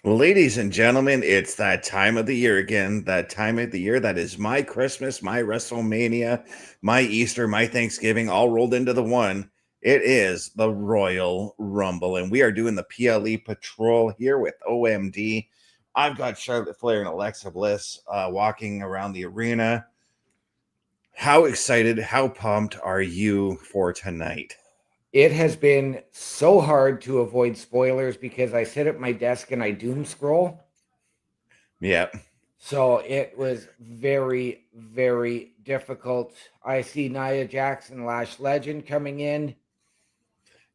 Ladies and gentlemen, it's that time of the year again. That time of the year that is my Christmas, my WrestleMania, my Easter, my Thanksgiving, all rolled into the one. It is the Royal Rumble, and we are doing the PLE Patrol here with OMD. I've got Charlotte Flair and Alexa Bliss walking around the arena. How excited, how pumped are you for tonight? It has been so hard to avoid spoilers because I sit at my desk and I doom scroll. Yeah. So it was very, very difficult. I see Nia Jackson, Lash Legend coming in.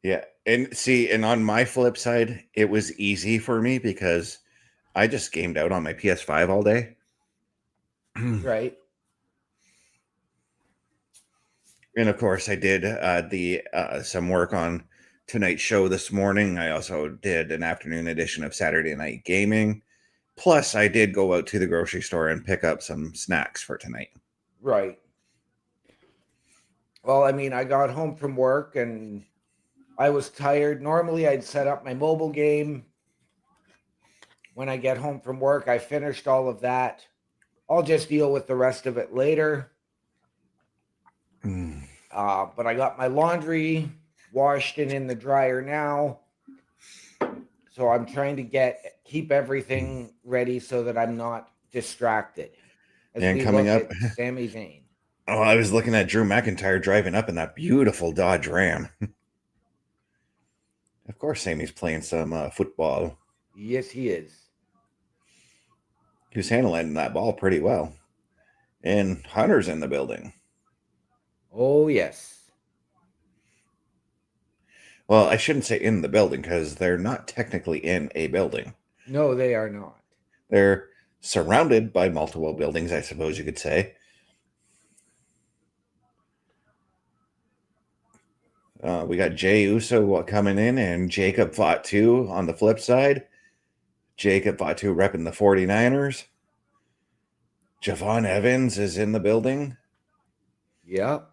Yeah. And see, and on my flip side, it was easy for me because I just gamed out on my PS5 all day. And Right. of course, I did the some work on tonight's show this morning. I also did an afternoon edition of Saturday Night Gaming. Plus, I did go out to the grocery store and pick up some snacks for tonight. Right. Well, I mean, I got home from work and I was tired. Normally, I'd set up my mobile game when I get home from work. I finished all of that. I'll just deal with the rest of it later. Mm. But I got my laundry washed and in the dryer now. So I'm trying to keep everything ready so that I'm not distracted as And we coming look up, at Sami Zayn. oh, I was looking at Drew McIntyre driving up in that beautiful Dodge Ram. Of course, Sammy's playing some football. Yes, he is. He was handling that ball pretty well. And Hunter's in the building. Oh, yes. Well, I shouldn't say in the building because they're not technically in a building. No, they are not. They're surrounded by multiple buildings, I suppose you could say. We got Jey Uso coming in and Jacob Fatu on the flip side. Jacob Fatu repping the 49ers. Javon Evans is in the building. Yep.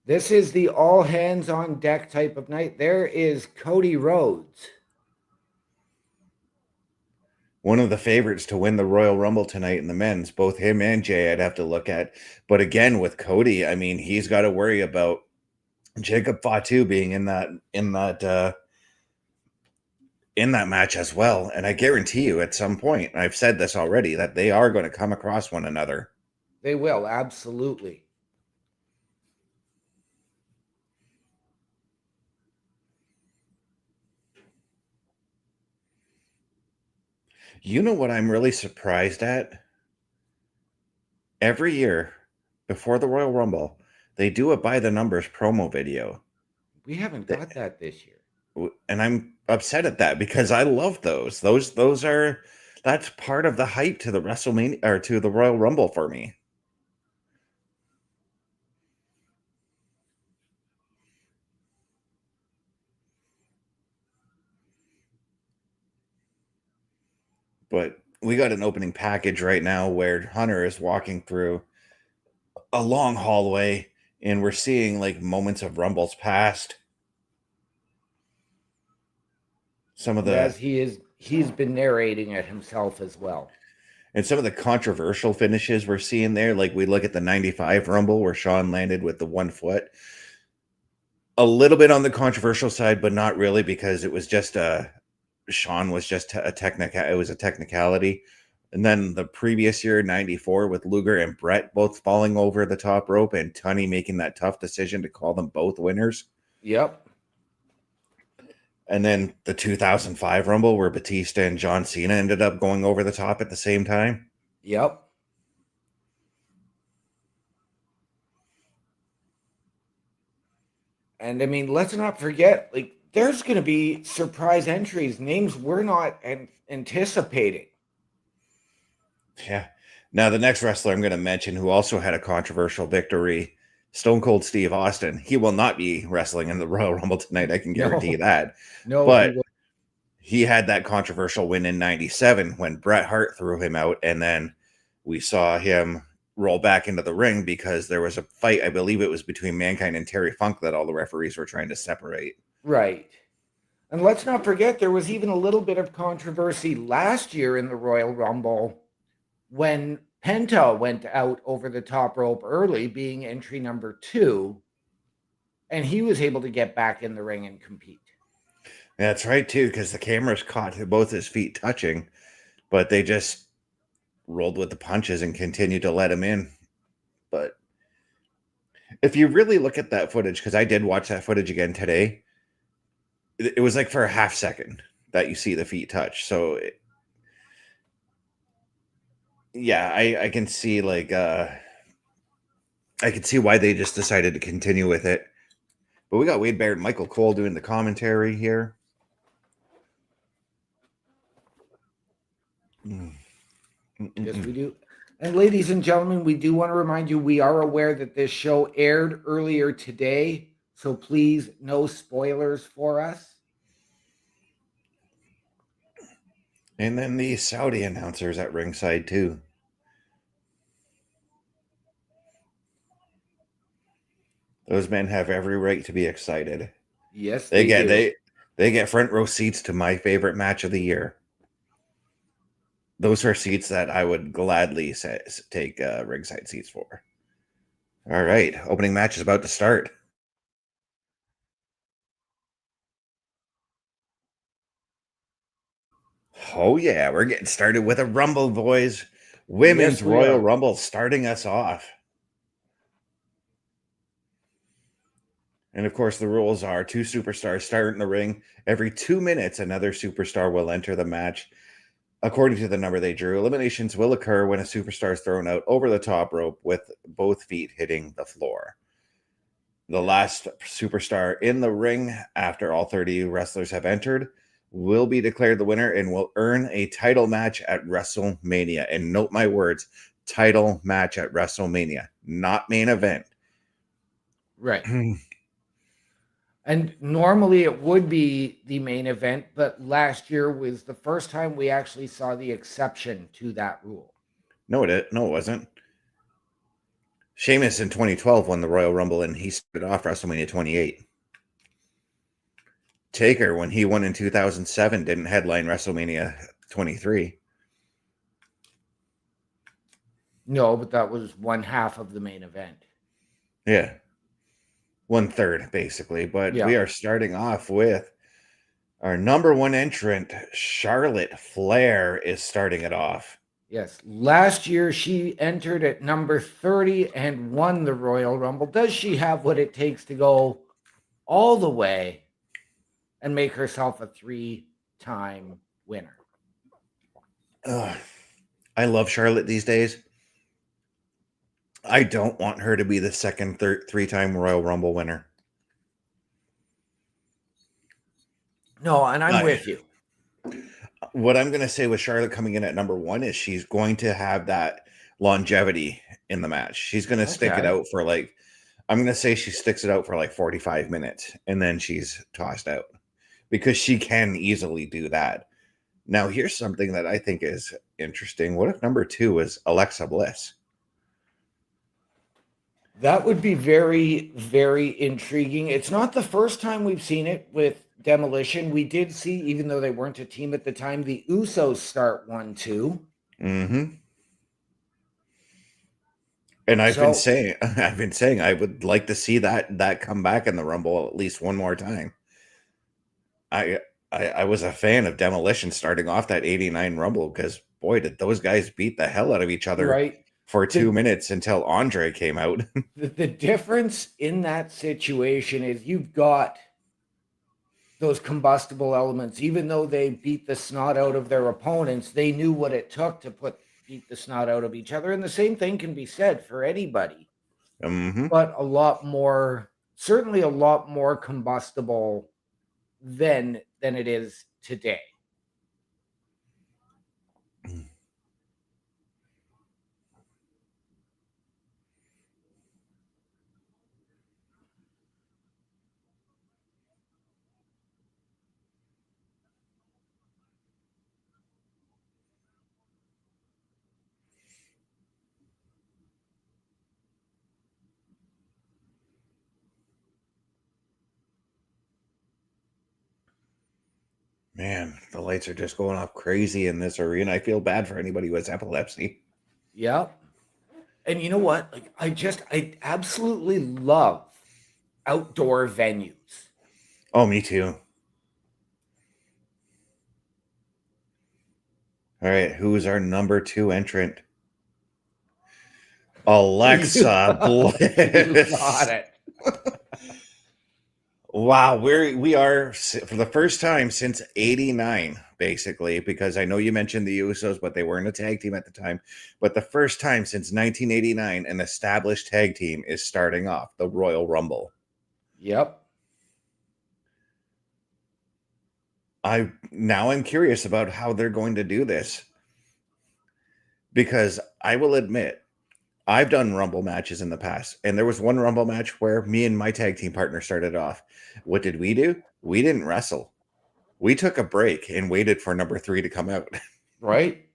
This is the all hands on deck type of night. There is Cody Rhodes. One of the favorites to win the Royal Rumble tonight in the men's, both him and Jay, I'd have to look at. But again, with Cody, I mean, he's got to worry about Jacob Fatu being in that match as well. And I guarantee you at some point, and I've said this already, that they are going to come across one another. They will, absolutely. You know what I'm really surprised at? Every year before the Royal Rumble, they do a by the numbers promo video. We haven't got that this year. And I'm upset at that because I love those. Those are that's part of the hype to the WrestleMania or to the Royal Rumble for me. But we got an opening package right now where Hunter is walking through a long hallway and we're seeing like moments of Rumbles past. Some of the As he's been narrating it himself as well. and some of the controversial finishes we're seeing there, like we look at the 95 Rumble where Shawn landed with the 1 foot. A little bit on the controversial side, but not really because it was just Shawn was just a it was a technicality. And then the previous year, 94, with Luger and Brett both falling over the top rope and Tunney making that tough decision to call them both winners. Yep. And then the 2005 Rumble where Batista and John Cena ended up going over the top at the same time. Yep. And I mean, let's not forget, like, there's going to be surprise entries, names we're not anticipating. Yeah. Now, the next wrestler I'm going to mention who also had a controversial victory, Stone Cold Steve Austin. He will not be wrestling in the Royal Rumble tonight. I can guarantee that. No, he But will. he had that controversial win in 97 when Bret Hart threw him out. And then we saw him roll back into the ring because there was a fight. I believe it was between Mankind and Terry Funk that all the referees were trying to separate. Right. And let's not forget, there was even a little bit of controversy last year in the Royal Rumble when Penta went out over the top rope early, being entry number 2, and he was able to get back in the ring and compete. That's right, too, because the cameras caught both his feet touching, but they just rolled with the punches and continued to let him in. But if you really look at that footage, because I did watch that footage again today, it was like for a half second that you see the feet touch. So, yeah, I can see I can see why they just decided to continue with it. But we got Wade Barrett and Michael Cole doing the commentary here. Yes, we do. And ladies and gentlemen, we do want to remind you, we are aware that this show aired earlier today, so please, no spoilers for us. And then the Saudi announcers at ringside too. Those men have every right to be excited. Yes, They they get do. they get front row seats to my favorite match of the year. Those are seats that I would gladly take ringside seats for. All right, opening match is about to start. Oh yeah, we're getting started with a Rumble, boys. Women's Yes, we Royal are. Rumble starting us off. And of course, the rules are 2 superstars start in the ring. Every 2 minutes, another superstar will enter the match. According to the number they drew, eliminations will occur when a superstar is thrown out over the top rope with both feet hitting the floor. The last superstar in the ring after all 30 wrestlers have entered will be declared the winner and will earn a title match at WrestleMania. And note my words, title match at WrestleMania, not main event. Right. And normally it would be the main event, but last year was the first time we actually saw the exception to that rule. No, it wasn't. Sheamus in 2012 won the Royal Rumble and he started off WrestleMania 28. Taker, when he won in 2007, didn't headline WrestleMania 23. No, but that was one half of the main event. Yeah. 1/3, basically. But Yeah. we are starting off with our number 1 entrant, Charlotte Flair, is starting it off. Yes. Last year, she entered at number 30 and won the Royal Rumble. Does she have what it takes to go all the way and make herself a 3-time winner? I love Charlotte these days. I don't want her to be the second 3-time Royal Rumble winner. No, and I'm with you. What I'm going to say with Charlotte coming in at number 1 is she's going to have that longevity in the match. She's going to stick it out for I'm going to say she sticks it out for 45 minutes and then she's tossed out because she can easily do that. Now, here's something that I think is interesting. What if number 2 is Alexa Bliss? That would be very, very intriguing. It's not the first time we've seen it with Demolition. We did see, even though they weren't a team at the time, the Usos start 1-2. Mm-hmm. And I've been saying I would like to see that come back in the Rumble at least one more time. I was a fan of Demolition starting off that 89 Rumble because boy, did those guys beat the hell out of each other for 2 minutes until Andre came out. The difference in that situation is you've got those combustible elements. Even though they beat the snot out of their opponents, they knew what it took to beat the snot out of each other. And the same thing can be said for anybody. Mm-hmm. But certainly a lot more combustible than it is today. Man, the lights are just going off crazy in this arena. I feel bad for anybody who has epilepsy. Yep. And you know what? Like I absolutely love outdoor venues. Oh, me too. All right, who's our number 2 entrant? Alexa You got Bliss. it. Wow, we are for the first time since '89, basically, because I know you mentioned the Usos, but they weren't a tag team at the time. But the first time since 1989, an established tag team is starting off the Royal Rumble. Yep. I'm curious about how they're going to do this, because I will admit I've done Rumble matches in the past, and there was one Rumble match where me and my tag team partner started off. What did we do? We didn't wrestle. We took a break and waited for number 3 to come out. Right.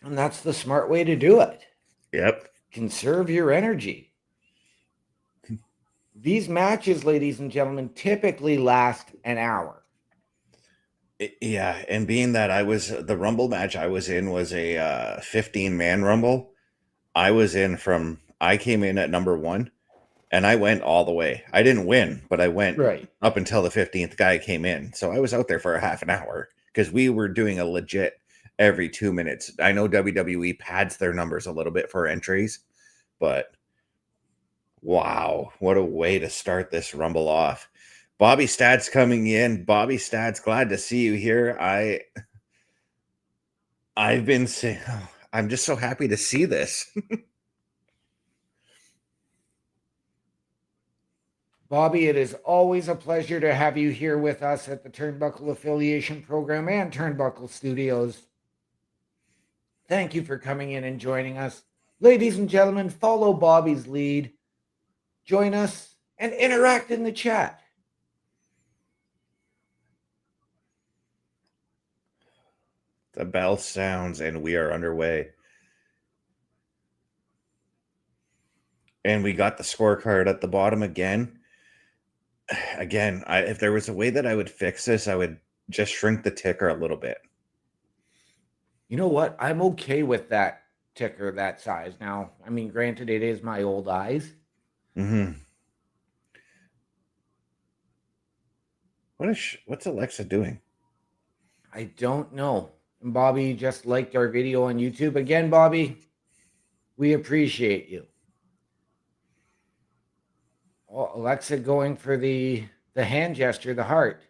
And that's the smart way to do it. Yep. Conserve your energy. These matches, ladies and gentlemen, typically last an hour. Yeah, and being that the Rumble match I was in was a 15-man Rumble. I came in at number 1, and I went all the way. I didn't win, but I went Right. up until the 15th guy came in. So I was out there for a half an hour because we were doing a legit every 2 minutes. I know WWE pads their numbers a little bit for entries, but wow, what a way to start this Rumble off. Bobby Stad's coming in. Bobby Stad's, glad to see you here. I've been saying, I'm just so happy to see this. Bobby, it is always a pleasure to have you here with us at the Turnbuckle Affiliation Program and Turnbuckle Studios. Thank you for coming in and joining us. Ladies and gentlemen, follow Bobby's lead. Join us and interact in the chat. The bell sounds and we are underway. And we got the scorecard at the bottom again. Again, if there was a way that I would fix this, I would just shrink the ticker a little bit. You know what? I'm okay with that ticker that size now. I mean, granted, it is my old eyes. Mm-hmm. What's Alexa doing? I don't know. And Bobby just liked our video on YouTube. Again, Bobby, we appreciate you. Oh, Alexa going for the hand gesture, the heart.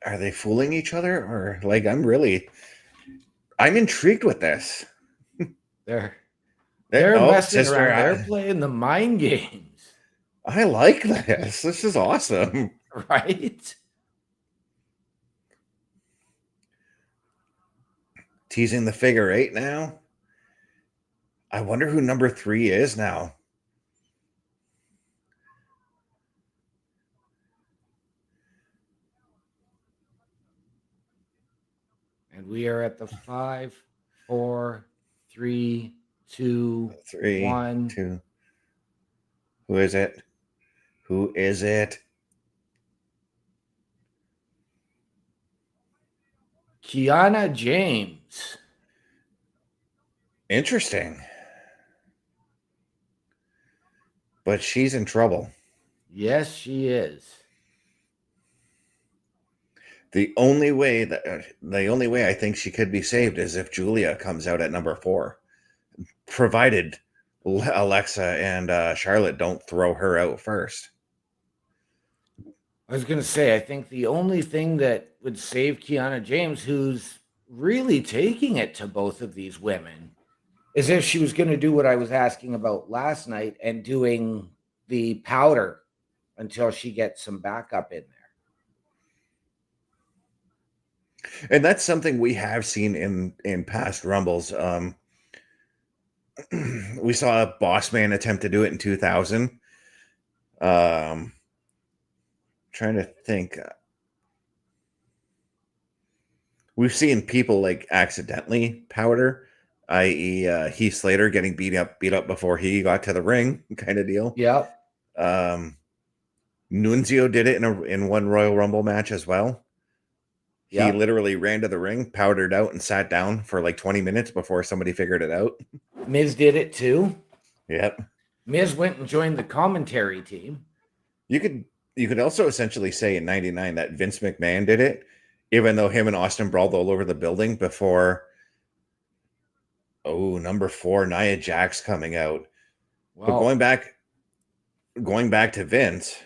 Are they fooling each other, or like I'm intrigued with this. They're Oh, messing sister, around. They're playing the mind games. I like this. This is awesome. Right? Teasing the figure 8 now. I wonder who number 3 is now. And we are at the 5, 4, 3, 2, 3, 1. 2. Who is it? Who is it? Kiana James. Interesting. But she's in trouble. Yes, she is. The only way I think she could be saved is if Julia comes out at number 4, provided Alexa and Charlotte don't throw her out first. I was going to say, I think the only thing that would save Kiana James, who's really taking it to both of these women, is if she was going to do what I was asking about last night and doing the powder until she gets some backup in there. And that's something we have seen in past Rumbles. We saw a Boss Man attempt to do it in 2000. Trying to think. We've seen people like accidentally powder, i.e., Heath Slater getting beat up before he got to the ring, kind of deal. Yep. Nunzio did it in one Royal Rumble match as well. He Yep. literally ran to the ring, powdered out, and sat down for like 20 minutes before somebody figured it out. Miz did it too. Yep. Miz went and joined the commentary team. You could also essentially say in '99 that Vince McMahon did it, even though him and Austin brawled all over the building before. Oh, number 4, Nia Jax coming out. But Well, going back to Vince,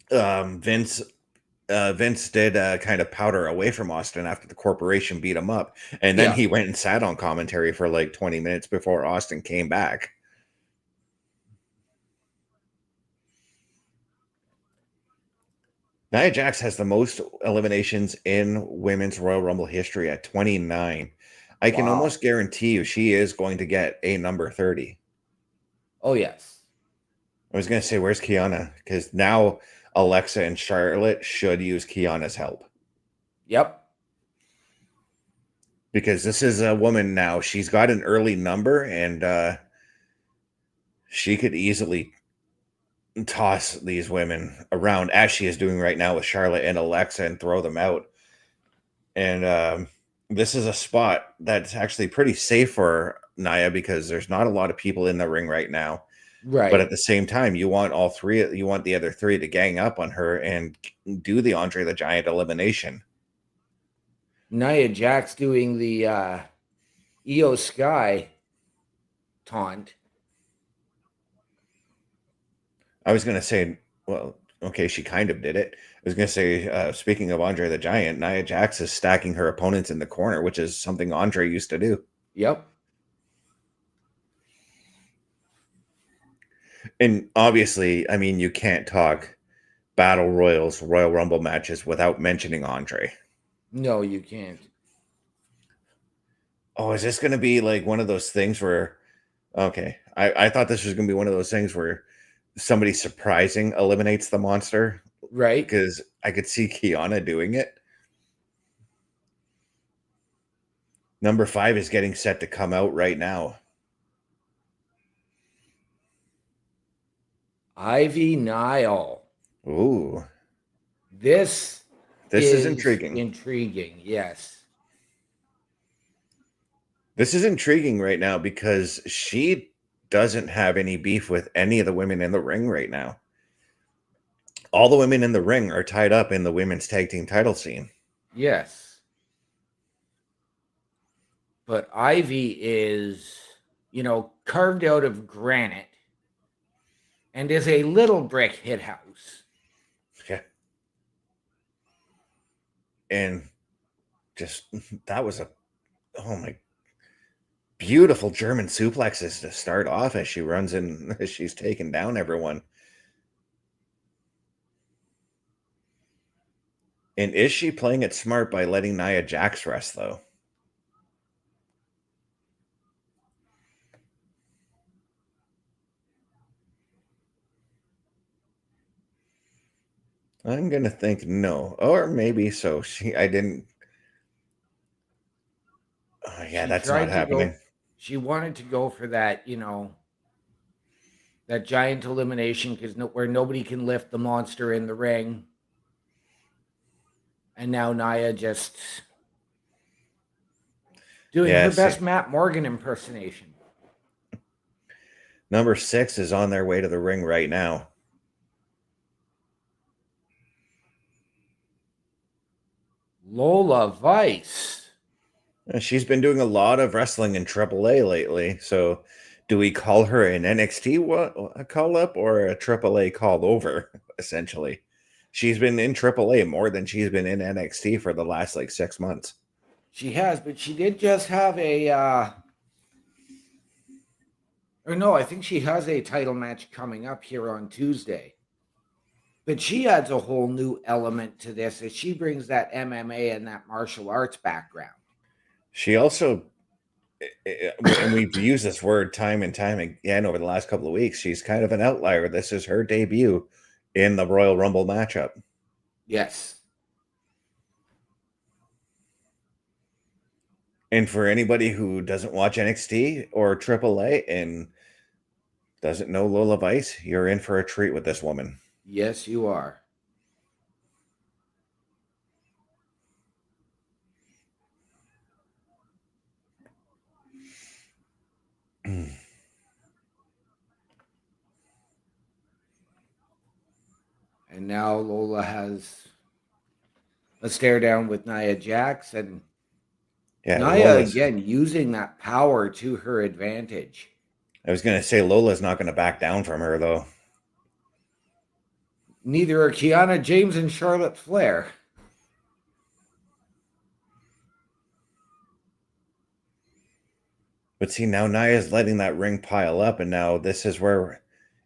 Vince did kind of powder away from Austin after the corporation beat him up, and then yeah. he went and sat on commentary for like 20 minutes before Austin came back. Nia Jax has the most eliminations in women's Royal Rumble history at 29. I can Wow. almost guarantee you she is going to get a number 30. Oh, yes. I was going to say, where's Kiana? Because now Alexa and Charlotte should use Kiana's help. Yep. Because this is a woman now. She's got an early number, and she could easily toss these women around as she is doing right now with Charlotte and Alexa and throw them out. And this is a spot that's actually pretty safe for Nia because there's not a lot of people in the ring right now. Right. But at the same time, you want the other 3 to gang up on her and do the Andre the Giant elimination. Nia Jax doing the Io Sky taunt. I was going to say, well, okay, she kind of did it. I was going to say, speaking of Andre the Giant, Nia Jax is stacking her opponents in the corner, which is something Andre used to do. Yep. And obviously, I mean, you can't talk Battle Royals, Royal Rumble matches without mentioning Andre. No, you can't. Oh, is this going to be like one of those things where, okay, I thought this was going to be one of those things where somebody surprising eliminates the monster. Right. Because I could see Kiana doing it. Number 5 is getting set to come out right now. Ivy Nile. Ooh. This is intriguing. Intriguing, yes. This is intriguing right now because she doesn't have any beef with any of the women in the ring right now. All the women in the ring are tied up in the women's tag team title scene. Yes. But Ivy is, carved out of granite and is a little brick hit house. Yeah. And just, that was beautiful German suplexes to start off as she runs in, as she's taking down everyone. And is she playing it smart by letting Nia Jax rest, though? I'm going to think no. Or maybe so. I didn't. Oh, yeah, that's not happening. She wanted to go for that, that giant elimination where nobody can lift the monster in the ring. And now Nia just doing her best Matt Morgan impersonation. Number 6 is on their way to the ring right now. Lola Vice. She's been doing a lot of wrestling in AAA lately. So do we call her an NXT call up or a AAA call over, essentially? She's been in AAA more than she's been in NXT for the last 6 months. She has, but she did just have I think she has a title match coming up here on Tuesday. But she adds a whole new element to this as she brings that MMA and that martial arts background. She also, and we've used this word time and time again over the last couple of weeks, she's kind of an outlier. This is her debut in the Royal Rumble matchup. Yes. And for anybody who doesn't watch NXT or AAA and doesn't know Lola Vice, you're in for a treat with this woman. Yes, you are. And now Lola has a stare down with Nia Jax, and Yeah, Nia again using that power to her advantage. I was going to say Lola's not going to back down from her, though. Neither are Kiana James and Charlotte Flair. But see, now Nia's letting that ring pile up, and now this is where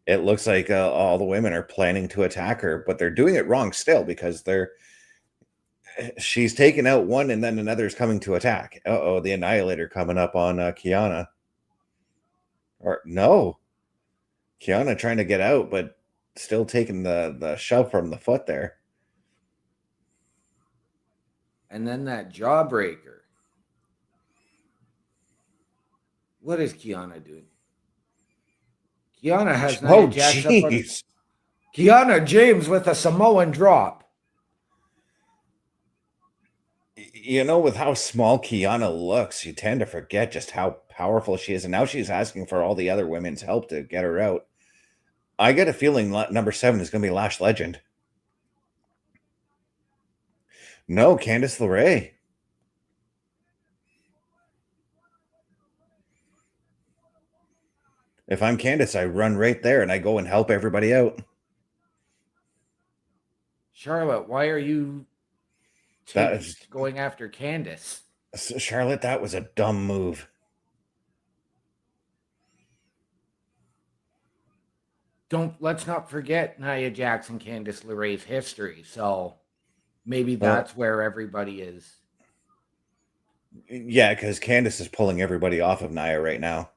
it looks like all the women are planning to attack her, but they're doing it wrong still because she's taking out one and then another's coming to attack. Uh-oh, the Annihilator coming up on Kiana. Or no, Kiana trying to get out, but still taking the shove from the foot there. And then that jawbreaker. What is Kiana doing? Kiana has Nia Jax up on... Kiana James with a Samoan drop. You know, with how small Kiana looks, you tend to forget just how powerful she is. And now she's asking for all the other women's help to get her out. I get a feeling number 7 is going to be Lash Legend. No, Candice LeRae. If I'm Candice, I run right there and I go and help everybody out. Charlotte, why are you going after Candice? Charlotte, that was a dumb move. Let's not forget Nia Jax and Candice LeRae's history. So maybe that's where everybody is. Yeah, because Candice is pulling everybody off of Nia right now.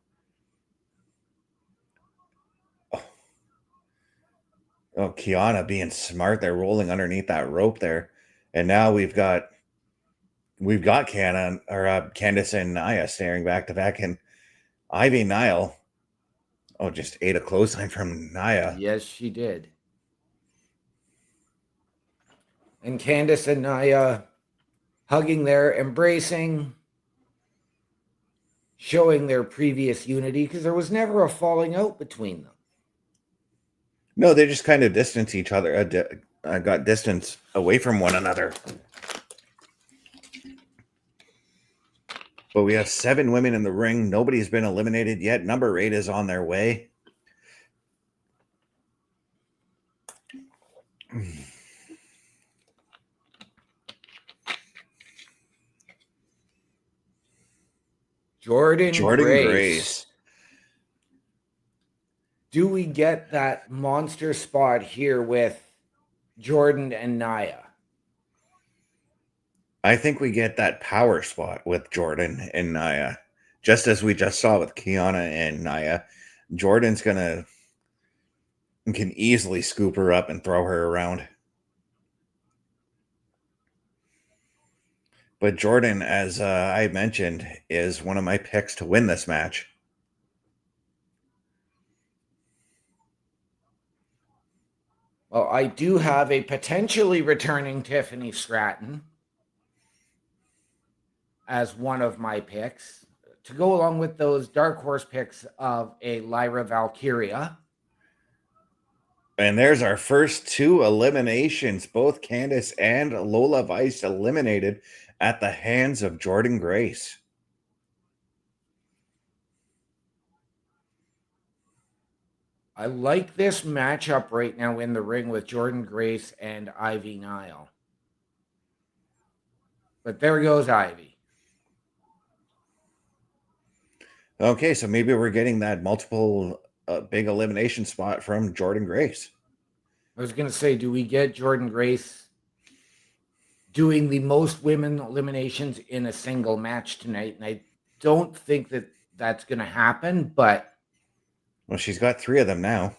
Oh, Kiana being smart. They're rolling underneath that rope there. And now we've got Candice and Nia staring back to back, and Ivy Nile. Oh, just ate a clothesline from Nia. Yes, she did. And Candice and Nia hugging there, embracing, showing their previous unity, because there was never a falling out between them. No, they just kind of distanced each other, got distance away from one another. But we have 7 women in the ring. Nobody's been eliminated yet. Number 8 is on their way. Jordan Grace. Do we get that monster spot here with Jordan and Nia? I think we get that power spot with Jordan and Nia. Just as we just saw with Kiana and Nia. Jordan's can easily scoop her up and throw her around. But Jordan, as I mentioned, is one of my picks to win this match. Well, I do have a potentially returning Tiffany Stratton as one of my picks to go along with those dark horse picks of a Lyra Valkyria. And there's our first 2 eliminations. Both Candice and Lola Vice eliminated at the hands of Jordan Grace. I like this matchup right now in the ring with Jordan Grace and Ivy Nile. But there goes Ivy. Okay, so maybe we're getting that multiple big elimination spot from Jordan Grace. I was going to say, do we get Jordan Grace doing the most women eliminations in a single match tonight? And I don't think that that's going to happen, but... Well, she's got 3 of them now.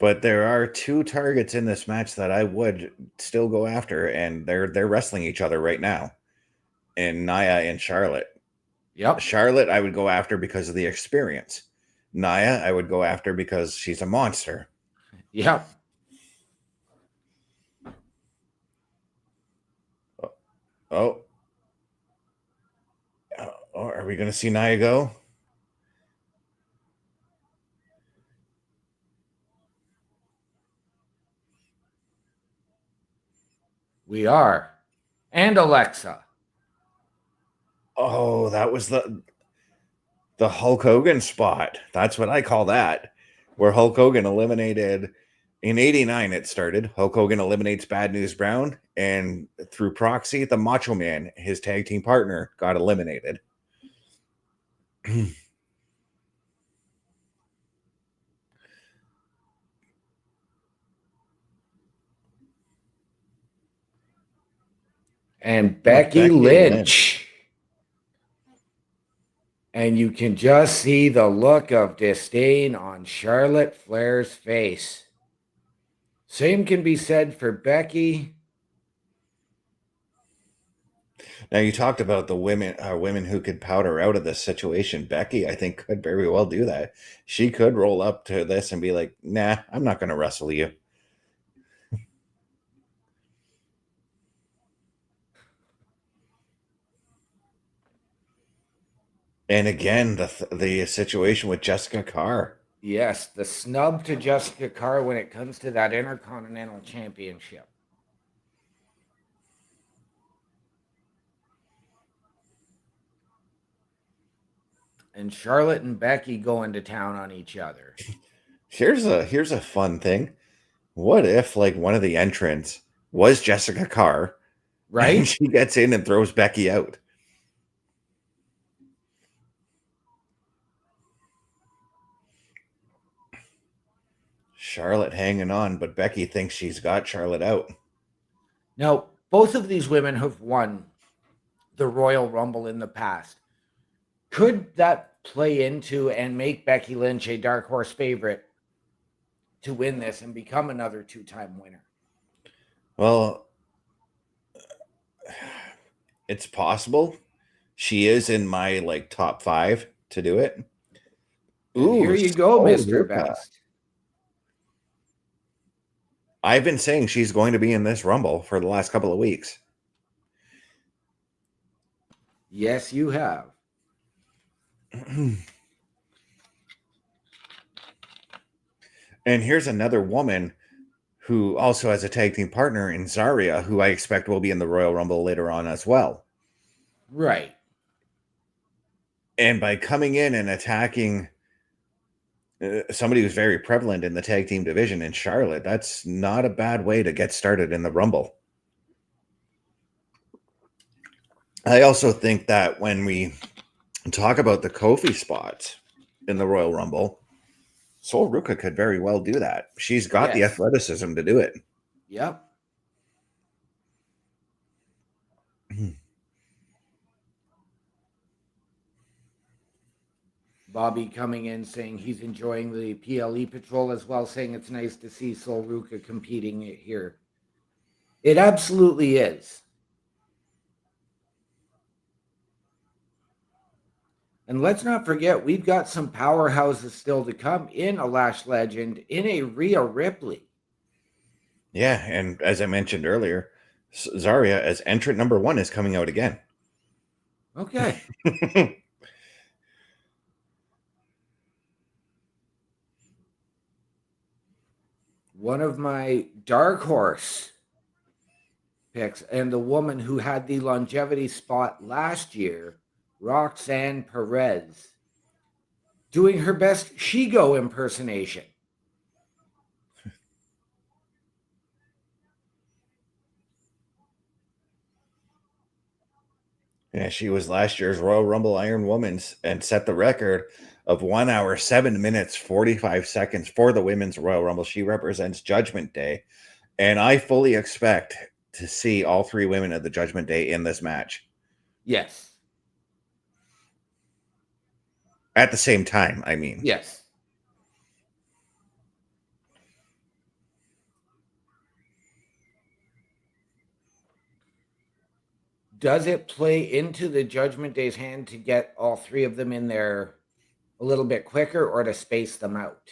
But there are two targets in this match that I would still go after, and they're wrestling each other right now. And Nia and Charlotte. Yep. Charlotte, I would go after because of the experience. Nia, I would go after because she's a monster. Yep. Oh, are we going to see Nia go? We are. And Alexa. Oh, that was the Hulk Hogan spot. That's what I call that. Where Hulk Hogan eliminated in '89 it started. Hulk Hogan eliminates Bad News Brown, and through proxy, the Macho Man, his tag team partner, got eliminated. And Becky Lynch. And you can just see the look of disdain on Charlotte Flair's face. Same can be said for Becky. Now you talked about the women who could powder out of this situation. Becky, I think, could very well do that. She could roll up to this and be like, "Nah, I'm not going to wrestle you." And again, the situation with Jessica Carr. Yes, the snub to Jessica Carr when it comes to that Intercontinental Championship. And Charlotte and Becky going to town on each other. Here's a fun thing. What if like one of the entrants was Jessica Carr, right? And she gets in and throws Becky out. Charlotte hanging on, but Becky thinks she's got Charlotte out. Now, both of these women have won the Royal Rumble in the past. Could that play into and make Becky Lynch a dark horse favorite to win this and become another two-time winner? Well, it's possible. She is in my like top 5 to do it. Ooh, here you go, Mr. Ruka. Best. I've been saying she's going to be in this Rumble for the last couple of weeks. Yes, you have. And here's another woman who also has a tag team partner in Zarya, who I expect will be in the Royal Rumble later on as well. Right. And by coming in and attacking somebody who's very prevalent in the tag team division in Charlotte, that's not a bad way to get started in the Rumble. I also think that when we talk about the Kofi spots in the Royal Rumble, Sol Ruka could very well do that. She's got the athleticism to do it. Yep. Bobby coming in saying he's enjoying the PLE Patrol as well, saying it's nice to see Sol Ruka competing here. It absolutely is. And let's not forget, we've got some powerhouses still to come in a Lash Legend, in a Rhea Ripley. Yeah, and as I mentioned earlier, Zarya as entrant number 1 is coming out again. Okay. One of my dark horse picks, and the woman who had the longevity spot last year, Roxanne Perez, doing her best Shigo impersonation. Yeah, she was last year's Royal Rumble Iron Women's and set the record of 1 hour, 7 minutes, 45 seconds for the Women's Royal Rumble. She represents Judgment Day. And I fully expect to see all 3 women of the Judgment Day in this match. Yes. At the same time, I mean. Yes. Does it play into the Judgment Day's hand to get all three of them in there a little bit quicker, or to space them out?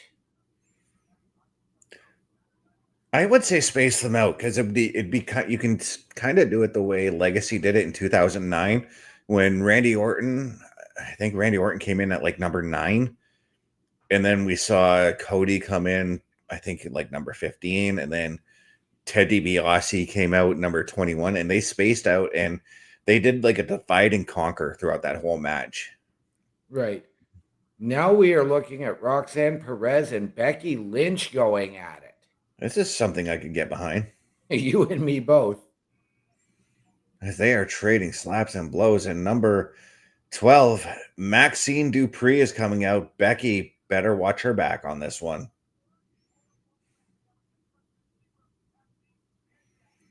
I would say space them out because you can kind of do it the way Legacy did it in 2009 when Randy Orton, I think Randy Orton came in at like number 9, and then we saw Cody come in, I think like number 15, and then Ted DiBiase came out number 21, and they spaced out and they did like a divide and conquer throughout that whole match. Right. Now we are looking at Roxanne Perez and Becky Lynch going at it. This is something I could get behind. You and me both. As they are trading slaps and blows. And number 12, Maxine Dupree is coming out. Becky better watch her back on this one.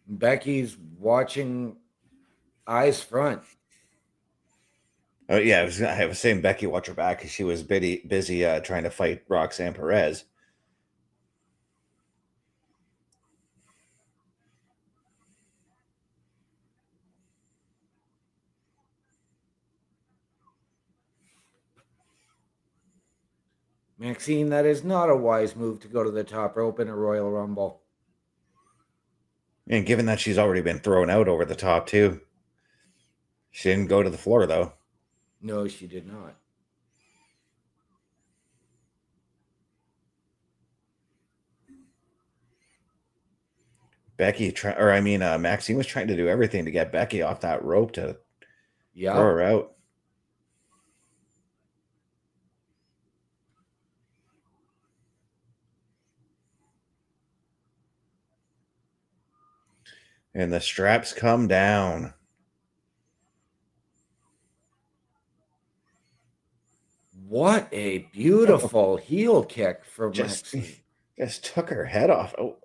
Becky's watching eyes front. Oh yeah, I was saying Becky watch her back because she was busy trying to fight Roxanne Perez. Maxine, that is not a wise move to go to the top rope in a Royal Rumble. And given that she's already been thrown out over the top too. She didn't go to the floor though. No, she did not. Maxine was trying to do everything to get Becky off that rope to throw her out. And the straps come down. What a beautiful heel kick from Maxine. Just took her head off. Oh.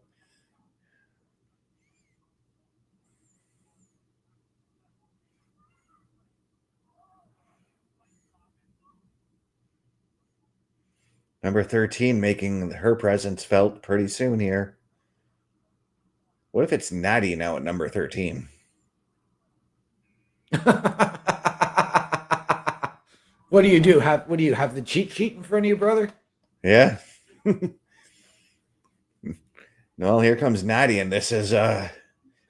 Number 13 making her presence felt pretty soon here. What if it's Natty now at number 13? What do you do? What do you have the cheat sheet in front of you, brother? Yeah. No, here comes Natty, and this is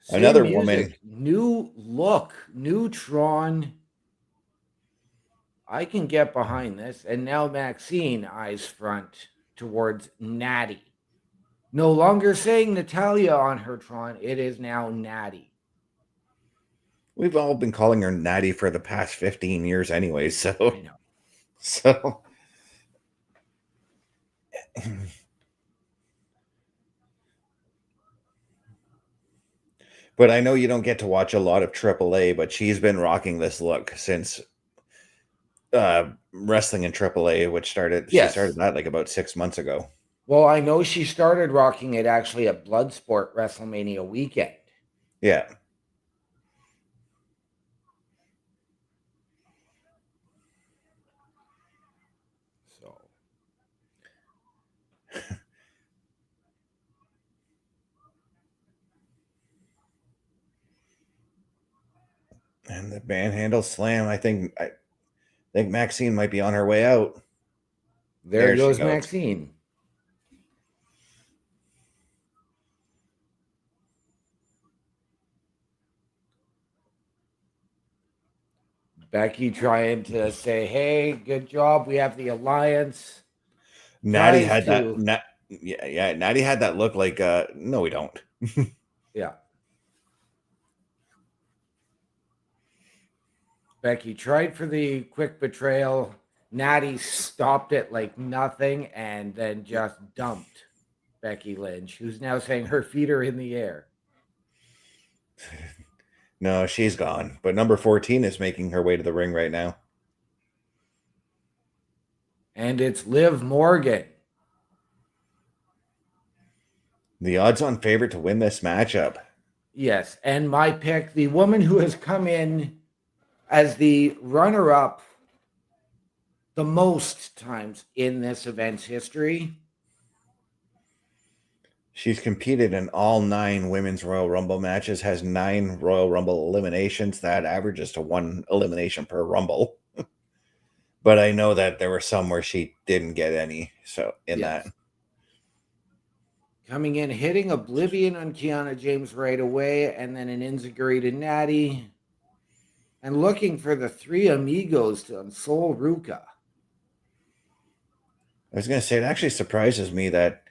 another woman. New look, new Tron. I can get behind this. And now Maxine eyes front towards Natty. No longer saying Natalia on her Tron. It is now Natty. We've all been calling her Natty for the past 15 years anyway, so. I know. So. But I know you don't get to watch a lot of AAA, but she's been rocking this look since wrestling in AAA, which started. Yes. She started that like about 6 months ago. Well, I know she started rocking it actually at Bloodsport WrestleMania weekend. Yeah. So. And the manhandle slam. I think Maxine might be on her way out. There goes Maxine. Becky trying to say, hey, good job. We have the alliance. Natty had that. Natty had that look like, no, we don't. Yeah. Becky tried for the quick betrayal. Natty stopped it like nothing and then just dumped Becky Lynch, who's now saying her feet are in the air. No, she's gone. But number 14 is making her way to the ring right now. And it's Liv Morgan. The odds-on favorite to win this matchup. Yes, and my pick, the woman who has come in as the runner-up the most times in this event's history. She's competed in all 9 women's Royal Rumble matches, has 9 Royal Rumble eliminations. That averages to 1 elimination per Rumble. But I know that there were some where she didn't get any. So in Yes. that. Coming in, hitting Oblivion on Kiana James right away, and then an Enziguri to Natty. And looking for the 3 Amigos on Sol Ruka. I was going to say, it actually surprises me that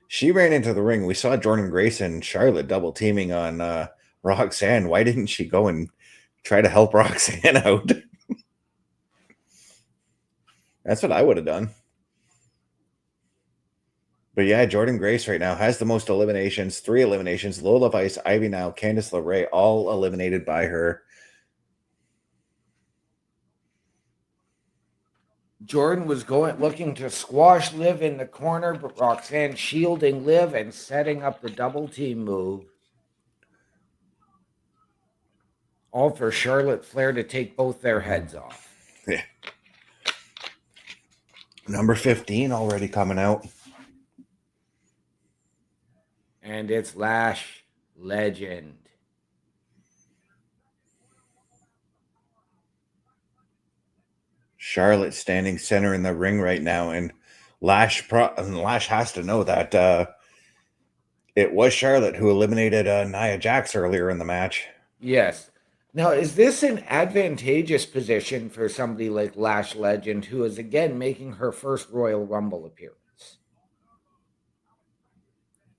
she ran into the ring. We saw Jordan Grace and Charlotte double teaming on Roxanne. Why didn't she go and try to help Roxanne out? That's what I would have done. But yeah, Jordan Grace right now has the most eliminations, 3 eliminations. Lola Vice, Ivy Nile, Candice LeRae, all eliminated by her. Jordan was looking to squash Liv in the corner, but Roxanne shielding Liv and setting up the double team move. All for Charlotte Flair to take both their heads off. Yeah. Number 15 already coming out. And it's Lash Legend. Charlotte standing center in the ring right now, and Lash has to know that it was Charlotte who eliminated Nia Jax earlier in the match. Yes. Now, is this an advantageous position for somebody like Lash Legend, who is again making her first Royal Rumble appearance?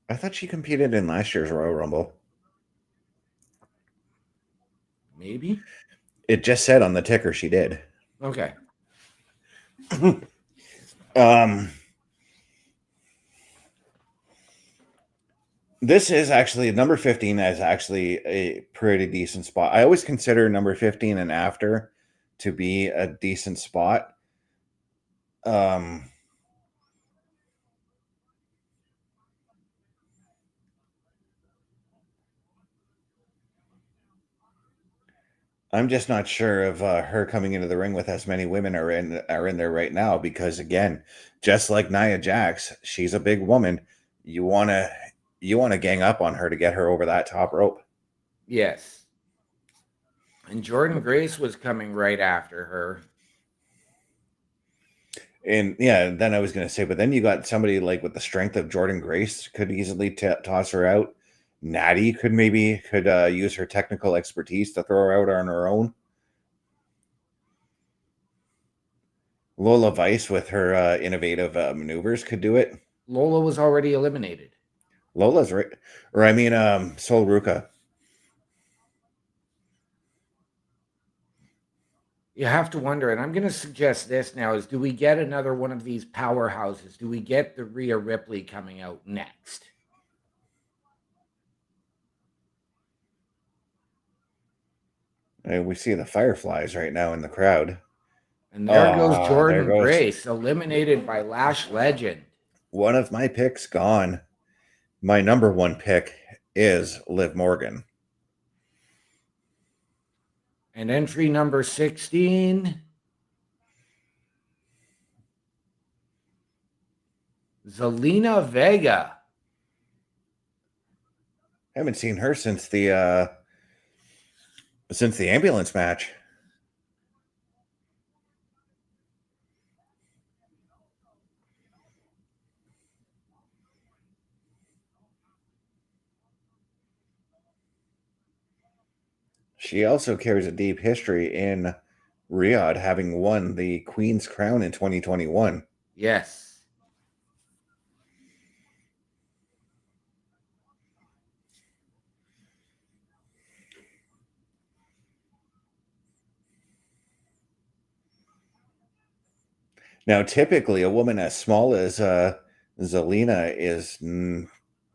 I thought she competed in last year's Royal Rumble. Maybe. It just said on the ticker she did. Okay. This is actually number 15 is actually a pretty decent spot. I always consider number 15 and after to be a decent spot. I'm just not sure of her coming into the ring with as many women are in there right now, because again, just like Nia Jax, she's a big woman. You want to gang up on her to get her over that top rope. Yes. And Jordan Grace was coming right after her. And yeah, then I was going to say, but then you got somebody like with the strength of Jordan Grace could easily toss her out. Natty could use her technical expertise to throw her out on her own. Lola Vice with her innovative maneuvers could do it. Lola was already eliminated. Lola's right, or I mean, Sol Ruka. You have to wonder, and I'm going to suggest this now, is do we get another one of these powerhouses? Do we get the Rhea Ripley coming out next? We see the Fireflies right now in the crowd. And there goes Jordan Grace, eliminated by Lash Legend. One of my picks gone. My number 1 pick is Liv Morgan. And entry number 16, Zelina Vega. I haven't seen her since the ambulance match. She also carries a deep history in Riyadh, having won the Queen's Crown in 2021. Yes. Now, typically, a woman as small as Zelina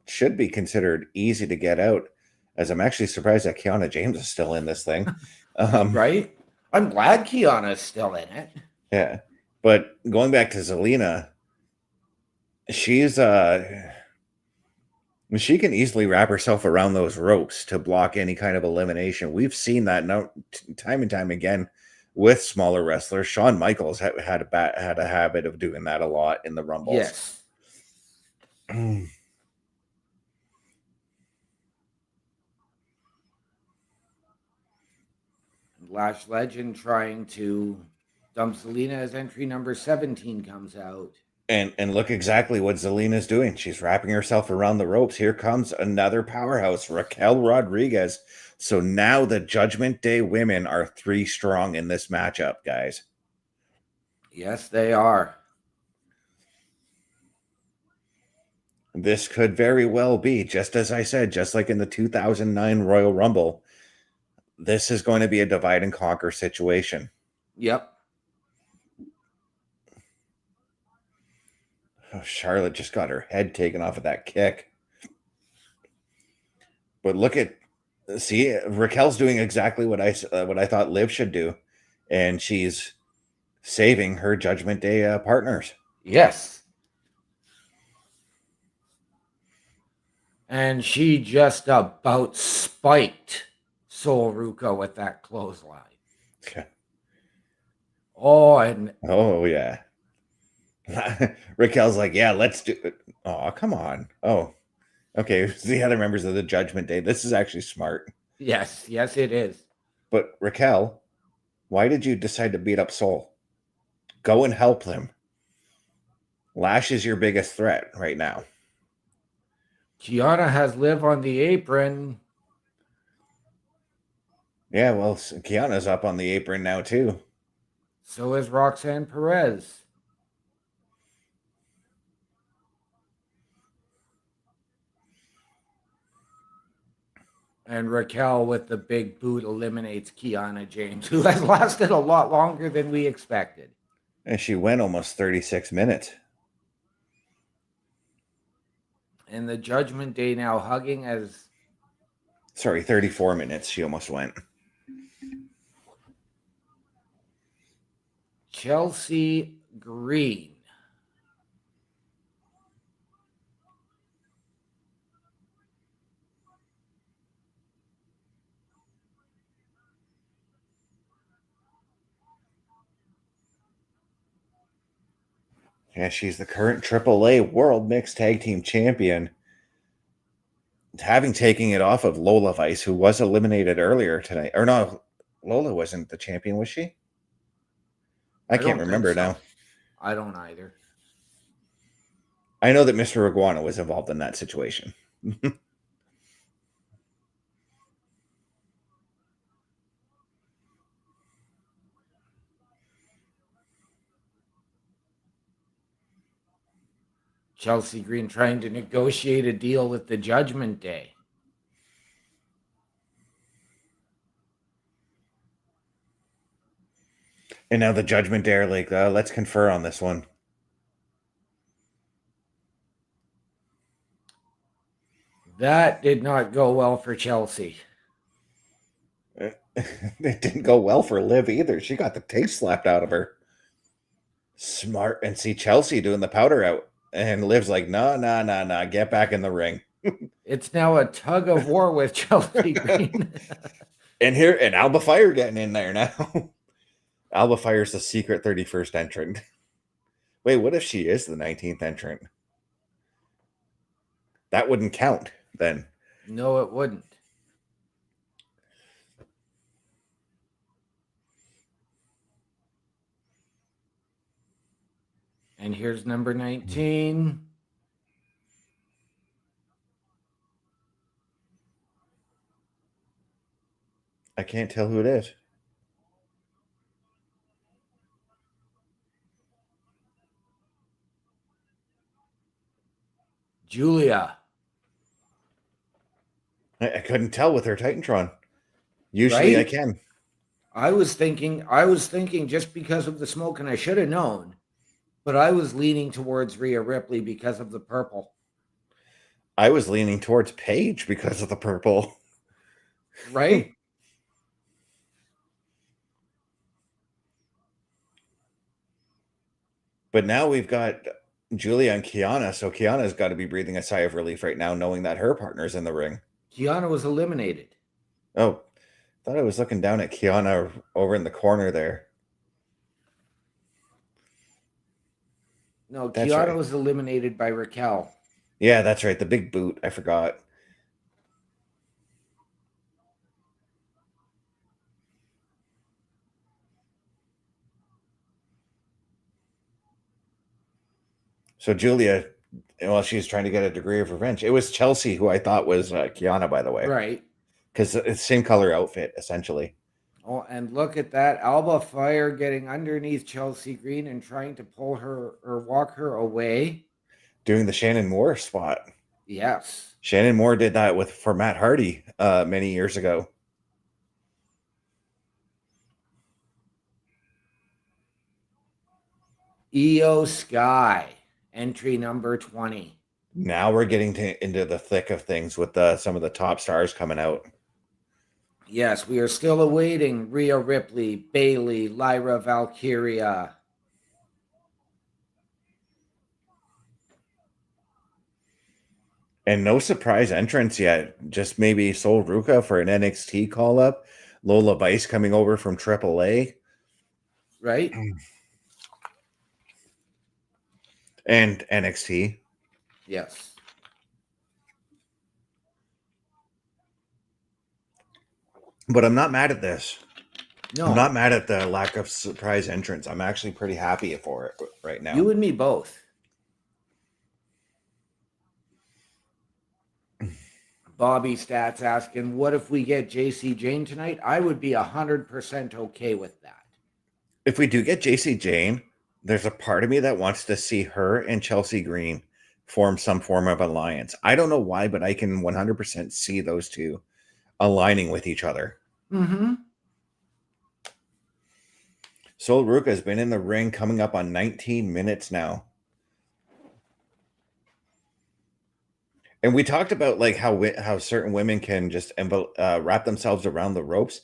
should be considered easy to get out. As I'm actually surprised that Kiana James is still in this thing. Right? I'm glad Kiana's still in it. Yeah. But going back to Zelina, she can easily wrap herself around those ropes to block any kind of elimination. We've seen that time and time again with smaller wrestlers. Shawn Michaels had a habit of doing that a lot in the Rumbles. Yes. Lash Legend trying to dump Zelina as entry number 17 comes out. And look exactly what Zelina's doing. She's wrapping herself around the ropes. Here comes another powerhouse, Raquel Rodriguez. So now the Judgment Day women are 3 strong in this matchup, guys. Yes, they are. This could very well be, just as I said, just like in the 2009 Royal Rumble, this is going to be a divide and conquer situation. Yep. Oh, Charlotte just got her head taken off of that kick. But look at, see, Raquel's doing exactly what I thought Liv should do, and she's saving her Judgment Day partners. Yes. And she just about spiked Sol Ruca with that clothesline. Okay. Oh yeah. Raquel's like, yeah, let's do it. Oh, come on. Oh, okay. The other members of the Judgment Day. This is actually smart. yes, it is. But Raquel, why did you decide to beat up Sol? Go and help him. Lash is your biggest threat right now. Kiana has Liv on the apron. Yeah, well, Kiana's up on the apron now, too. So is Roxanne Perez. And Raquel with the big boot eliminates Kiana James, who has lasted a lot longer than we expected. And she went almost 36 minutes. And the Judgment Day now hugging as... Sorry, 34 minutes she almost went. Chelsea Green. Yeah, she's the current AAA World Mixed Tag Team Champion. Having taken it off of Lola Vice, who was eliminated earlier tonight. Or no, Lola wasn't the champion, was she? I can't remember now. I don't either. I know that Mr. Iguana was involved in that situation. Chelsea Green trying to negotiate a deal with the Judgment Day. And now the Judgment Day are like, let's confer on this one. That did not go well for Chelsea. It didn't go well for Liv either. She got the taste slapped out of her. Smart. And see Chelsea doing the powder out. And Liv's like, no, get back in the ring. It's now a tug of war with Chelsea Green. and Alba Fire getting in there now. Alba Fire's the secret 31st entrant. Wait, what if she is the 19th entrant? That wouldn't count then. No, it wouldn't. And here's number 19. I can't tell who it is. Julia. I couldn't tell with her Titantron. Usually Right? I can. I was thinking just because of the smoke, and I should have known, but I was leaning towards Rhea Ripley because of the purple. I was leaning towards Paige because of the purple. Right? But now we've got Julia and Kiana, so Kiana's got to be breathing a sigh of relief right now, knowing that her partner's in the ring. Kiana was eliminated. Oh, thought I was looking down at Kiana over in the corner there. No, That's Kiana right. was eliminated by Raquel. Yeah, that's right. The big boot. I forgot. So Julia, well, she's trying to get a degree of revenge. It was Chelsea, who I thought was Kiana, by the way. Right. Because it's the same color outfit, essentially. Oh, and look at that. Alba Fire getting underneath Chelsea Green and trying to pull her or walk her away. Doing the Shannon Moore spot. Yes. Shannon Moore did that for Matt Hardy many years ago. Io Sky, entry number 20. Now we're getting into the thick of things with some of the top stars coming out. Yes, we are still awaiting Rhea Ripley, Bayley, Lyra Valkyria. And no surprise entrance yet. Just maybe Sol Ruka for an NXT call up. Lola Vice coming over from AAA. Right? And NXT. Yes. But I'm not mad at this. No. I'm not mad at the lack of surprise entrance. I'm actually pretty happy for it right now. You and me both. Bobby Stats asking, what if we get JC Jane tonight? I would be 100% okay with that. If we do get JC Jane, there's a part of me that wants to see her and Chelsea Green form some form of alliance. I don't know why, but I can 100% see those two aligning with each other. Mm-hmm. Sol Ruka has been in the ring coming up on 19 minutes now. And we talked about like how certain women can just wrap themselves around the ropes.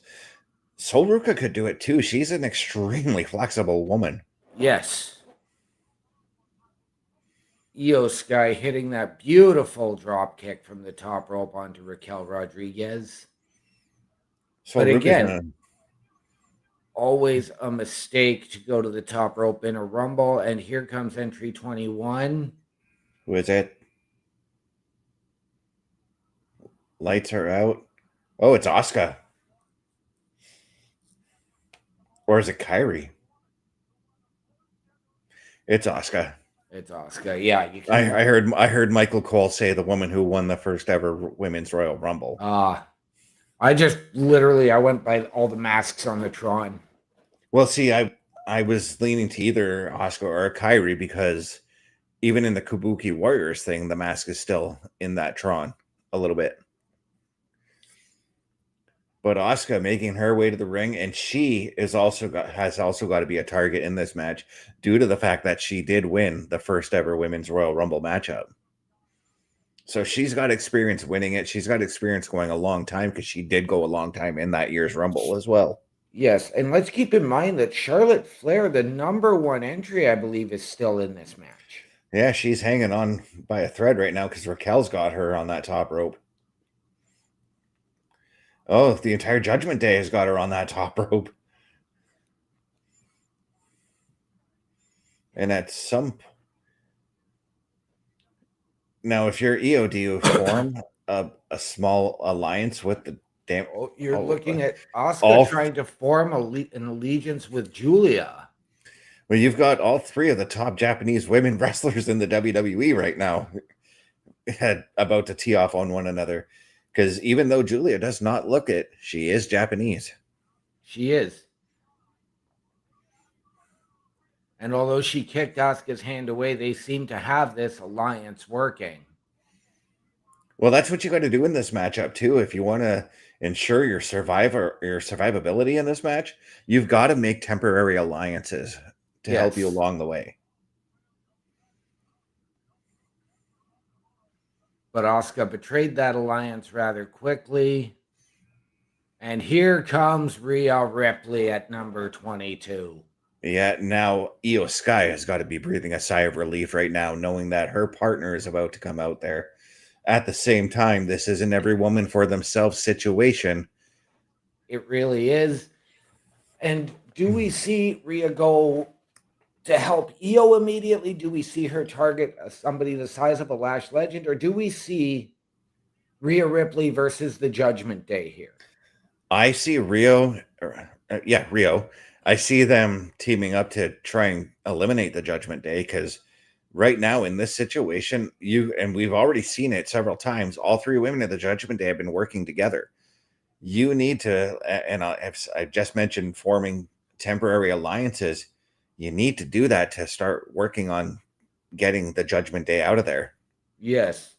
Sol Ruka could do it too. She's an extremely flexible woman. Yes. Io Sky hitting that beautiful drop kick from the top rope onto Raquel Rodriguez. Sol but Ruka's again, always a mistake to go to the top rope in a Rumble. And here comes entry 21. Who is it? Lights are out. Oh, it's Asuka. Or is it Kyrie? It's Asuka. It's Asuka. Yeah, you I heard Michael Cole say the woman who won the first ever women's Royal Rumble. I just literally I went by all the masks on the Tron. Well, see, I was leaning to either Asuka or Kyrie because even in the Kabuki Warriors thing, the mask is still in that Tron a little bit. But Asuka making her way to the ring, and she has also got to be a target in this match due to the fact that she did win the first ever women's Royal Rumble matchup. So she's got experience winning it. She's got experience going a long time because she did go a long time in that year's Rumble as well. Yes, and let's keep in mind that Charlotte Flair, the number one entry, I believe, is still in this match. Yeah, she's hanging on by a thread right now because Raquel's got her on that top rope. Oh, the entire Judgment Day has got her on that top rope. And at some... Now, if you're EO, do you form a small alliance with the damn... Oh, you're looking at Asuka trying to form an allegiance with Julia. Well, you've got all three of the top Japanese women wrestlers in the WWE right now about to tee off on one another. Because even though Julia does not look it, she is Japanese. She is. And although she kicked Asuka's hand away, they seem to have this alliance working. Well, that's what you got to do in this matchup, too. If you want to ensure your survivability in this match, you've got to make temporary alliances to help you along the way. But Asuka betrayed that alliance rather quickly. And here comes Rhea Ripley at number 22. Yeah, now Io Sky has got to be breathing a sigh of relief right now, knowing that her partner is about to come out there. At the same time, this is an every woman for themselves situation. It really is. And do we see Rhea go to help Io immediately? Do we see her target somebody the size of a Lash Legend? Or do we see Rhea Ripley versus the Judgment Day here? I see Rio. I see them teaming up to try and eliminate the Judgment Day because right now in this situation, we've already seen it several times. All three women of the Judgment Day have been working together. You need to, and I've just mentioned forming temporary alliances. You need to do that to start working on getting the Judgment Day out of there. Yes.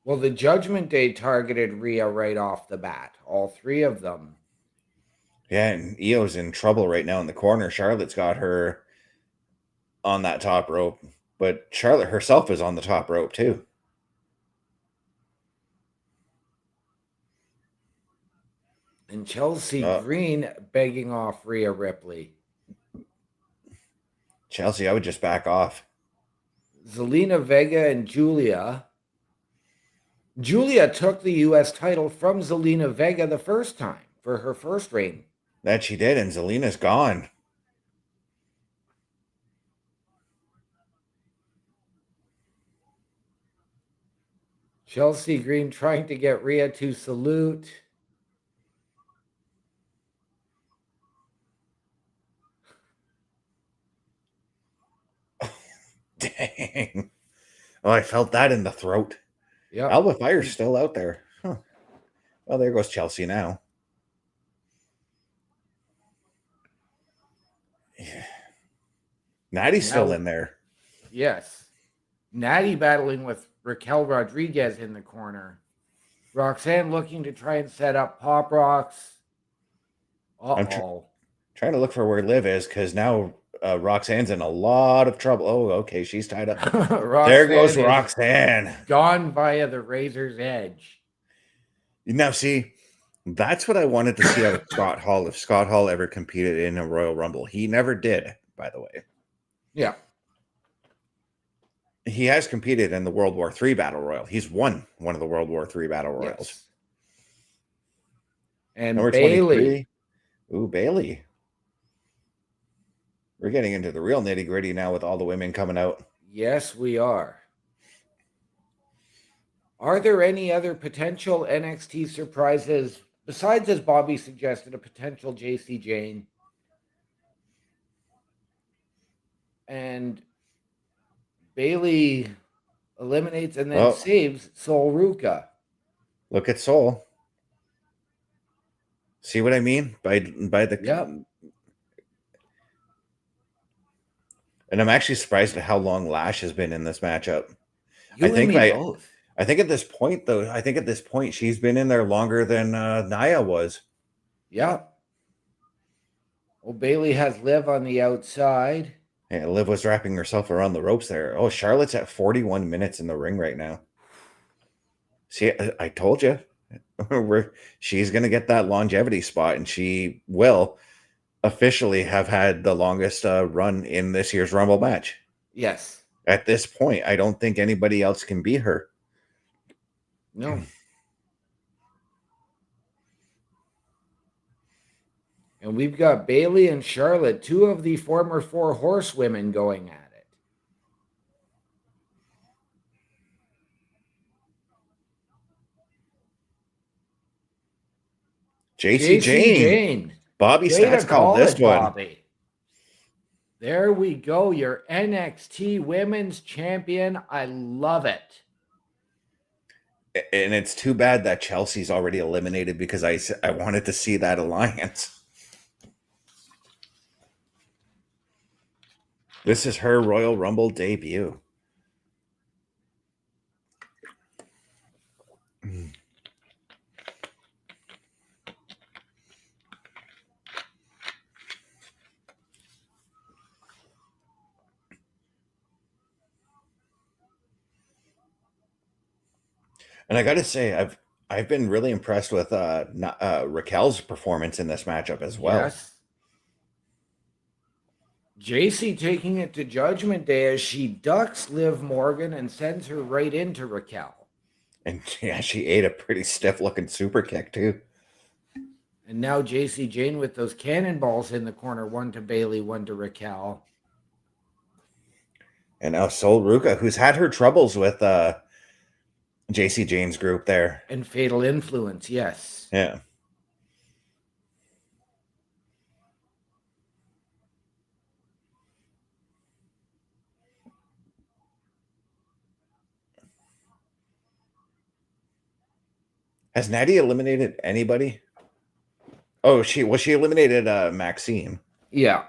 Well, the Judgment Day targeted Rhea right off the bat. All three of them. Yeah, and Io's in trouble right now in the corner. Charlotte's got her on that top rope, but Charlotte herself is on the top rope too. And Chelsea Green begging off Rhea Ripley. Chelsea, I would just back off. Zelina Vega and Julia. Julia took the U.S. title from Zelina Vega the first time for her first reign. That she did, and Zelina's gone. Chelsea Green trying to get Rhea to salute. Dang. Oh, I felt that in the throat. Yep. Alba Fire's still out there. Huh. Well, there goes Chelsea now. Yeah. Natty's still in there. Yes. Natty battling with Raquel Rodriguez in the corner. Roxanne looking to try and set up Pop Rocks. I'm trying to look for where Liv is because now Roxanne's in a lot of trouble. Oh, okay. She's tied up. There goes Roxanne. Gone via the razor's edge. Now, see, that's what I wanted to see out of Scott Hall. If Scott Hall ever competed in a Royal Rumble, he never did, by the way. Yeah. He has competed in the World War III Battle Royal. He's won one of the World War III Battle Royals. Yes. And Number Bailey. 23. Ooh, Bailey. We're getting into the real nitty-gritty now with all the women coming out. Yes, we are. Are there any other potential NXT surprises besides, as Bobby suggested, a potential JC Jane? And Bailey eliminates and then saves Sol Ruka. Look at Sol. See what I mean? By the Yep. And I'm actually surprised at how long Lash has been in this matchup. You and me both. I think at this point, though, she's been in there longer than Nia was. Yep. Well, Bailey has Liv on the outside. Yeah, Liv was wrapping herself around the ropes there. Oh, Charlotte's at 41 minutes in the ring right now. See, I told you. She's going to get that longevity spot, and she will officially have had the longest run in this year's Rumble match. Yes. At this point, I don't think anybody else can beat her. No. And we've got Bailey and Charlotte, two of the former four horsewomen, going at it. JC Jane. Bobby Stats called this one. Bobby. There we go. Your NXT Women's Champion. I love it. And it's too bad that Chelsea's already eliminated because I wanted to see that alliance. This is her Royal Rumble debut. And I got to say, I've been really impressed with Raquel's performance in this matchup as well. Yes. JC taking it to Judgment Day as she ducks Liv Morgan and sends her right into Raquel. And yeah, she ate a pretty stiff-looking super kick too. And now JC Jane with those cannonballs in the corner, one to Bailey, one to Raquel. And now Sol Ruka, who's had her troubles with JC Jane's group there. And Fatal Influence, yes. Yeah. Has Natty eliminated anybody? Oh, she eliminated Maxine. Yeah.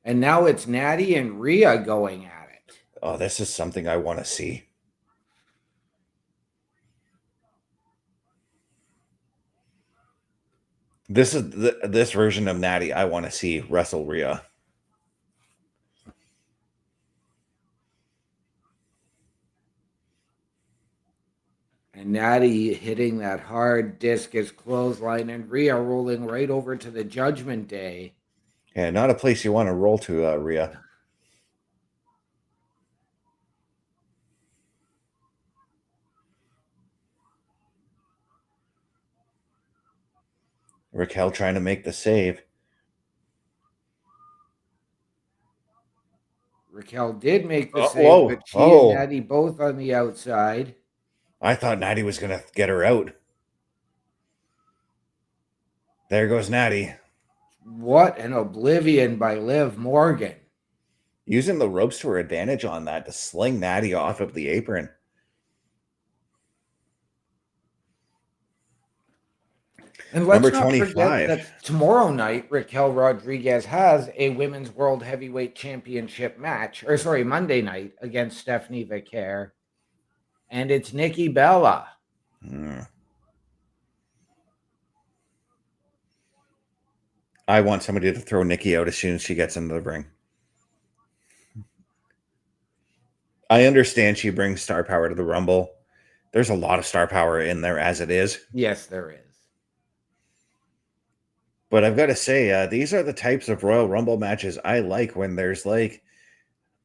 And now it's Natty and Rhea going at it. Oh, this is something I want to see. This is this version of Natty I want to see wrestle Rhea. And Natty hitting that hard discus clothesline and Rhea rolling right over to the Judgment Day. Yeah, not a place you want to roll to, Rhea. Raquel trying to make the save. Raquel did make the save, but she and Natty both on the outside. I thought Natty was going to get her out. There goes Natty. What an oblivion by Liv Morgan. Using the ropes to her advantage on that to sling Natty off of the apron. And let's Number 25. Not forget that tomorrow night, Raquel Rodriguez has a Women's World Heavyweight Championship match, Monday night against Stephanie Vicaire. And it's Nikki Bella. I want somebody to throw Nikki out as soon as she gets into the ring. I understand she brings star power to the Rumble. There's a lot of star power in there as it is. Yes, there is. But I've got to say, these are the types of Royal Rumble matches I like when there's like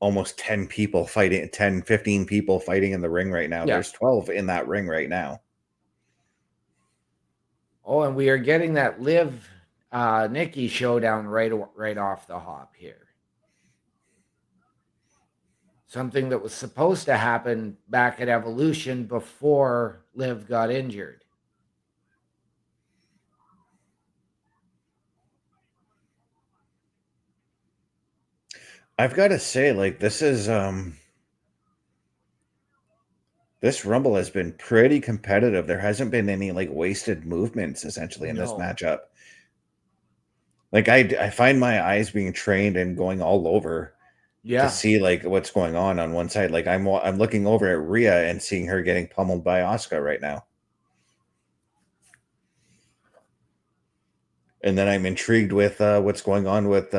almost 10 people fighting, 10, 15 people fighting in the ring right now. Yeah. There's 12 in that ring right now. Oh, and we are getting that Liv Nikki showdown right off the hop here. Something that was supposed to happen back at Evolution before Liv got injured. I've got to say, like, this Rumble has been pretty competitive. There hasn't been any like wasted movements essentially in this matchup. Like I find my eyes being trained and going all over to see like what's going on one side. Like I'm looking over at Rhea and seeing her getting pummeled by Asuka right now. And then I'm intrigued with what's going on with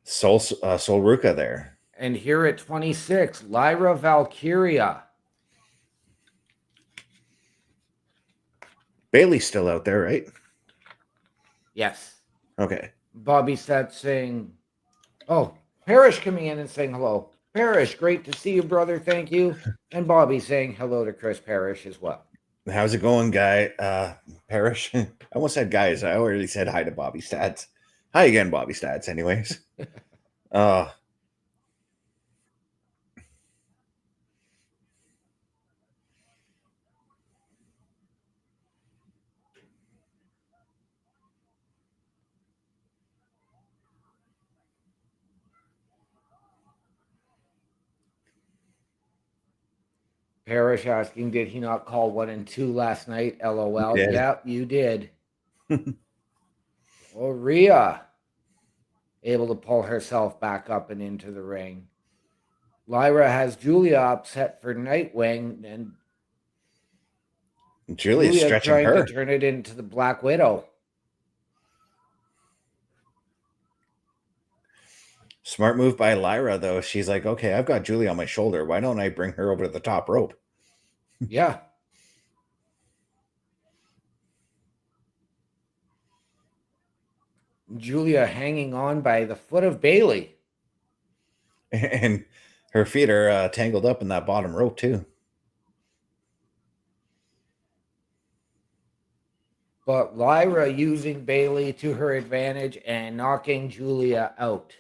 Sol Ruka there. And here at 26, Lyra Valkyria. Bailey's still out there, right? Yes. Okay. Bobby Stat saying, oh, Parrish coming in and saying hello. Parrish, great to see you, brother. Thank you. And Bobby saying hello to Chris Parrish as well. How's it going, guy? Parrish? I almost said guys. I already said hi to Bobby Stats. Hi again, Bobby Stats, anyways. Parrish asking, did he not call 1 and 2 last night? LOL. Yep, you did. Well, Rhea able to pull herself back up and into the ring. Lyra has Julia upset for Nightwing, and Julia's stretching trying her to turn it into the Black Widow. Smart move by Lyra, though. She's like, okay, I've got Julia on my shoulder. Why don't I bring her over to the top rope? Yeah. Julia hanging on by the foot of Bailey. And her feet are tangled up in that bottom rope, too. But Lyra using Bailey to her advantage and knocking Julia out.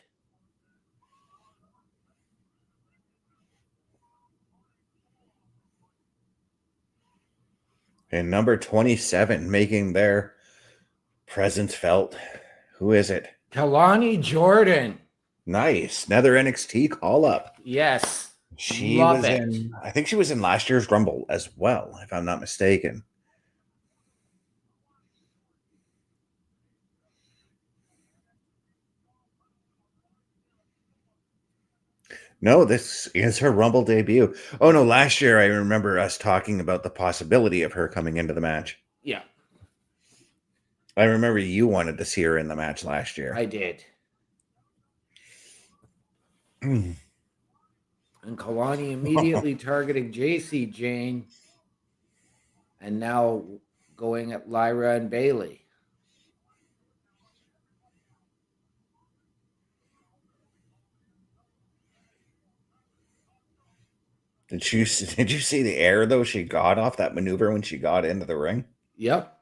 And number 27 making their presence felt. Who is it? Kalani Jordan. Nice. Another NXT call-up. Yes. She was in, I think she was in last year's Rumble as well, if I'm not mistaken. No, this is her Rumble debut. Oh no, last year I remember us talking about the possibility of her coming into the match. Yeah, I remember you wanted to see her in the match last year. I did. Mm. And Kalani immediately targeting JC Jane, and now going at Lyra and Bailey. Did you see the air though she got off that maneuver when she got into the ring? Yep.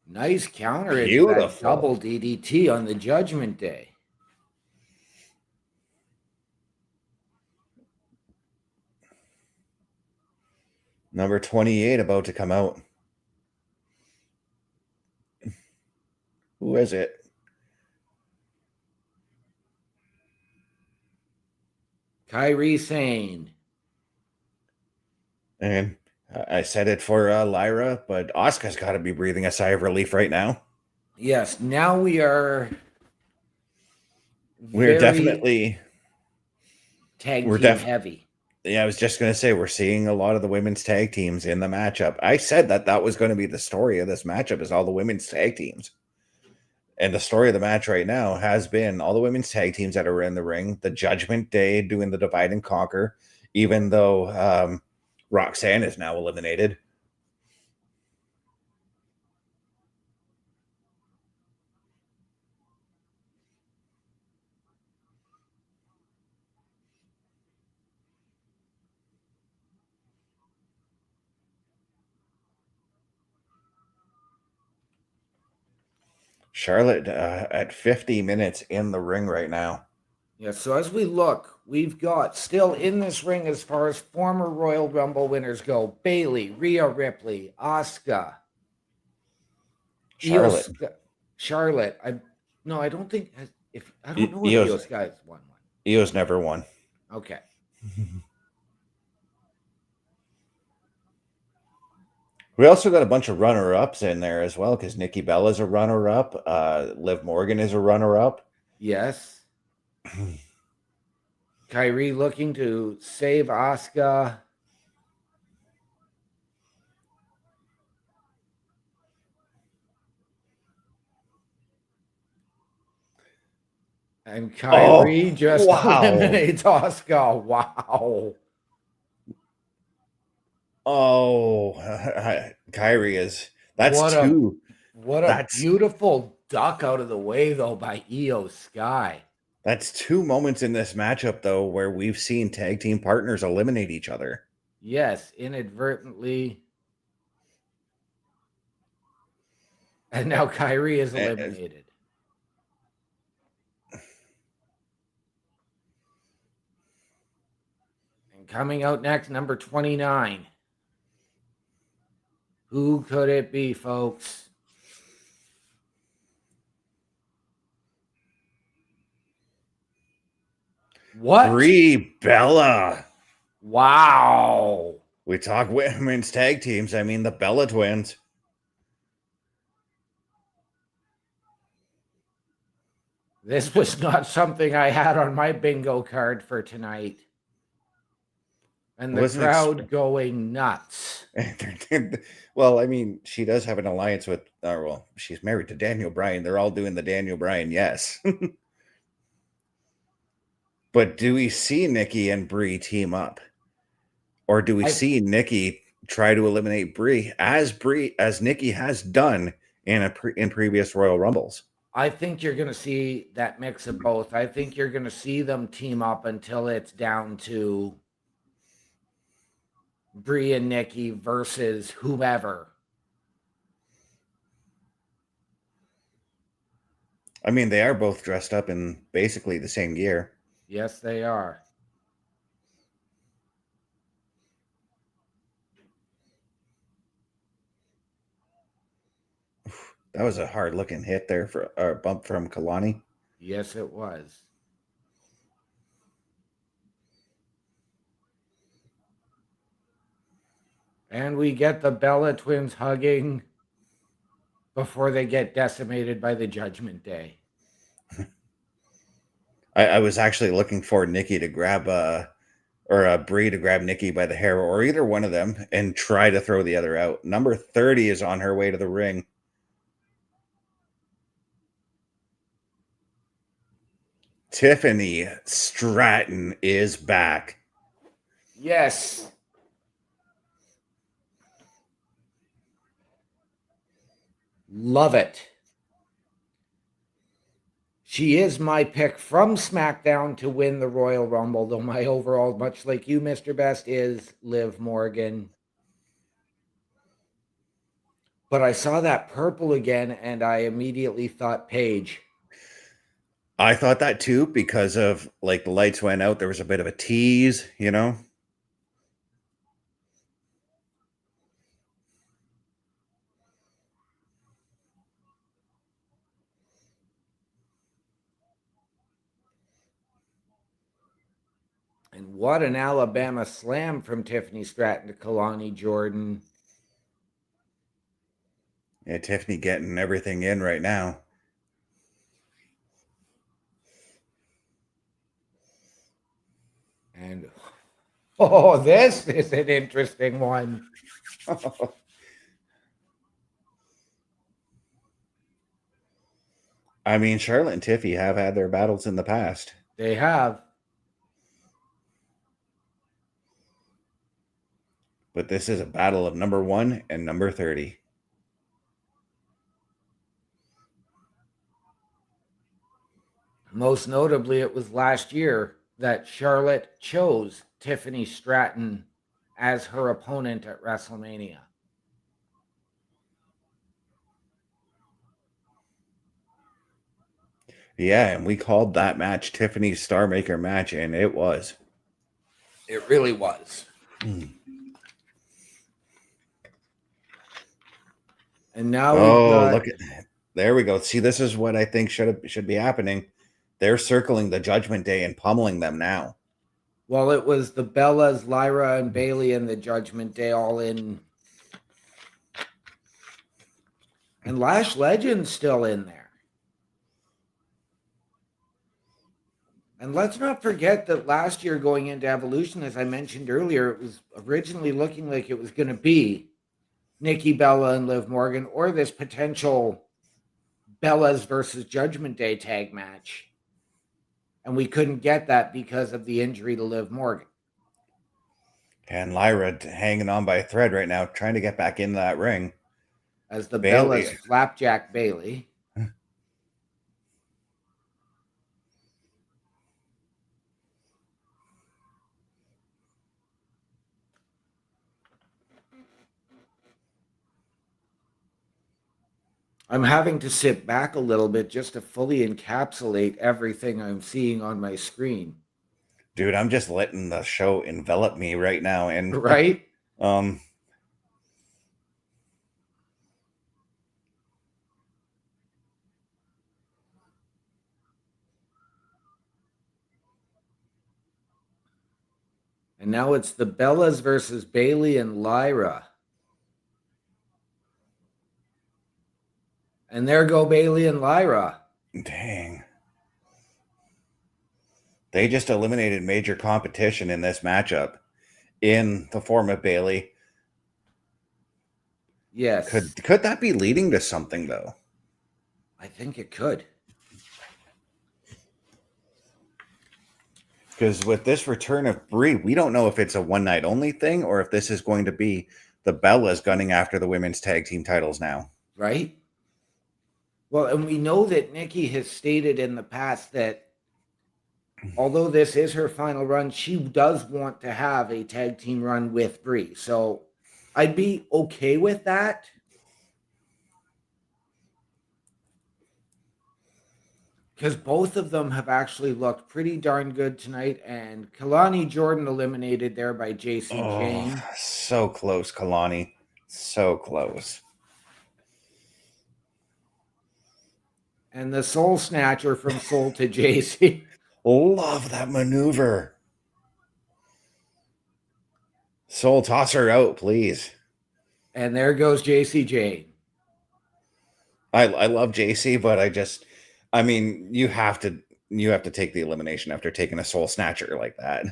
Nice counter into that Beautiful. double DDT on the Judgment Day. Number 28 about to come out. Who is it? Kairi Sane. And I said it for Lyra, but Asuka's got to be breathing a sigh of relief right now. Yes, now we are We're very definitely tag we're team def heavy. Yeah, I was just going to say we're seeing a lot of the women's tag teams in the matchup. I said that was going to be the story of this matchup is all the women's tag teams. And the story of the match right now has been all the women's tag teams that are in the ring, the Judgment Day doing the divide and conquer, even though Roxanne is now eliminated. Charlotte at 50 minutes in the ring right now. Yeah, so as we look, we've got still in this ring as far as former Royal Rumble winners go: Bailey, Rhea Ripley, Asuka, Charlotte. Charlotte. I don't think I don't know if Io's, Io Sky's won one. Io's never won. Okay. We also got a bunch of runner-ups in there as well because Nikki Bella's a runner-up. Liv Morgan is a runner-up. Yes. Kyrie looking to save Asuka. And Kyrie just eliminates Asuka. Wow. Oh, Kyrie is that's two. What a beautiful duck out of the way though by Io Sky. That's two moments in this matchup though where we've seen tag team partners eliminate each other. Yes, inadvertently. And now Kyrie is eliminated. And coming out next, number 29. Who could it be, folks? What? Brie Bella. Wow. We talk women's tag teams. I mean the Bella twins. This was not something I had on my bingo card for tonight. And the crowd going nuts. Well, I mean, she does have an alliance with, well, she's married to Daniel Bryan. They're all doing the Daniel Bryan, yes. But do we see Nikki and Brie team up? Or do we see Nikki try to eliminate Brie as Nikki has done in previous Royal Rumbles? I think you're going to see that mix of both. I think you're going to see them team up until it's down to Brie and Nikki versus whoever. I mean, they are both dressed up in basically the same gear. Yes, they are. That was a hard looking hit there for a bump from Kalani. Yes, it was. And we get the Bella twins hugging. before they get decimated by the Judgment Day. I was actually looking for Nikki to grab Brie to grab Nikki by the hair, or either one of them, and try to throw the other out. Number 30 is on her way to the ring. Tiffany Stratton is back. Yes. Love it. She is my pick from SmackDown to win the Royal Rumble, though my overall, much like you, Mr. Best, is Liv Morgan. But I saw that purple again, and I immediately thought Paige. I thought that too, because of like the lights went out. There was a bit of a tease, you know? And what an Alabama slam from Tiffany Stratton to Kalani Jordan. Yeah, Tiffany getting everything in right now. And oh, this is an interesting one. I mean, Charlotte and Tiffy have had their battles in the past. They have. But this is a battle of number 1 and number 30. Most notably, it was last year that Charlotte chose Tiffany Stratton as her opponent at WrestleMania. Yeah, and we called that match Tiffany's Star Maker match, and it was. It really was. And now look at there we go. See, this is what I think should be happening. They're circling the Judgment Day and pummeling them now. Well, it was the Bellas, Lyra, and Bailey and the Judgment Day all in. And Lash Legend's still in there. And let's not forget that last year going into Evolution, as I mentioned earlier, it was originally looking like it was going to be Nikki Bella and Liv Morgan, or this potential Bellas versus Judgment Day tag match. And we couldn't get that because of the injury to Liv Morgan. And Lyra hanging on by a thread right now, trying to get back in that ring. As the Bellas flapjack Bailey. I'm having to sit back a little bit just to fully encapsulate everything I'm seeing on my screen. Dude, I'm just letting the show envelop me right now. And right? And now it's the Bellas versus Bailey and Lyra. And there go Bailey and Lyra. Dang. They just eliminated major competition in this matchup in the form of Bailey. Yes. Could that be leading to something, though? I think it could. Because with this return of Brie, we don't know if it's a one-night only thing or if this is going to be the Bellas gunning after the women's tag team titles now. Right? Well, and we know that Nikki has stated in the past that although this is her final run, she does want to have a tag team run with Brie. So I'd be okay with that. Because both of them have actually looked pretty darn good tonight. And Kalani Jordan eliminated there by JC Jane. So close, Kalani. So close. And the Soul Snatcher from Soul to JC. Love that maneuver. Soul, toss her out, please. And there goes JC Jane. I love JC, but I mean, you have to take the elimination after taking a soul snatcher like that.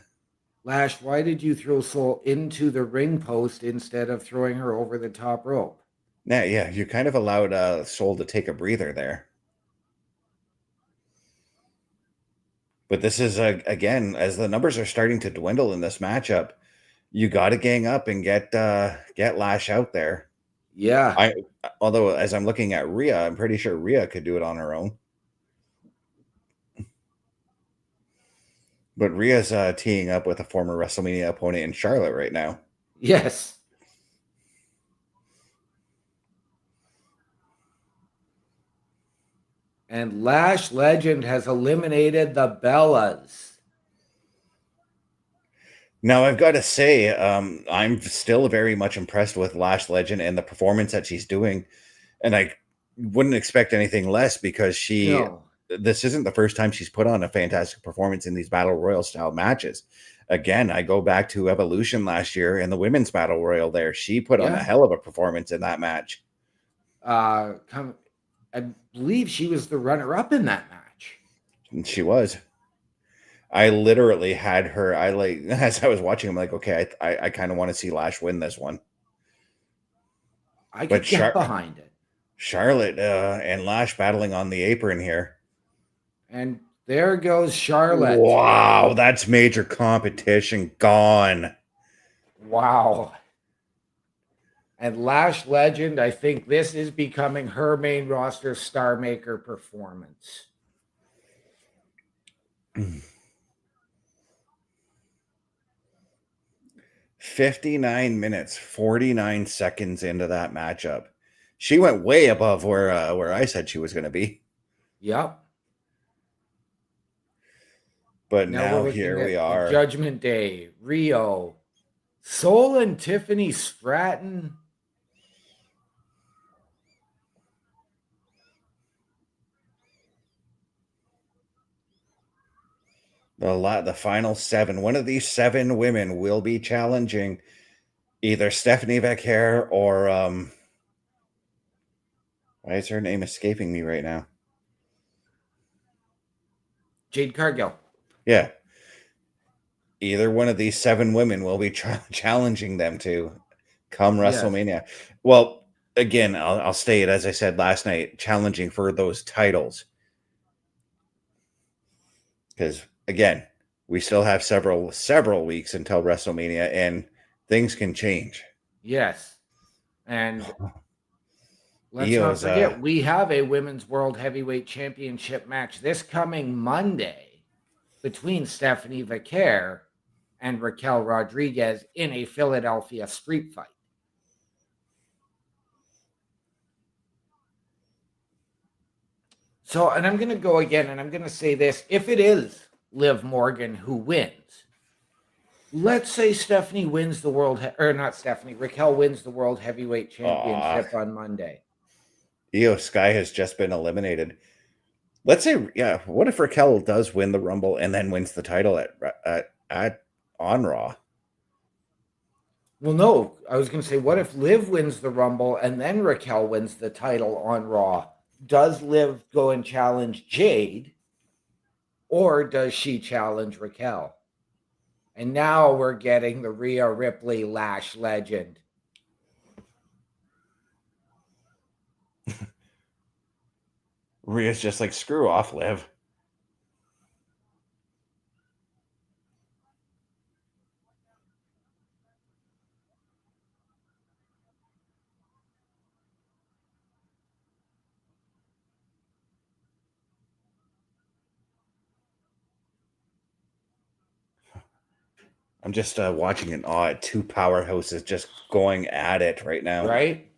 Lash, why did you throw Soul into the ring post instead of throwing her over the top rope? Yeah, you kind of allowed Soul to take a breather there. But this is again, as the numbers are starting to dwindle in this matchup, you got to gang up and get Lash out there. Yeah. I Although as I'm looking at Rhea, I'm pretty sure Rhea could do it on her own. But Rhea's teeing up with a former WrestleMania opponent in Charlotte right now. Yes. And Lash Legend has eliminated the Bellas. Now, I've got to say, I'm still very much impressed with Lash Legend and the performance that she's doing. And I wouldn't expect anything less because No. this isn't the first time she's put on a fantastic performance in these Battle Royal style matches. Again, I go back to Evolution last year in the women's Battle Royal there. She put on a hell of a performance in that match. I believe she was the runner-up in that match. And she was. I literally had her. As I was watching, I'm like, okay, I kind of want to see Lash win this one. I could get behind it. Charlotte and Lash battling on the apron here. And there goes Charlotte. Wow, that's major competition gone. Wow. And Lash Legend, I think this is becoming her main roster star maker performance. 59 minutes, 49 seconds into that matchup. She went way above where I said she was going to be. Yep. But now here we are. Judgment Day, Rio, Soul and Tiffany Stratton. The final 7. One of these 7 women will be challenging either Stephanie Vaquer or why is her name escaping me right now? Jade Cargill. Yeah. Either one of these 7 women will be challenging them to come WrestleMania. Yes. Well, again, I'll state, as I said last night, challenging for those titles. Because again, we still have several weeks until WrestleMania, and things can change. Yes, and let's not forget we have a Women's World Heavyweight Championship match this coming Monday between Stephanie Vaquer and Raquel Rodriguez in a Philadelphia street fight. So, and I'm going to go again, and I'm going to say this. If it is Liv Morgan who wins, let's say Stephanie wins the Raquel wins the World Heavyweight Championship on Monday. Io Sky has just been eliminated. Let's say, yeah, what if Raquel does win the Rumble and then wins the title on Raw? Well, no, I was going to say, what if Liv wins the Rumble and then Raquel wins the title on Raw? Does Liv go and challenge Jade, or does she challenge Raquel? And now we're getting the Rhea Ripley Lash Legend. Rhea's just like, screw off, Liv. I'm just watching an odd 2 powerhouses just going at it right now. Right?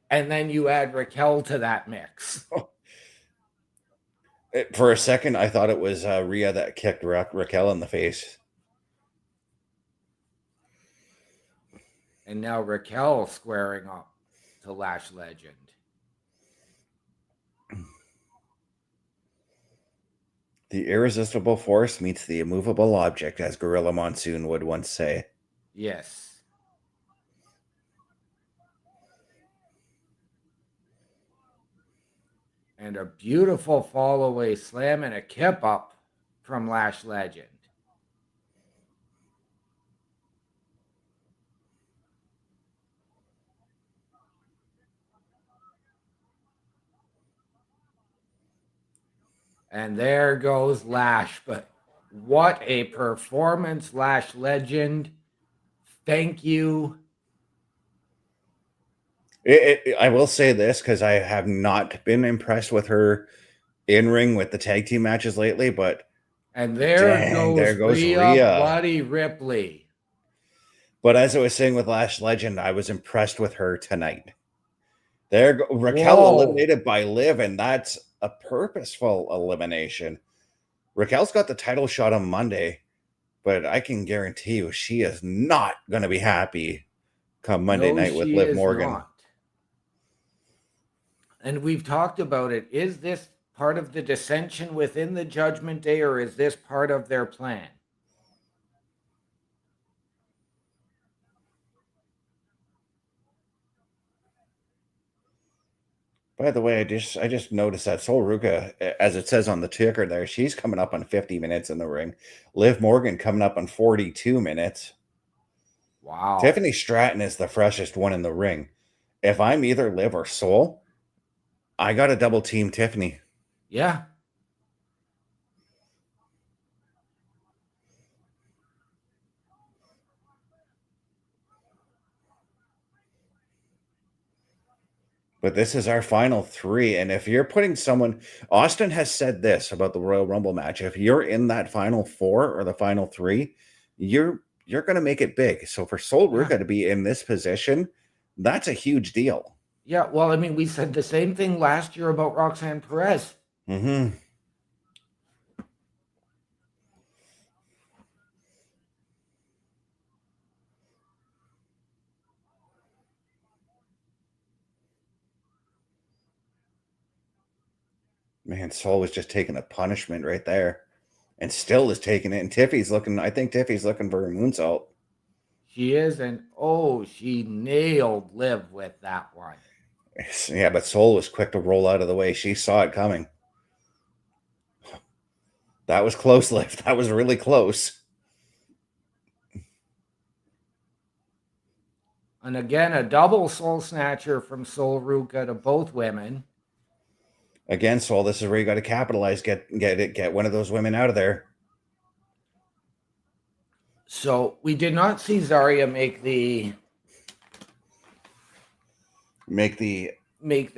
And then you add Raquel to that mix. For a second, I thought it was Rhea that kicked Raquel in the face. And now Raquel squaring up to Lash Legend. The irresistible force meets the immovable object, as Gorilla Monsoon would once say. Yes. And a beautiful fall away slam and a kip up from Lash Legend. And there goes Lash. But what a performance, Lash Legend. Thank you. I will say this because I have not been impressed with her in ring with the tag team matches lately, but And there dang, goes there goes Rhea Rhea. Buddy Ripley. But as I was saying with Lash Legend, I was impressed with her tonight. Raquel Whoa. eliminated by Liv, and that's a purposeful elimination. Raquel's got the title shot on Monday, but I can guarantee you she is not going to be happy come Monday night with Liv Morgan. Not. And we've talked about it. Is this part of the dissension within the Judgment Day, or is this part of their plan? By the way, I just noticed that Sol Ruka, as it says on the ticker there, she's coming up on 50 minutes in the ring. Liv Morgan coming up on 42 minutes. Wow. Tiffany Stratton is the freshest one in the ring. If I'm either Liv or Sol, I got to double team Tiffany. Yeah. But this is our final three. And if you're putting someone, Austin has said this about the Royal Rumble match. If you're in that final four or the final three, you're going to make it big. So for Sol Ruka to be in this position, that's a huge deal. Yeah. Well, I mean, we said the same thing last year about Roxanne Perez. Mm-hmm. Man, Sol was just taking a punishment right there and still is taking it. And Tiffy's looking, I think Tiffy's looking for a moonsault. She is. And oh, she nailed Liv with that one. Yeah, but Sol was quick to roll out of the way. She saw it coming. That was close, Liv. That was really close. And again, a double soul snatcher from Sol Ruka to both women. Again, Sol, this is where you got to capitalize. Get one of those women out of there. So we did not see Zarya make the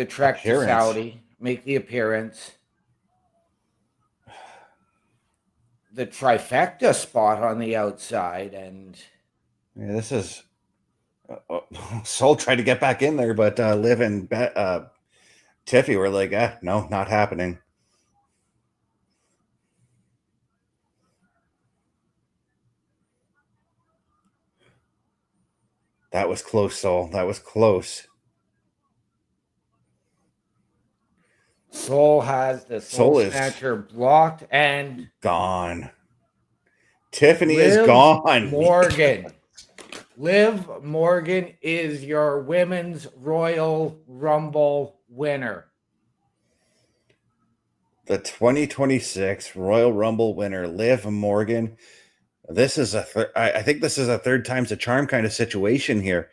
trek to Saudi, make the appearance. The trifecta spot on the outside, and yeah, this is Sol tried to get back in there, but Liv and Tiffy were like, no, not happening. That was close, Sol. That was close. Sol has the soul snatcher blocked and gone. Tiffany is gone. Liv Morgan is your Women's Royal Rumble winner. The 2026 Royal Rumble winner, Liv Morgan. This is I think this is a third time's a charm kind of situation here,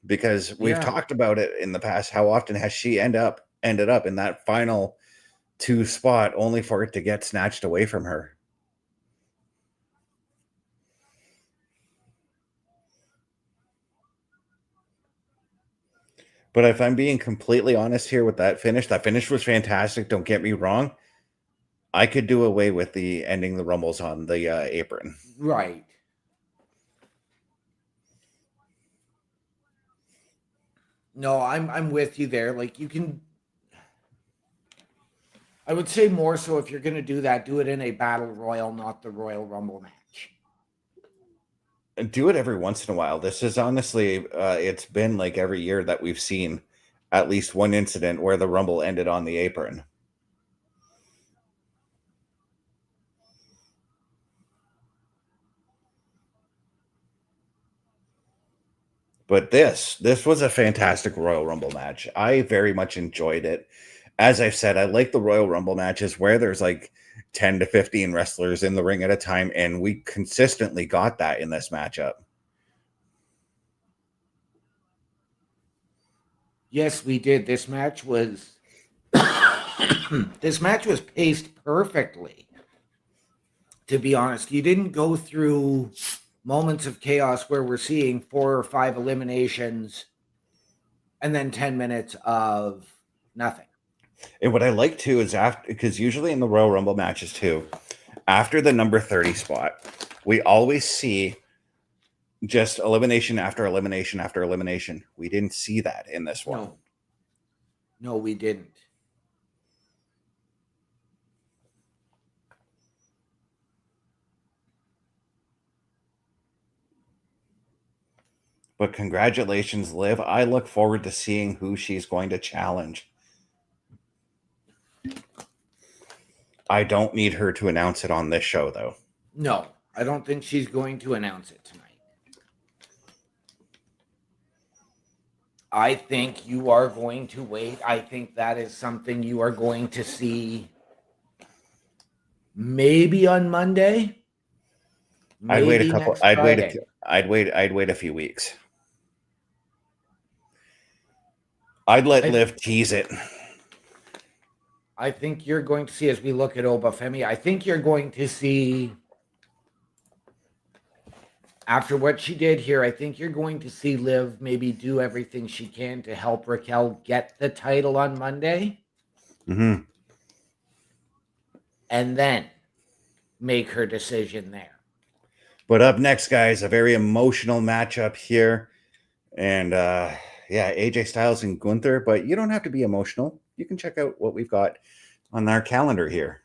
because we've talked about it in the past. How often has she ended up in that final two spot only for it to get snatched away from her? But if I'm being completely honest here with that finish was fantastic. Don't get me wrong. I could do away with the ending the Rumbles on the apron. Right. No, I'm with you there. Like, you can, I would say more so if you're going to do that, do it in a battle royal, not the Royal Rumble match. And do it every once in a while. This is honestly, it's been like every year that we've seen at least one incident where the Rumble ended on the apron. But this was a fantastic Royal Rumble match. I very much enjoyed it. as I've said, I like the Royal Rumble matches where there's like 10 to 15 wrestlers in the ring at a time, and we consistently got that in this matchup. Yes, we did. This match was this match was paced perfectly. To be honest, you didn't go through moments of chaos where we're seeing 4 or 5 eliminations and then 10 minutes of nothing. And what I like too is after, because usually in the Royal Rumble matches too, after the number 30 spot, we always see just elimination after elimination after elimination. We didn't see that in this one. No, we didn't. But congratulations, Liv. I look forward to seeing who she's going to challenge. I don't need her to announce it on this show, though. No, I don't think she's going to announce it tonight. I think you are going to wait. I think that is something you are going to see maybe on Monday. I'd wait a maybe couple. next Friday. I'd wait a few weeks. I'd let Liv tease it. I think you're going to see, as we look at Obafemi, I think you're going to see, after what she did here, I think you're going to see Liv maybe do everything she can to help Raquel get the title on Monday. Mm-hmm. And then make her decision there. But up next, guys, a very emotional matchup here. And yeah, AJ Styles and Gunther. But you don't have to be emotional. You can check out what we've got on our calendar here.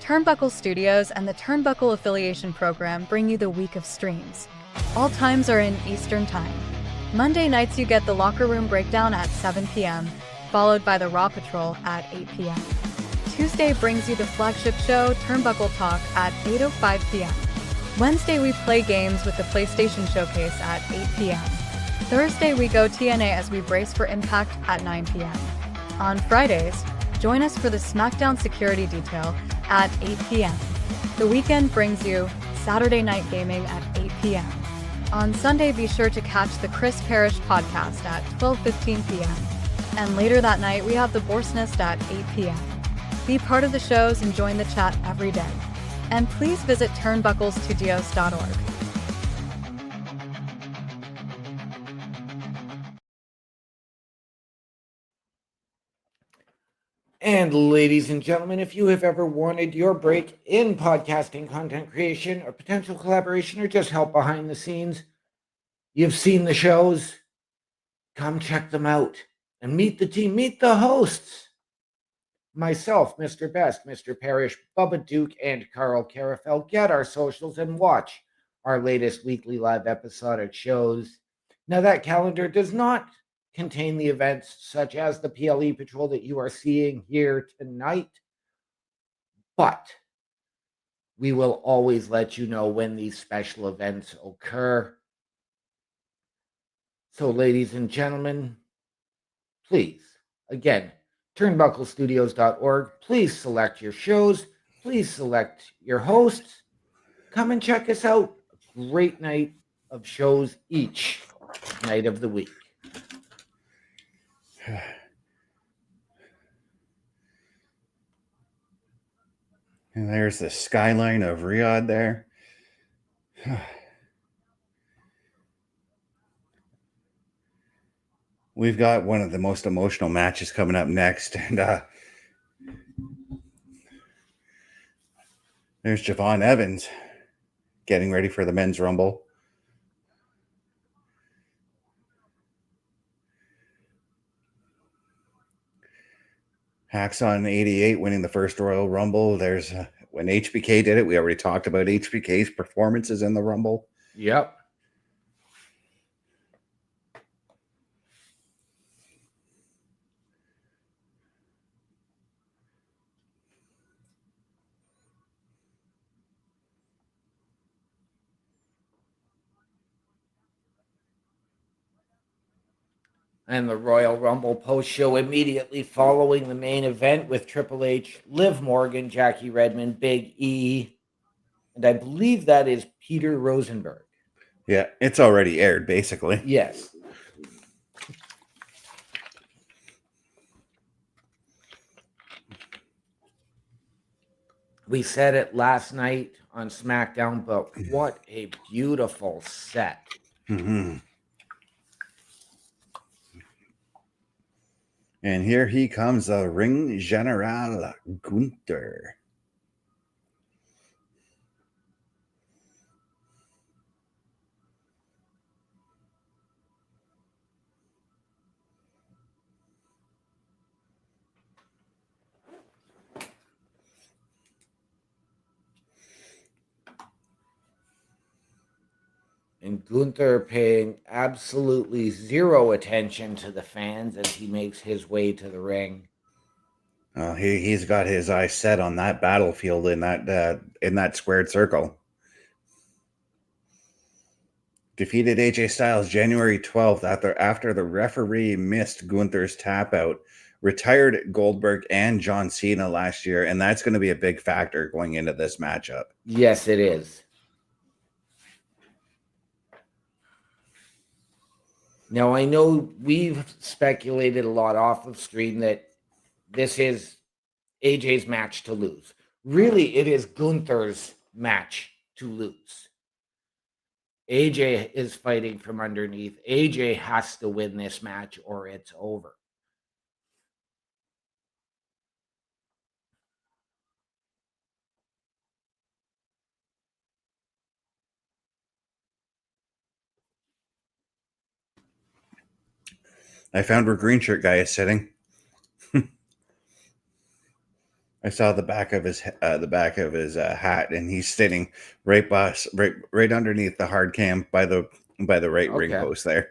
Turnbuckle Studios and the Turnbuckle Affiliation Program bring you the week of streams. All times are in Eastern Time. Monday nights you get the Locker Room Breakdown at 7 p.m., followed by the Raw Patrol at 8 p.m. Tuesday brings you the flagship show, Turnbuckle Talk, at 8:05 p.m. Wednesday we play games with the PlayStation Showcase at 8 p.m. Thursday we go TNA as we brace for Impact at 9 p.m. On Fridays, join us for the SmackDown Security Detail at 8 p.m. The weekend brings you Saturday Night Gaming at 8 p.m. On Sunday, be sure to catch the Chris Parrish podcast at 12:15 p.m. And later that night, we have the Boar's Nest at 8 p.m. Be part of the shows and join the chat every day. And please visit TurnbuckleStudios.org. And ladies and gentlemen, if you have ever wanted your break in podcasting, content creation, or potential collaboration, or just help behind the scenes, you've seen the shows, come check them out and meet the team, meet the hosts. Myself, Mr. Best, Mr. Parrish, Bubba Duke, and Carl Carafel. Get our socials and watch our latest weekly live episodic shows. Now, that calendar does not contain the events such as the PLE Patrol that you are seeing here tonight, but we will always let you know when these special events occur. So, ladies and gentlemen, please, again, TurnbuckleStudios.org. Please select your shows. Please select your hosts. Come and check us out. A great night of shows each night of the week. And there's the skyline of Riyadh there. We've got one of the most emotional matches coming up next. And there's Javon Evans getting ready for the Men's Rumble. Hacksaw 88 winning the first Royal Rumble. There's when HBK did it, we already talked about HBK's performances in the Rumble. Yep. And the Royal Rumble post show immediately following the main event with Triple H, Liv Morgan, Jackie Redmond, Big E, and I believe that is Peter Rosenberg. Yeah, it's already aired, basically. Yes. We said it last night on SmackDown, but what a beautiful set. Mm-hmm. And here he comes, the Ring General Gunther. And Gunther paying absolutely zero attention to the fans as he makes his way to the ring. He's got his eyes set on that battlefield in that squared circle. Defeated AJ Styles January 12th after the referee missed Gunther's tap out. Retired Goldberg and John Cena last year, and that's going to be a big factor going into this matchup. Yes, it is. Now, I know we've speculated a lot off of stream that this is AJ's match to lose. Really, it is Gunther's match to lose. AJ is fighting from underneath. AJ has to win this match or it's over. I found where Green Shirt Guy is sitting. I saw the back of his hat, and he's sitting right underneath the hard cam by the right ring post there.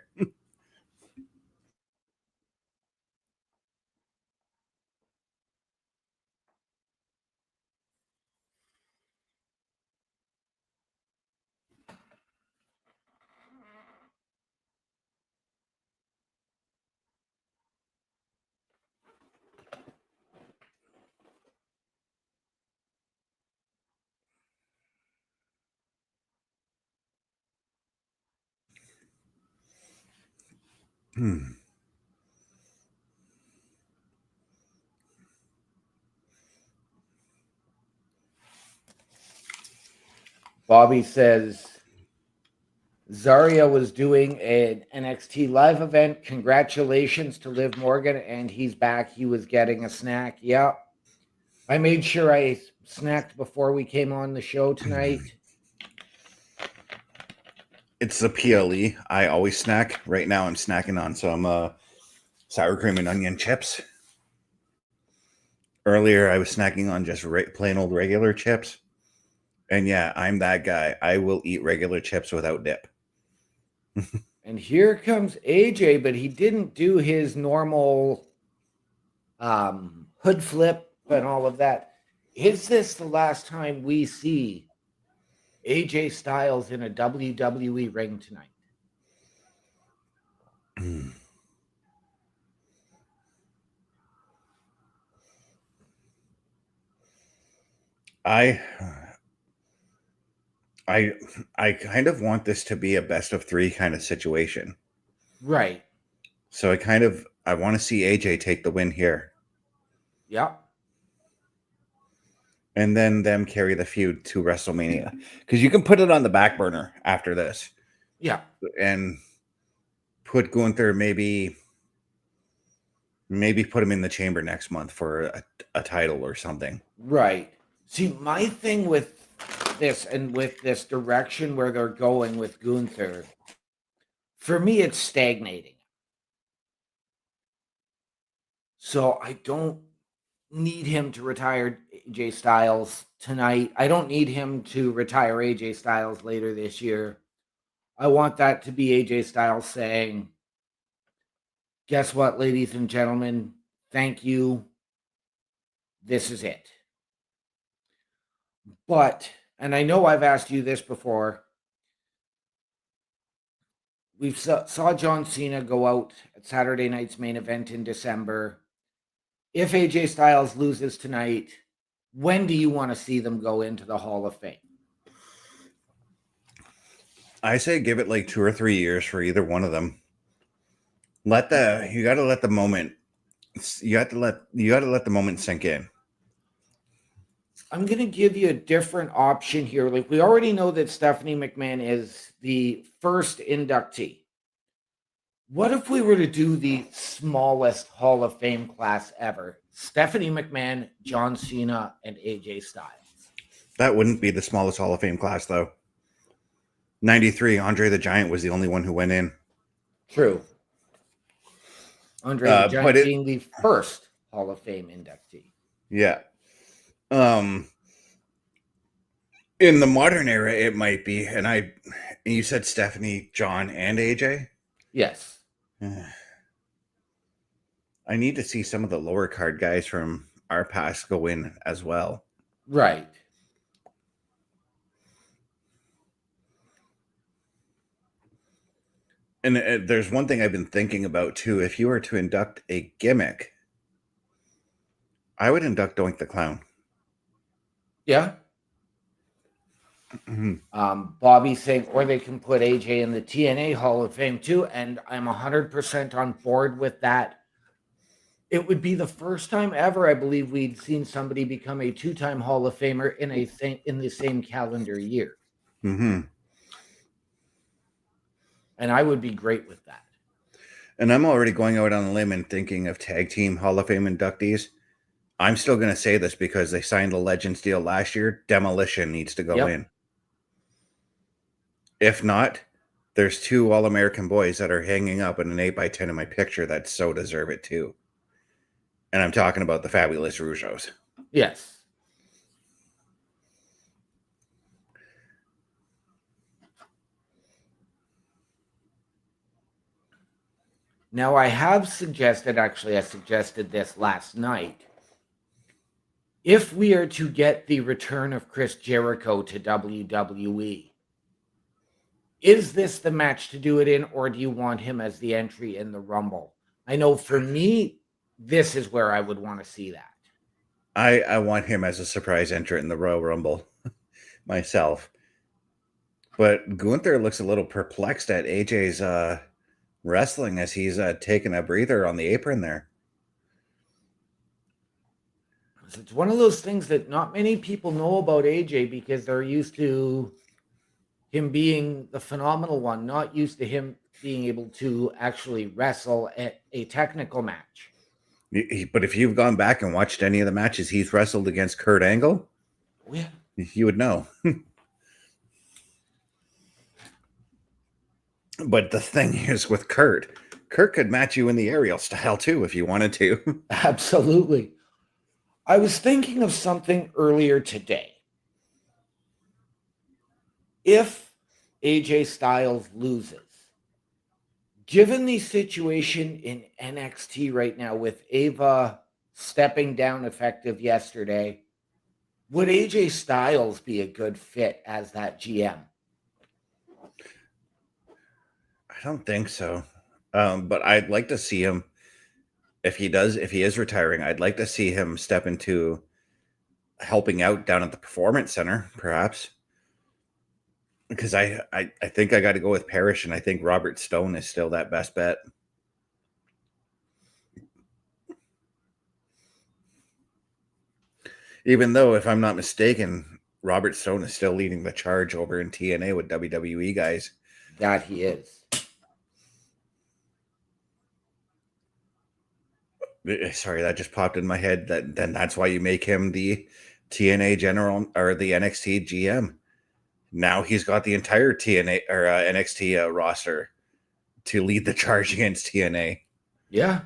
Bobby says Zarya was doing an NXT live event. Congratulations to Liv Morgan, and he's back. He was getting a snack. Yeah. I made sure I snacked before we came on the show tonight. It's the PLE. I always snack. Right now I'm snacking on some sour cream and onion chips. Earlier I was snacking on just plain old regular chips. And yeah, I'm that guy. I will eat regular chips without dip. And here comes AJ, but he didn't do his normal hood flip and all of that. Is this the last time we see AJ Styles in a WWE ring tonight? I kind of want this to be a best of 3 kind of situation. Right. So I want to see AJ take the win here. Yep. And then them carry the feud to WrestleMania. Because you can put it on the back burner after this. Yeah. And put Gunther, maybe put him in the chamber next month for a title or something. Right. See, my thing with this and with this direction where they're going with Gunther, for me, it's stagnating. So I don't need him to retire AJ Styles tonight. I don't need him to retire AJ Styles later this year. I want that to be AJ Styles saying, guess what, ladies and gentlemen? Thank you. This is it. But, and I know I've asked you this before, We saw John Cena go out at Saturday night's main event in December. If AJ Styles loses tonight, when do you want to see them go into the Hall of Fame? I say give it like 2 or 3 years for either one of them. You got to let the moment sink in. I'm going to give you a different option here. Like, we already know that Stephanie McMahon is the first inductee. What if we were to do the smallest Hall of Fame class ever? Stephanie McMahon, John Cena, and AJ Styles. That wouldn't be the smallest Hall of Fame class, though. 93, Andre the Giant was the only one who went in. True. Andre the Giant being the first Hall of Fame inductee. Yeah. In the modern era, it might be. And you said Stephanie, John, and AJ? Yes. I need to see some of the lower card guys from our past go in as well. Right. And there's one thing I've been thinking about too. If you were to induct a gimmick, I would induct Doink the Clown. Yeah. Bobby saying, or they can put AJ in the TNA Hall of Fame too, and I'm 100% on board with that. It would be the first time ever, I believe, we'd seen somebody become a 2-time Hall of Famer in the same calendar year. Mm-hmm. And I would be great with that. And I'm already going out on a limb and thinking of tag team Hall of Fame inductees. I'm still going to say this because they signed a Legends deal last year. Demolition needs to go in. If not, there's 2 All-American boys that are hanging up in an 8x10 in my picture that so deserve it too. And I'm talking about the Fabulous Rougeaus. Yes. Now, I suggested this last night. If we are to get the return of Chris Jericho to WWE, is this the match to do it in, or do you want him as the entry in the Rumble? I know for me, this is where I would want to see that. I want him as a surprise entrant in the Royal Rumble myself. But Gunther looks a little perplexed at AJ's wrestling as he's taking a breather on the apron there. It's one of those things that not many people know about AJ because they're used to him being the phenomenal one, not used to him being able to actually wrestle at a technical match. But if you've gone back and watched any of the matches he's wrestled against Kurt Angle, you would know. But the thing is with Kurt could match you in the aerial style too if you wanted to. Absolutely. I was thinking of something earlier today. If AJ Styles loses, given the situation in NXT right now with Ava stepping down effective yesterday, would AJ Styles be a good fit as that GM? I don't think so. But I'd like to see him, if he is retiring, I'd like to see him step into helping out down at the Performance Center, perhaps. Because I think I got to go with Parrish, and I think Robert Stone is still that best bet. Even though, if I'm not mistaken, Robert Stone is still leading the charge over in TNA with WWE guys. That he is. Sorry, that just popped in my head. Then that's why you make him the TNA general or the NXT GM. Now he's got the entire TNA or NXT roster to lead the charge against TNA. Yeah.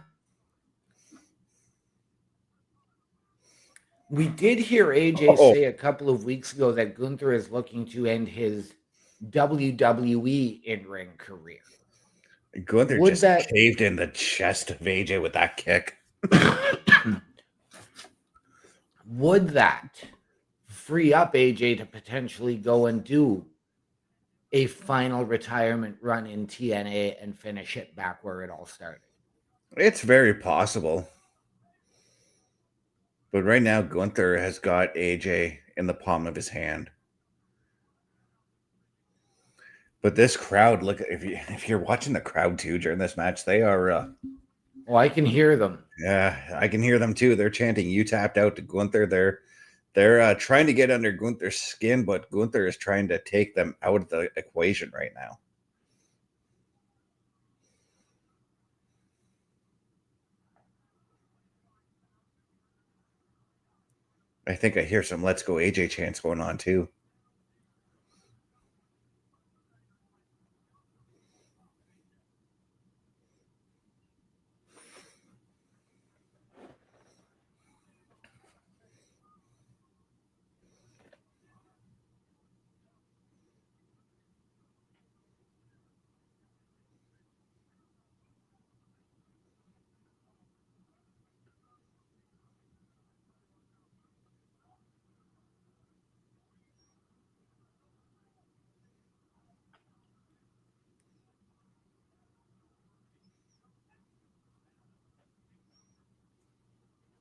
We did hear AJ say a couple of weeks ago that Gunther is looking to end his WWE in-ring career. Gunther caved in the chest of AJ with that kick. Would that free up AJ to potentially go and do a final retirement run in TNA and finish it back where it all started. It's very possible. But right now, Gunther has got AJ in the palm of his hand. But this crowd, look, if you're watching the crowd too during this match, they are. Oh, I can hear them. Yeah, I can hear them too. They're chanting, "You tapped out" to Gunther. They're trying to get under Gunther's skin, but Gunther is trying to take them out of the equation right now. I think I hear some "Let's Go AJ" chants going on too.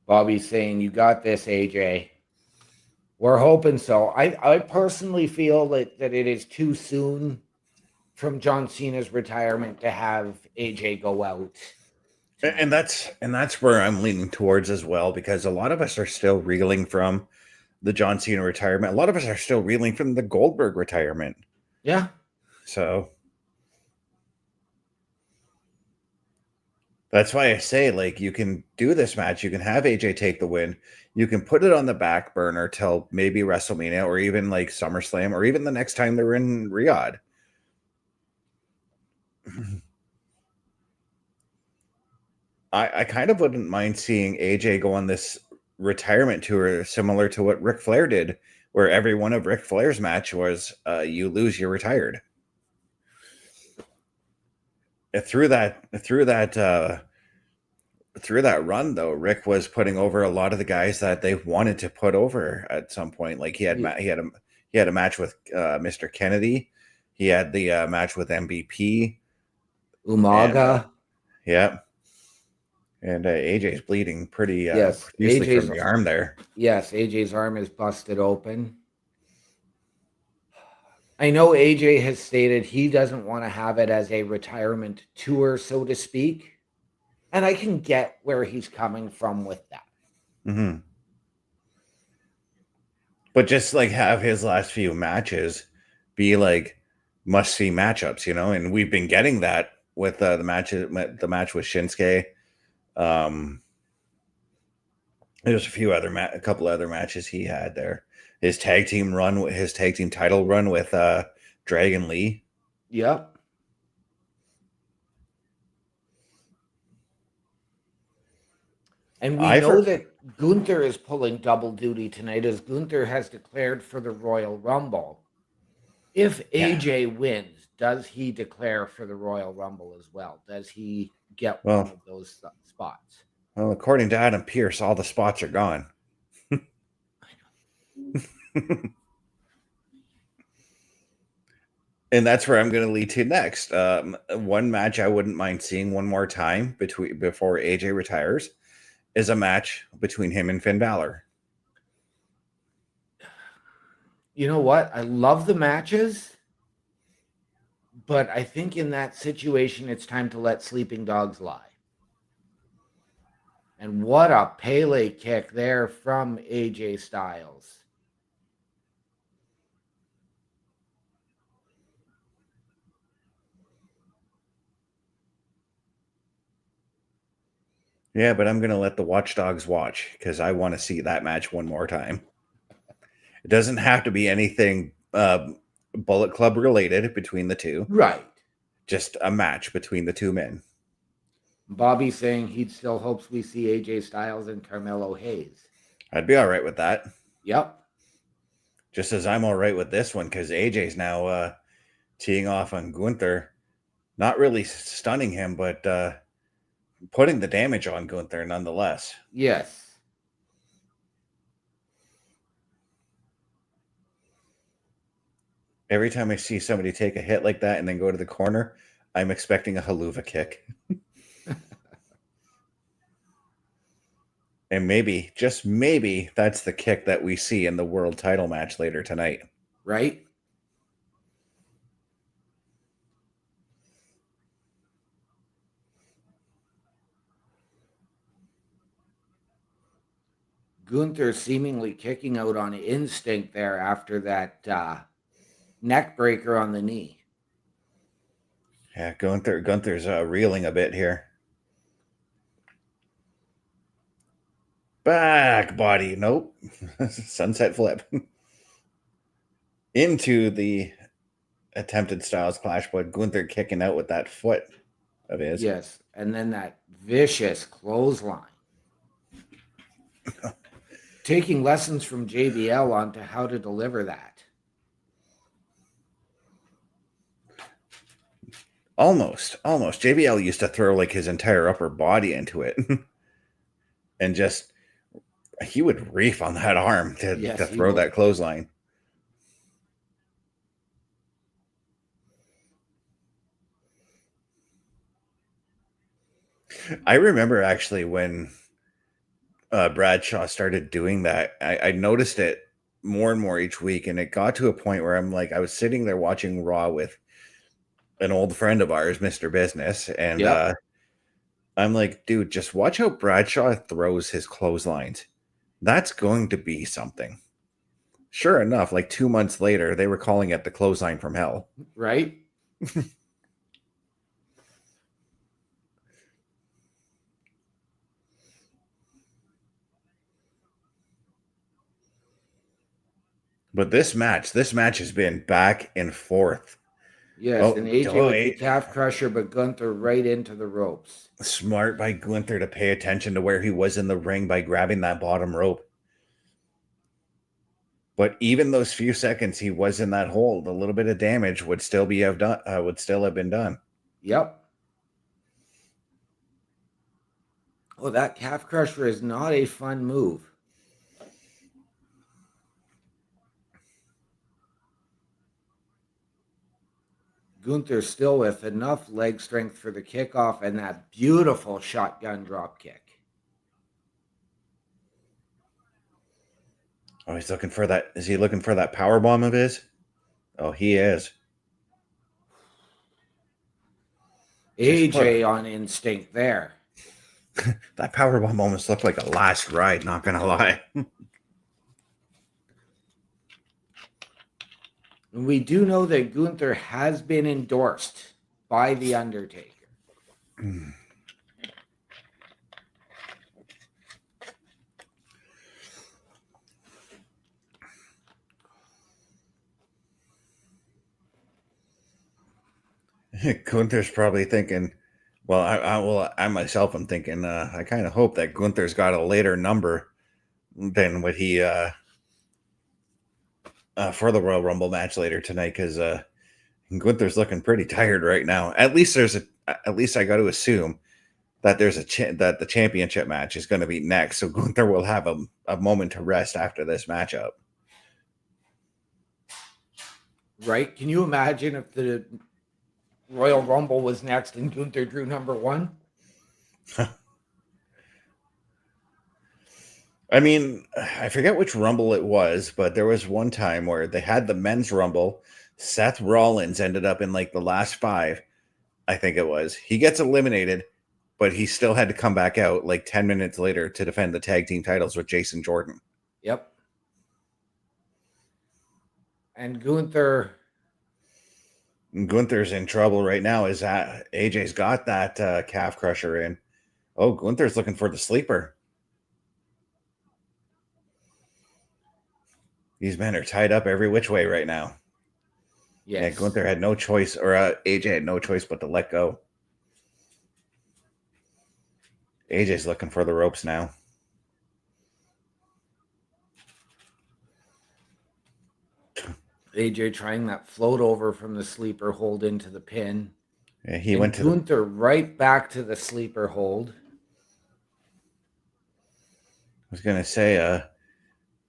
Bobby's saying, "You got this, AJ." We're hoping so. I personally feel that it is too soon from John Cena's retirement to have AJ go out. And that's where I'm leaning towards as well, because a lot of us are still reeling from the John Cena retirement. A lot of us are still reeling from the Goldberg retirement. Yeah. So that's why I say, like, you can do this match. You can have AJ take the win. You can put it on the back burner till maybe WrestleMania or even like SummerSlam or even the next time they're in Riyadh. I kind of wouldn't mind seeing AJ go on this retirement tour similar to what Ric Flair did, where every one of Ric Flair's match was you lose, you're retired. Through that run, though, Rick was putting over a lot of the guys that they wanted to put over at some point. Like he had a match with Mr. Kennedy. He had the match with MVP. Umaga. Yeah. And AJ's bleeding pretty yes, profusely AJ's from the arm there. Yes, AJ's arm is busted open. I know AJ has stated he doesn't want to have it as a retirement tour, so to speak. And I can get where he's coming from with that. Mm-hmm. But just like have his last few matches be like must-see matchups, you know, and we've been getting that with the match with Shinsuke. There's a couple other matches he had there. His tag team title run with Dragon Lee. Yep. And we know that Gunther is pulling double duty tonight, as Gunther has declared for the Royal Rumble. If AJ wins, does he declare for the Royal Rumble as well? Does he get one of those spots? Well, according to Adam Pearce, all the spots are gone. I know. And that's where I'm going to lead to next. One match I wouldn't mind seeing one more time before AJ retires is a match between him and Finn Balor. You know what? I love the matches, but I think in that situation, it's time to let sleeping dogs lie. And what a Pele kick there from AJ Styles. Yeah, but I'm going to let the watchdogs watch because I want to see that match one more time. It doesn't have to be anything Bullet Club related between the two. Right. Just a match between the two men. Bobby saying he still hopes we see AJ Styles and Carmelo Hayes. I'd be all right with that. Yep. Just as I'm all right with this one because AJ's now teeing off on Gunther. Not really stunning him, but putting the damage on Gunther nonetheless. Yes. Every time I see somebody take a hit like that and then go to the corner, I'm expecting a haluva kick. And maybe, just maybe, that's the kick that we see in the world title match later tonight. Right? Gunther seemingly kicking out on instinct there after that neck breaker on the knee. Yeah, Gunther's reeling a bit here. Back body, nope. Sunset flip. Into the attempted Styles Clash, but Gunther kicking out with that foot of his. Yes, and then that vicious clothesline. Taking lessons from JBL on to how to deliver that. Almost. JBL used to throw like his entire upper body into it. And just, he would reef on that arm to throw that clothesline. I remember actually when Bradshaw started doing that, I noticed it more and more each week. And it got to a point where I'm like, I was sitting there watching Raw with an old friend of ours, Mr. Business. And I'm like, dude, just watch how Bradshaw throws his clotheslines. That's going to be something. Sure enough, like 2 months later, they were calling it the clothesline from hell. Right? But this match has been back and forth. Yes, and AJ with the calf crusher, but Gunther right into the ropes. Smart by Gunther to pay attention to where he was in the ring by grabbing that bottom rope. But even those few seconds he was in that hold, a little bit of damage would still have been done. Yep. Oh, that calf crusher is not a fun move. Gunther still with enough leg strength for the kickoff and that beautiful shotgun drop kick. Oh, he's looking for that. Is he looking for that power bomb of his? Oh, he is. AJ on instinct there. That power bomb almost looked like a last ride, not gonna lie. And we do know that Gunther has been endorsed by The Undertaker. Gunther's probably thinking, well, I myself am thinking, I kind of hope that Gunther's got a later number than what he for the Royal Rumble match later tonight, because Gunther's looking pretty tired right now. At least I got to assume that that the championship match is going to be next, so Gunther will have a moment to rest after this matchup. Right? Can you imagine if the Royal Rumble was next and Gunther drew number one? I mean, I forget which Rumble it was, but there was one time where they had the men's Rumble. Seth Rollins ended up in like the last 5, I think it was. He gets eliminated, but he still had to come back out like 10 minutes later to defend the tag team titles with Jason Jordan. Yep. And Gunther's in trouble right now. Is that AJ's got that calf crusher in? Oh, Gunther's looking for the sleeper. These men are tied up every which way right now. Yes. Yeah, Gunther had no choice, or AJ had no choice but to let go. AJ's looking for the ropes now. AJ trying that float over from the sleeper hold into the pin. Yeah, he went to Gunther right back to the sleeper hold. I was gonna say,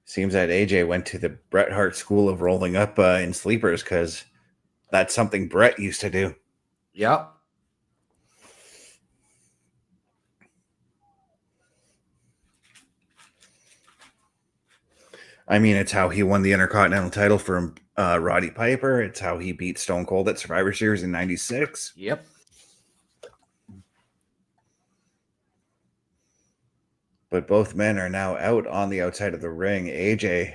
Seems that AJ went to the Bret Hart school of rolling up in sleepers, because that's something Bret used to do. Yep. I mean, it's how he won the Intercontinental title from Roddy Piper. It's how he beat Stone Cold at Survivor Series in '96. Yep. But both men are now out on the outside of the ring. AJ,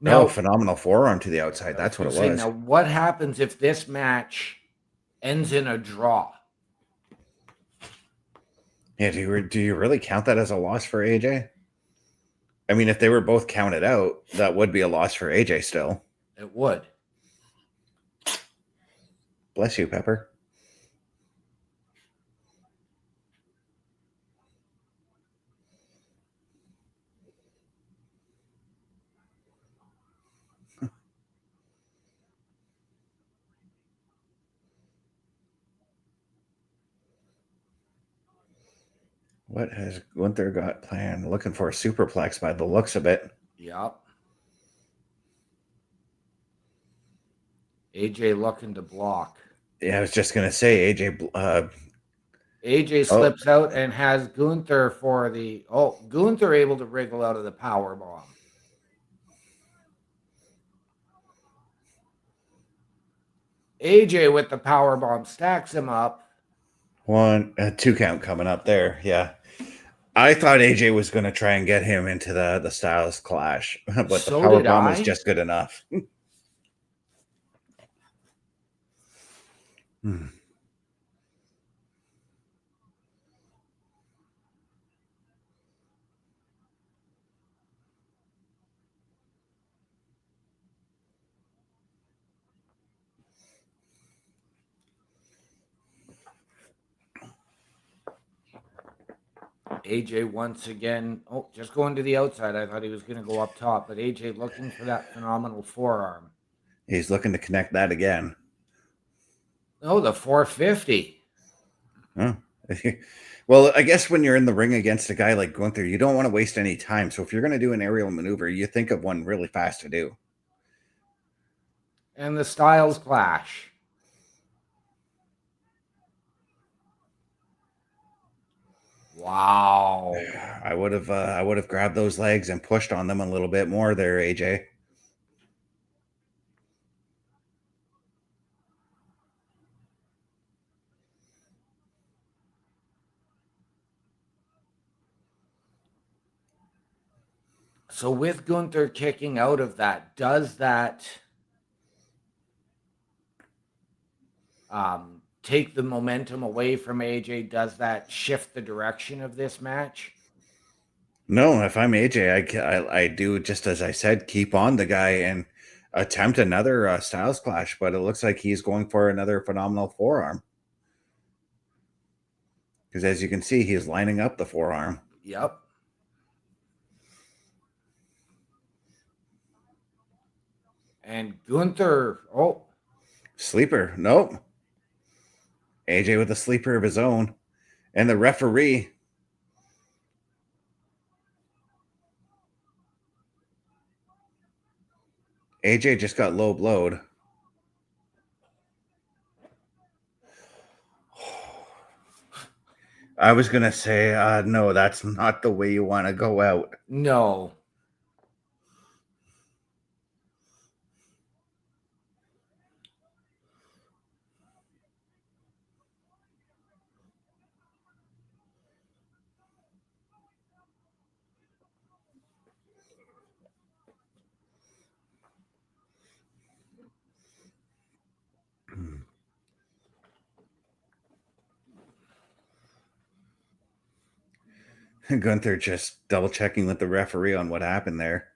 Now, phenomenal forearm to the outside. That's what it was. Now, what happens if this match ends in a draw? Yeah, do you really count that as a loss for AJ? I mean, if they were both counted out, that would be a loss for AJ still. It would. Bless you, Pepper. What has Gunther got planned? Looking for a superplex by the looks of it. Yep. AJ looking to block. Yeah, I was just going to say, AJ slips out and has Gunther for the... Oh, Gunther able to wriggle out of the power bomb. AJ with the power bomb stacks him up. 2 count coming up there. Yeah. I thought AJ was going to try and get him into the Styles Clash, but So the power did bomb I. was just good enough. AJ once again. Oh, just going to the outside. I thought he was going to go up top, but AJ looking for that phenomenal forearm. He's looking to connect that again. Oh, the 450. Huh. Well, I guess when you're in the ring against a guy like Gunther, you don't want to waste any time. So if you're going to do an aerial maneuver, you think of one really fast to do. And the Styles Clash. Wow. I would have grabbed those legs and pushed on them a little bit more there, AJ. So with Gunther kicking out of that, does that take the momentum away from AJ? Does that shift the direction of this match? No, if I'm AJ, I do just as I said, keep on the guy and attempt another Styles Clash, but it looks like he's going for another phenomenal forearm. Because as you can see, he's lining up the forearm. Yep. And Gunther, oh. Sleeper, nope. AJ with a sleeper of his own. And the referee. AJ just got low blowed. I was going to say, no, that's not the way you want to go out. No. Gunther just double checking with the referee on what happened there.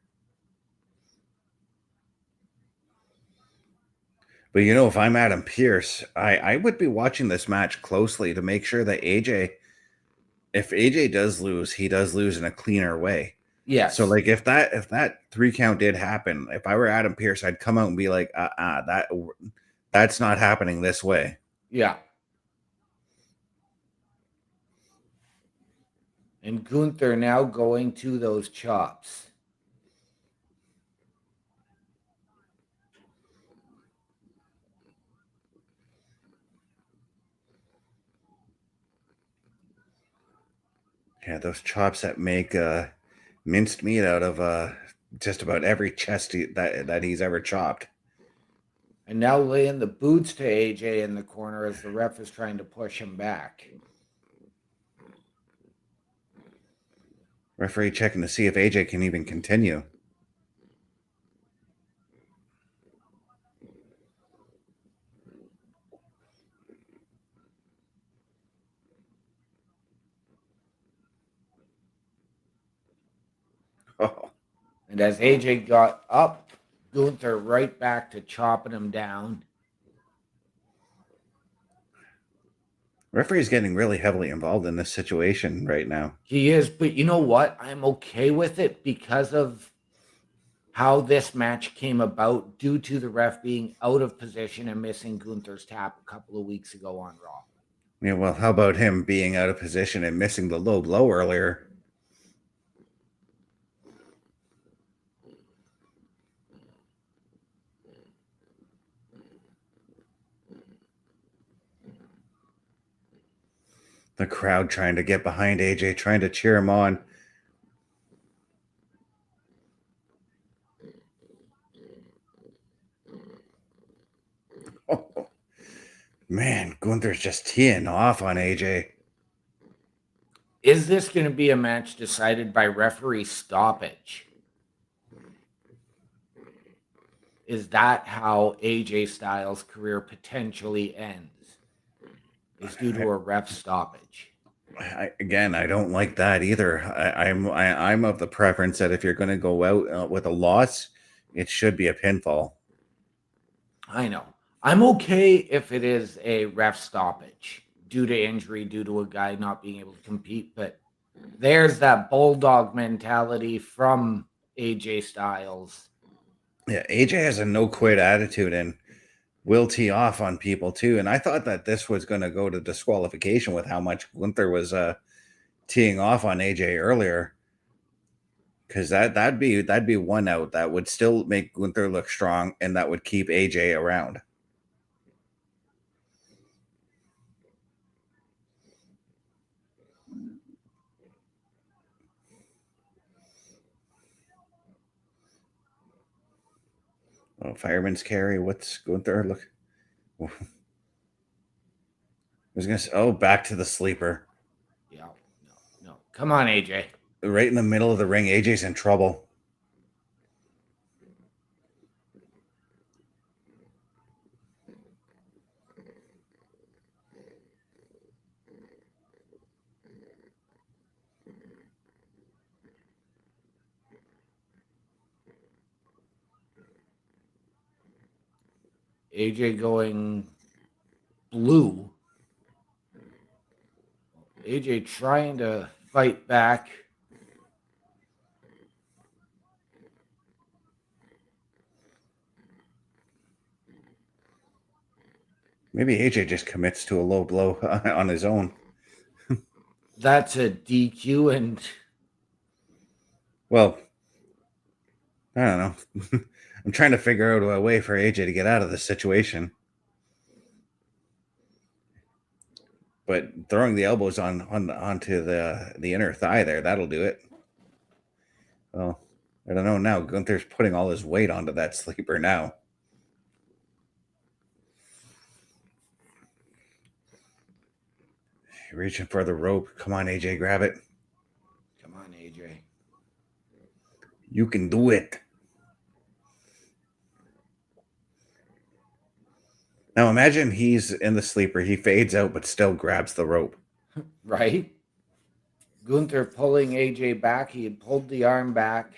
But you know, if I'm Adam Pearce, I would be watching this match closely to make sure that if AJ does lose, he does lose in a cleaner way. Yes. So like if that 3 count did happen, if I were Adam Pearce, I'd come out and be like, that's not happening this way. Yeah. And Gunther now going to those chops. Yeah, those chops that make minced meat out of just about every chest that he's ever chopped. And now laying the boots to AJ in the corner as the ref is trying to push him back. Referee checking to see if AJ can even continue. Oh. And as AJ got up, Gunther right back to chopping him down. Referee's getting really heavily involved in this situation right now. He is, but you know what? I'm okay with it because of how this match came about due to the ref being out of position and missing Gunther's tap a couple of weeks ago on Raw. Yeah, well, how about him being out of position and missing the low blow earlier? The crowd trying to get behind AJ, trying to cheer him on. Oh, man, Gunther's just teeing off on AJ. Is this going to be a match decided by referee stoppage? Is that how AJ Styles' career potentially ends? Is due to a ref stoppage? I don't like that either. I'm of the preference that if you're going to go out with a loss, it should be a pinfall. I know. I'm okay if it is a ref stoppage due to injury, due to a guy not being able to compete, but there's that bulldog mentality from AJ Styles. Yeah, AJ has a no-quit attitude and will tee off on people too. And I thought that this was going to go to disqualification with how much Gunther was teeing off on AJ earlier, because that'd be one out that would still make Gunther look strong and that would keep AJ around. Oh, fireman's carry. What's Gunther look? I was gonna say, oh, back to the sleeper. Yeah, no. Come on, AJ. Right in the middle of the ring, AJ's in trouble. AJ going blue. AJ trying to fight back. Maybe AJ just commits to a low blow on his own. That's a DQ, and well, I don't know. I'm trying to figure out a way for AJ to get out of this situation. But throwing the elbows onto the inner thigh there, that'll do it. Well, I don't know now. Gunther's putting all his weight onto that sleeper now. Reaching for the rope. Come on, AJ, grab it. come on, AJ. You can do it. Now imagine he's in the sleeper. He fades out, but still grabs the rope. Right? Gunther pulling AJ back. He had pulled the arm back.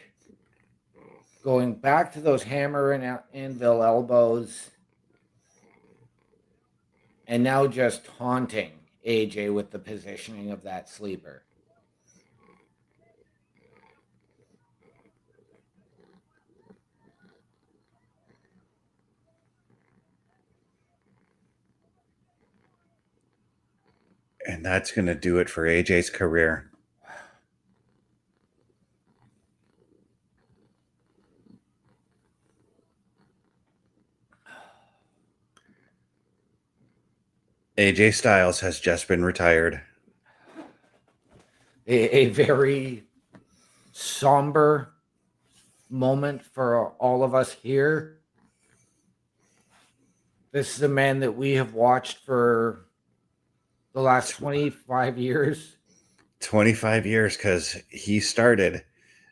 Going back to those hammer and anvil elbows. And now just taunting AJ with the positioning of that sleeper. And that's going to do it for AJ's career. AJ Styles has just been retired. A very somber moment for all of us here. This is a man that we have watched for the last 25 years. 25 years, because he started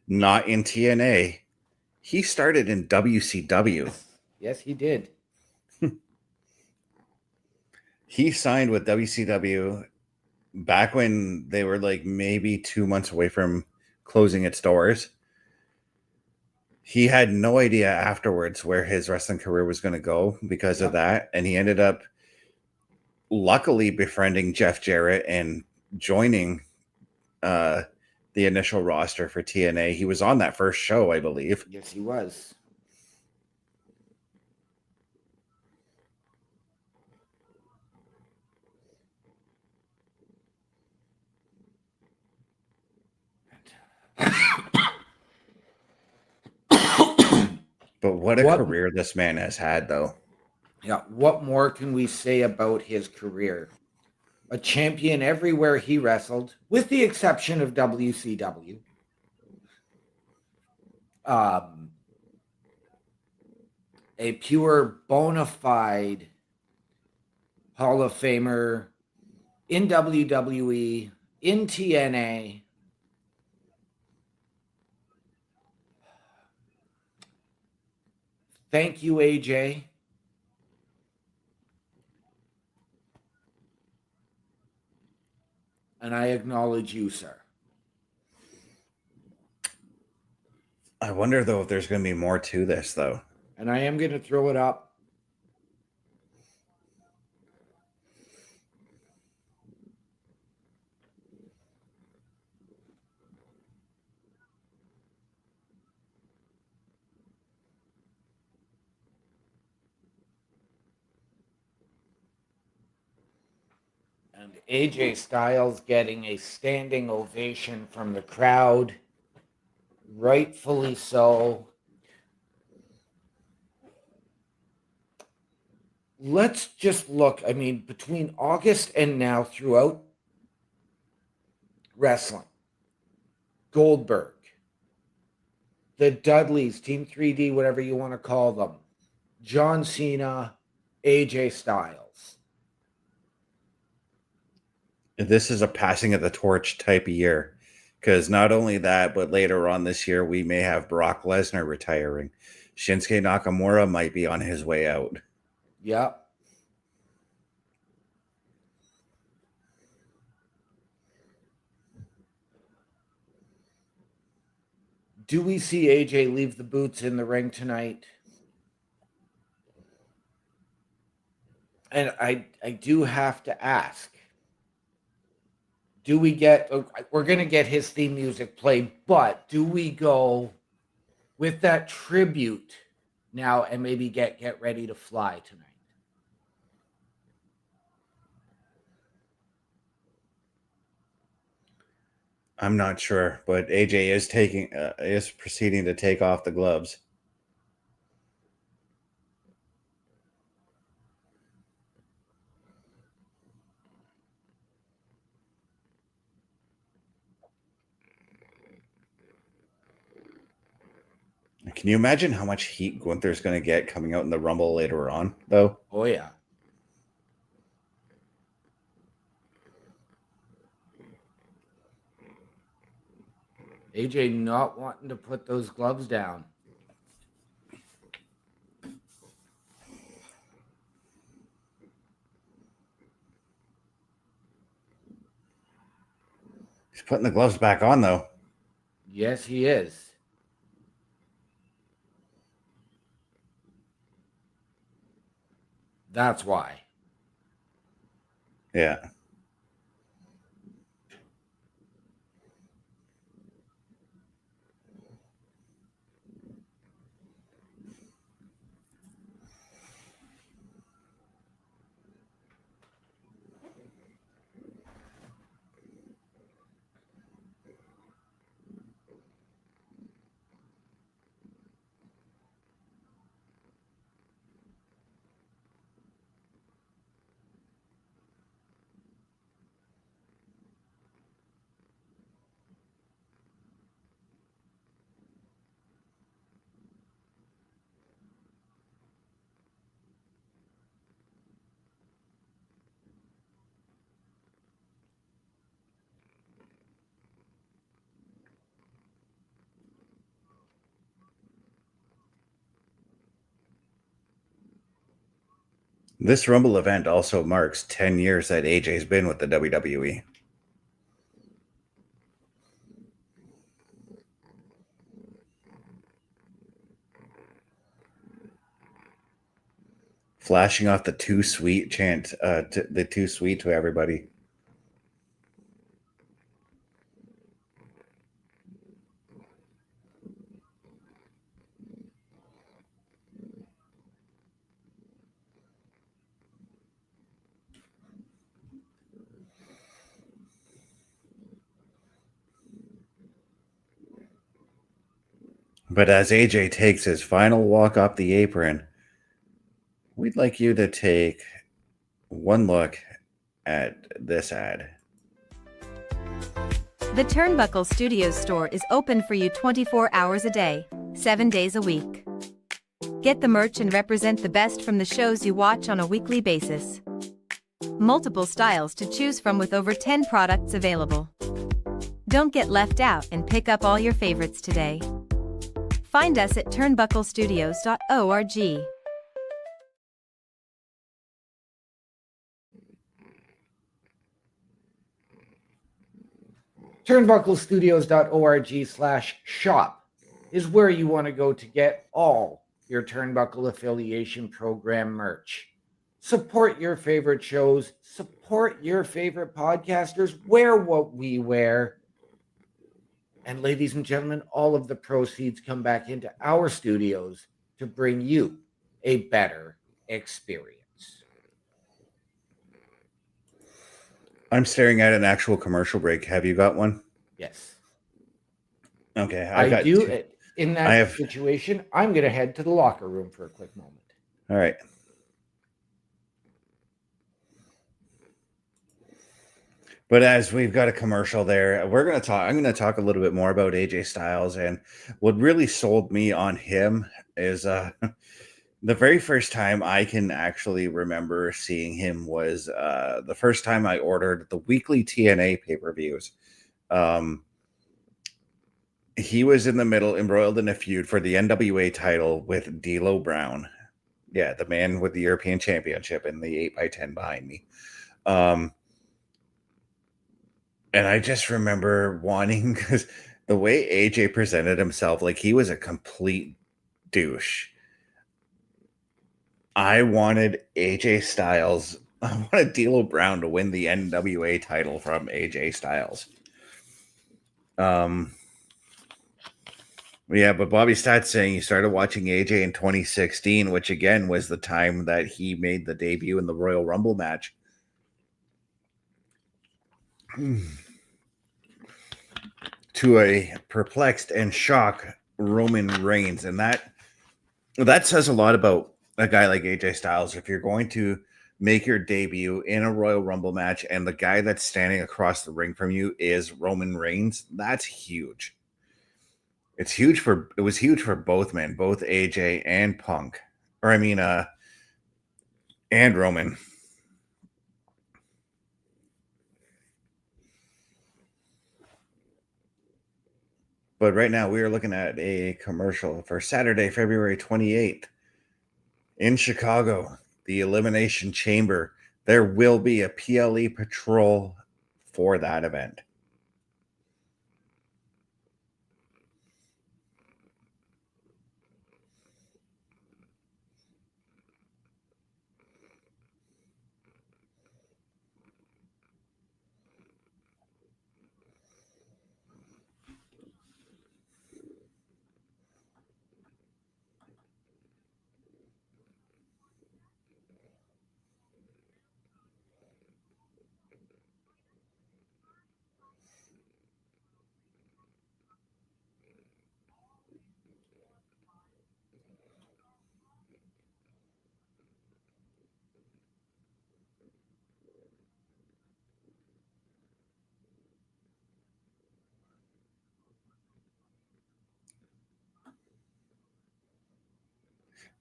not in TNA. He started in WCW. Yes, he did. He signed with WCW back when they were like maybe 2 months away from closing its doors. He had no idea afterwards where his wrestling career was going to go because of that. And he ended up luckily befriending Jeff Jarrett and joining the initial roster for TNA. He was on that first show, I believe. Yes, he was. But what a career this man has had, though. Yeah, what more can we say about his career? A champion everywhere he wrestled, with the exception of WCW. A pure bona fide Hall of Famer in WWE, in TNA. Thank you, AJ. And I acknowledge you, sir. I wonder, though, if there's going to be more to this, though. And I am going to throw it up. And AJ Styles getting a standing ovation from the crowd. Rightfully so. Let's just look. I mean, between August and now, throughout wrestling, Goldberg, the Dudleys, Team 3D, whatever you want to call them, John Cena, AJ Styles. This is a passing of the torch type of year, because not only that, but later on this year, we may have Brock Lesnar retiring. Shinsuke Nakamura might be on his way out. Yep. Do we see AJ leave the boots in the ring tonight? And I do have to ask, do we get, we're going to get his theme music played, but do we go with that tribute now and maybe get ready to fly tonight? I'm not sure, but AJ is proceeding to take off the gloves. Can you imagine how much heat Gunther's going to get coming out in the Rumble later on, though? Oh, yeah. AJ not wanting to put those gloves down. He's putting the gloves back on, though. Yes, he is. That's why. Yeah. This Rumble event also marks 10 years that AJ's been with the WWE. Flashing off the "too sweet" chant, the "too sweet" to everybody. But as AJ takes his final walk off the apron, we'd like you to take one look at this ad. The Turnbuckle Studios store is open for you 24 hours a day, 7 days a week. Get the merch and represent the best from the shows you watch on a weekly basis. Multiple styles to choose from with over 10 products available. Don't get left out and pick up all your favorites today. Find us at TurnbuckleStudios.org. TurnbuckleStudios.org/shop is where you want to go to get all your Turnbuckle affiliation program merch. Support your favorite shows, support your favorite podcasters, wear what we wear. And ladies and gentlemen, all of the proceeds come back into our studios to bring you a better experience. I'm staring at an actual commercial break. Have you got one? Yes. Okay, I do. In that situation, I'm going to head to the locker room for a quick moment. All right. But as we've got a commercial there, I'm going to talk a little bit more about AJ Styles. And what really sold me on him is the very first time I can actually remember seeing him was the first time I ordered the weekly TNA pay-per-views. He was in the middle, embroiled in a feud for the NWA title with D'Lo Brown. Yeah, the man with the European Championship and the 8x10 behind me. And I just remember wanting, because the way AJ presented himself, like he was a complete douche. I wanted AJ Styles, I wanted D'Lo Brown to win the NWA title from AJ Styles. Yeah, but Bobby Stat's saying he started watching AJ in 2016, which again was the time that he made the debut in the Royal Rumble match. To a perplexed and shocked Roman Reigns. And that says a lot about a guy like AJ Styles. If you're going to make your debut in a Royal Rumble match and the guy that's standing across the ring from you is Roman Reigns, that's huge. It was huge for both men, both AJ and Punk. And Roman. But right now we are looking at a commercial for Saturday, February 28th in Chicago, the Elimination Chamber. There will be a PLE Patrol for that event.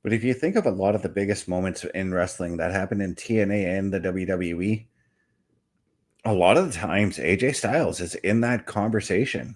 But if you think of a lot of the biggest moments in wrestling that happened in TNA and the WWE, a lot of the times AJ Styles is in that conversation.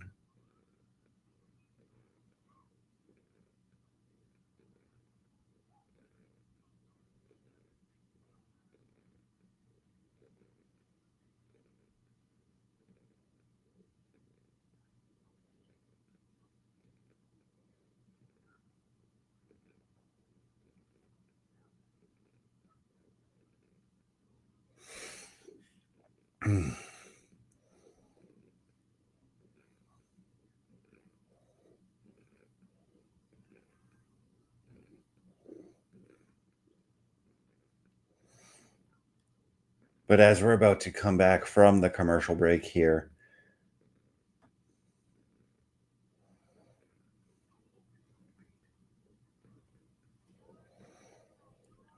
But as we're about to come back from the commercial break here,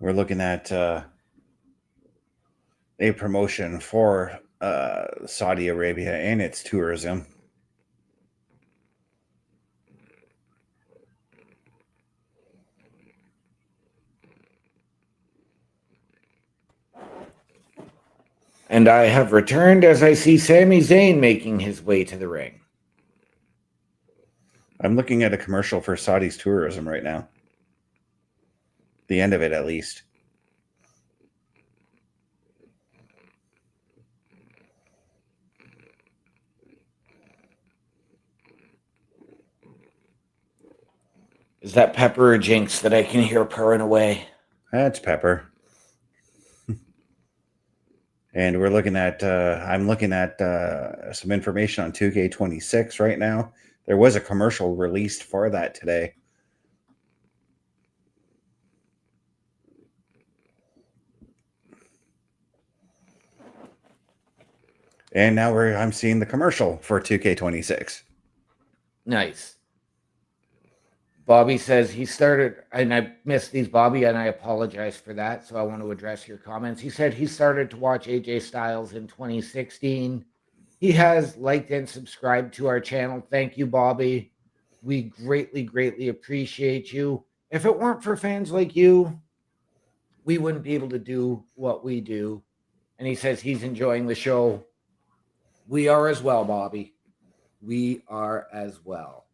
we're looking at a promotion for Saudi Arabia and its tourism. And I have returned as I see Sami Zayn making his way to the ring. I'm looking at a commercial for Saudi's tourism right now. The end of it, at least. Is that Pepper or Jinx that I can hear purring away? That's Pepper. And we're looking at, I'm looking at some information on 2K26 right now. There was a commercial released for that today. And now I'm seeing the commercial for 2K26. Nice. Bobby says he started, and I missed these, Bobby, and I apologize for that. So I want to address your comments. He said he started to watch AJ Styles in 2016. He has liked and subscribed to our channel. Thank you, Bobby. We greatly, greatly appreciate you. If it weren't for fans like you, we wouldn't be able to do what we do. And he says he's enjoying the show. We are as well, Bobby. We are as well.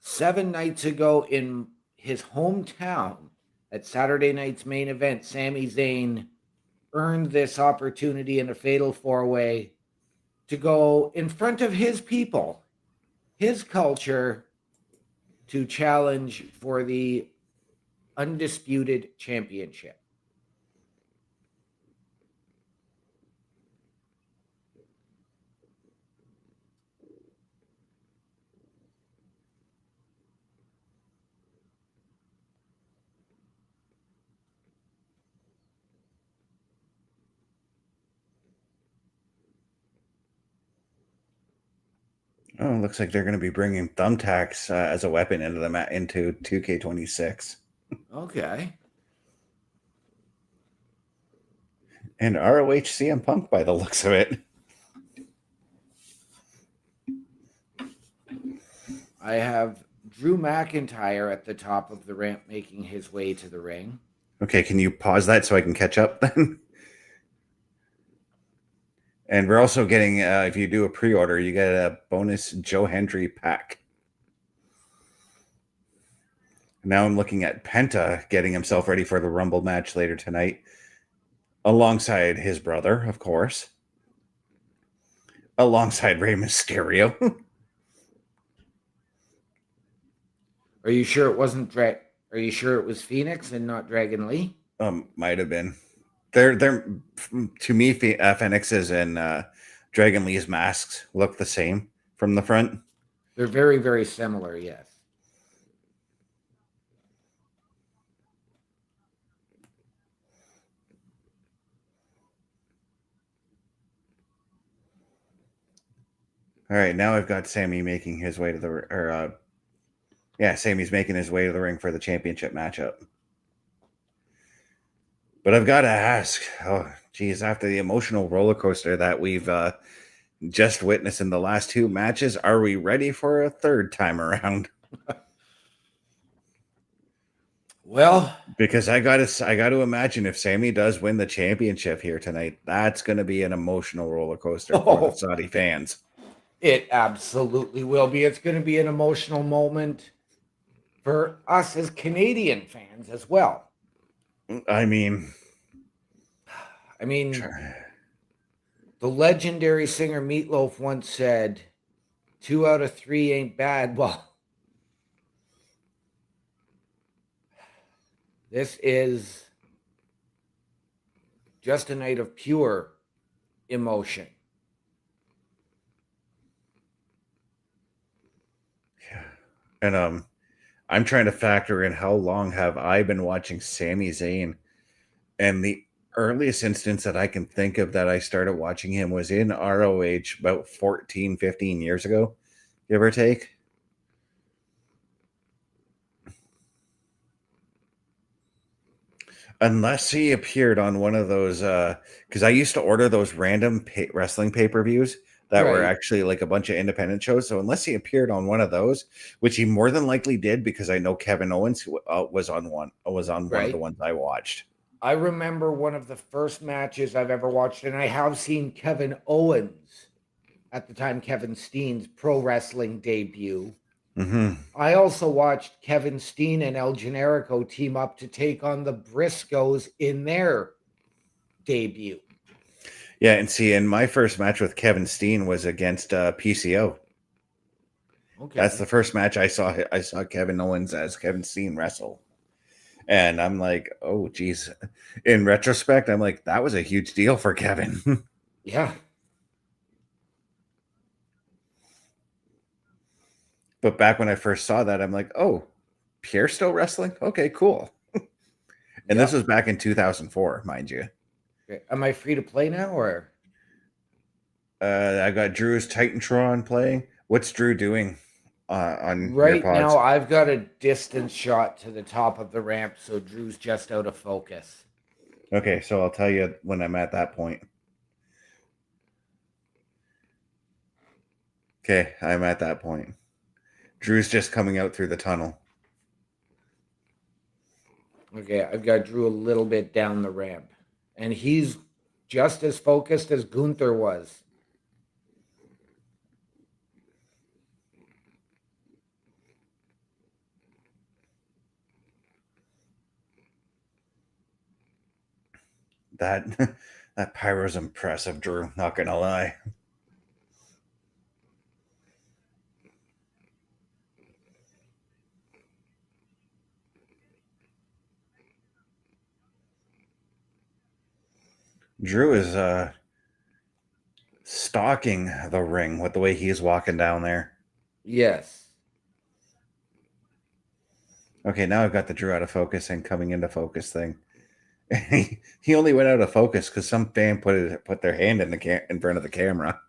Seven nights ago in his hometown at Saturday night's main event, Sami Zayn earned this opportunity in a fatal four-way to go in front of his people, his culture, to challenge for the Undisputed Championship. Oh, looks like they're going to be bringing thumbtacks as a weapon into 2K26. Okay. And ROH CM Punk by the looks of it. I have Drew McIntyre at the top of the ramp making his way to the ring. Okay, can you pause that so I can catch up then? And we're also getting, if you do a pre-order, you get a bonus Joe Hendry pack. Now I'm looking at Penta getting himself ready for the Rumble match later tonight, alongside his brother, of course, alongside Rey Mysterio. Are you sure it wasn't Are you sure it was Phoenix and not Dragon Lee? Might have been. They're to me, Phoenix's and Dragon Lee's masks look the same from the front. They're very, very similar, yes. All right, now I've got Sami making his way to the Sami's making his way to the ring for the championship matchup. But I've got to ask, after the emotional roller coaster that we've just witnessed in the last two matches, are we ready for a third time around? Well, because I got to imagine if Sami does win the championship here tonight, that's going to be an emotional roller coaster for the Saudi fans. It absolutely will be. It's going to be an emotional moment for us as Canadian fans as well. I mean, the legendary singer Meatloaf once said, 2 out of 3 ain't bad. Well, This is just a night of pure emotion. Yeah. And I'm trying to factor in how long have I been watching Sami Zayn. And the earliest instance that I can think of that I started watching him was in ROH about 14, 15 years ago, give or take. Unless he appeared on one of those, because I used to order those random wrestling pay-per-views that were Right. actually like a bunch of independent shows. So unless he appeared on one of those, which he more than likely did, because I know Kevin Owens was on one of the Right. ones I watched. I remember one of the first matches I've ever watched, and I have seen Kevin Owens, at the time Kevin Steen's pro wrestling debut. Mm-hmm. I also watched Kevin Steen and El Generico team up to take on the Briscoes in their debut. Yeah, and see, and my first match with Kevin Steen was against PCO. Okay. That's the first match I saw. I saw Kevin Owens as Kevin Steen wrestle. And I'm like, oh, geez. In retrospect, I'm like, that was a huge deal for Kevin. Yeah. But back when I first saw that, I'm like, oh, Pierre's still wrestling? Okay, cool. And this was back in 2004, mind you. Okay. Am I free to play now, or? I got Drew's Titantron playing. What's Drew doing on your Right pods? now, I've got a distance shot to the top of the ramp, so Drew's just out of focus. Okay, so I'll tell you when I'm at that point. Okay, I'm at that point. Drew's just coming out through the tunnel. Okay, I've got Drew a little bit down the ramp, and he's just as focused as Gunther was. That pyro's impressive, Drew. Not gonna lie. Drew is stalking the ring with the way he's walking down there. Yes. Okay, now I've got the Drew out of focus and coming into focus thing. He only went out of focus because some fan put their hand in front of the camera.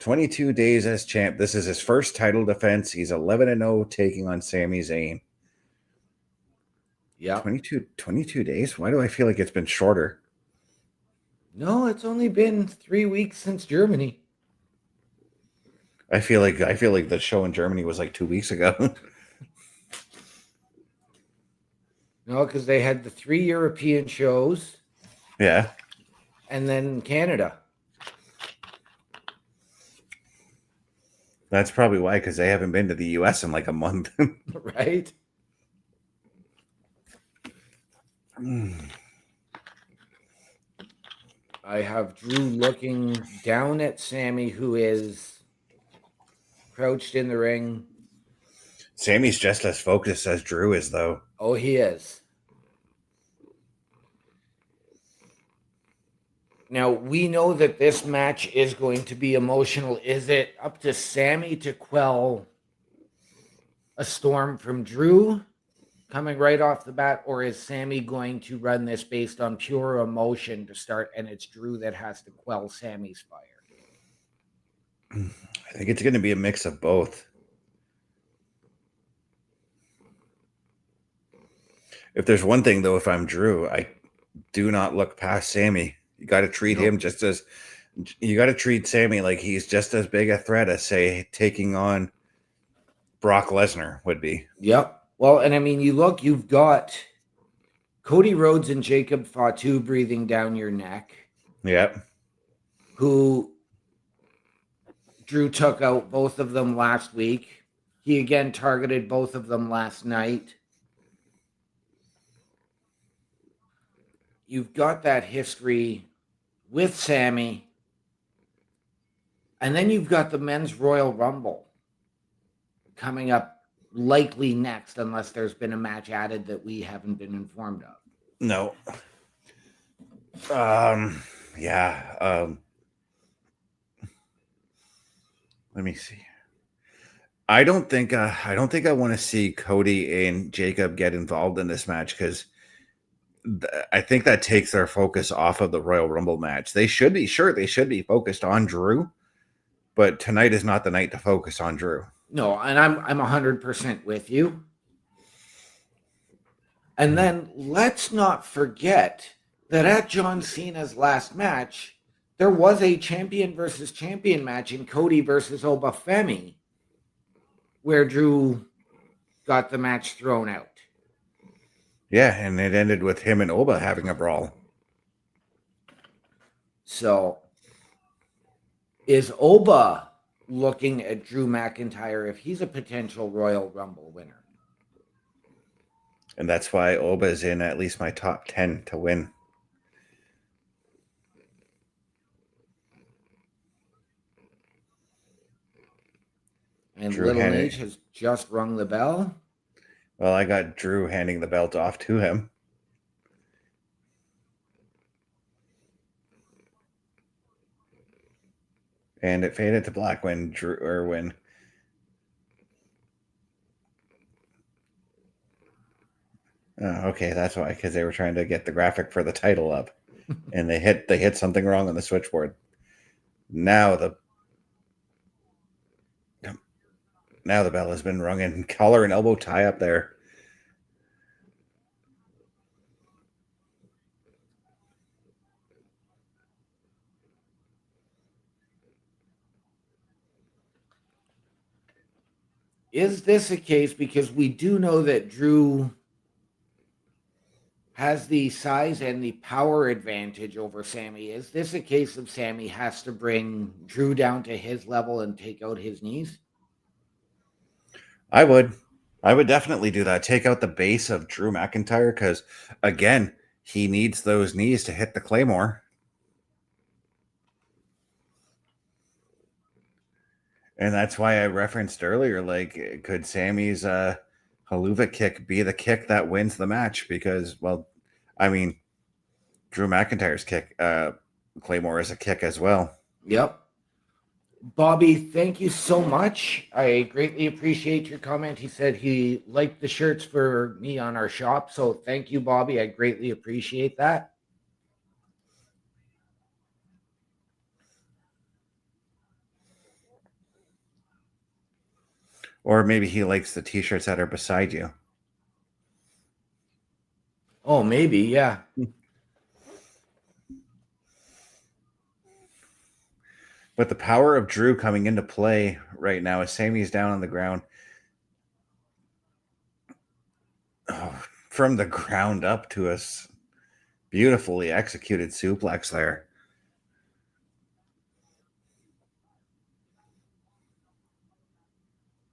22 days as champ. This is his first title defense. He's 11-0 taking on Sami Zayn. Yeah. 22 days? Why do I feel like it's been shorter? No, it's only been 3 weeks since Germany. I feel like the show in Germany was like 2 weeks ago. No, because they had the 3 European shows. Yeah. And then Canada. That's probably why, because they haven't been to the US in like a month. Right? I have Drew looking down at Sami, who is crouched in the ring. Sammy's just as focused as Drew is, though. Oh, he is. Now, we know that this match is going to be emotional. Is it up to Sami to quell a storm from Drew coming right off the bat, or is Sami going to run this based on pure emotion to start, and it's Drew that has to quell Sami's fire? I think it's going to be a mix of both. If there's one thing, though, if I'm Drew, I do not look past Sami. You got to treat him you got to treat Sami like he's just as big a threat as, say, taking on Brock Lesnar would be. Yep. Well, and I mean, you've got Cody Rhodes and Jacob Fatu breathing down your neck. Yep. Who Drew took out both of them last week. He again targeted both of them last night. You've got that history with Sami. And then you've got the men's Royal Rumble coming up likely next unless there's been a match added that we haven't been informed of. No. Yeah. Let me see. I don't think I want to see Cody and Jacob get involved in this match because I think that takes their focus off of the Royal Rumble match. They should be focused on Drew, but tonight is not the night to focus on Drew. No, and I'm 100% with you. And then let's not forget that at John Cena's last match, there was a champion versus champion match in Cody versus Obafemi, where Drew got the match thrown out. Yeah, and it ended with him and Oba having a brawl. So, is Oba looking at Drew McIntyre if he's a potential Royal Rumble winner? And that's why Oba is in at least my top 10 to win. And Drew Little Hennig. Nate has just rung the bell. Well, I got Drew handing the belt off to him. And it faded to black when Drew Oh, okay, that's why, because they were trying to get the graphic for the title up, and they hit something wrong on the switchboard. Now the bell has been rung, and collar and elbow tie up there. Is this a case, because we do know that Drew has the size and the power advantage over Sami? Is this a case of Sami has to bring Drew down to his level and take out his knees? I would definitely do that. Take out the base of Drew McIntyre because, again, he needs those knees to hit the Claymore. And that's why I referenced earlier, like, could Sami's haluva kick be the kick that wins the match? Because, well, I mean, Drew McIntyre's kick, Claymore is a kick as well. Yep. Bobby, thank you so much. I greatly appreciate your comment. He said he liked the shirts for me on our shop. So thank you, Bobby. I greatly appreciate that. Or maybe he likes the t-shirts that are beside you. Oh, maybe, yeah. But the power of Drew coming into play right now as Sami's down on the ground. Oh, from the ground up to us. Beautifully executed suplex there.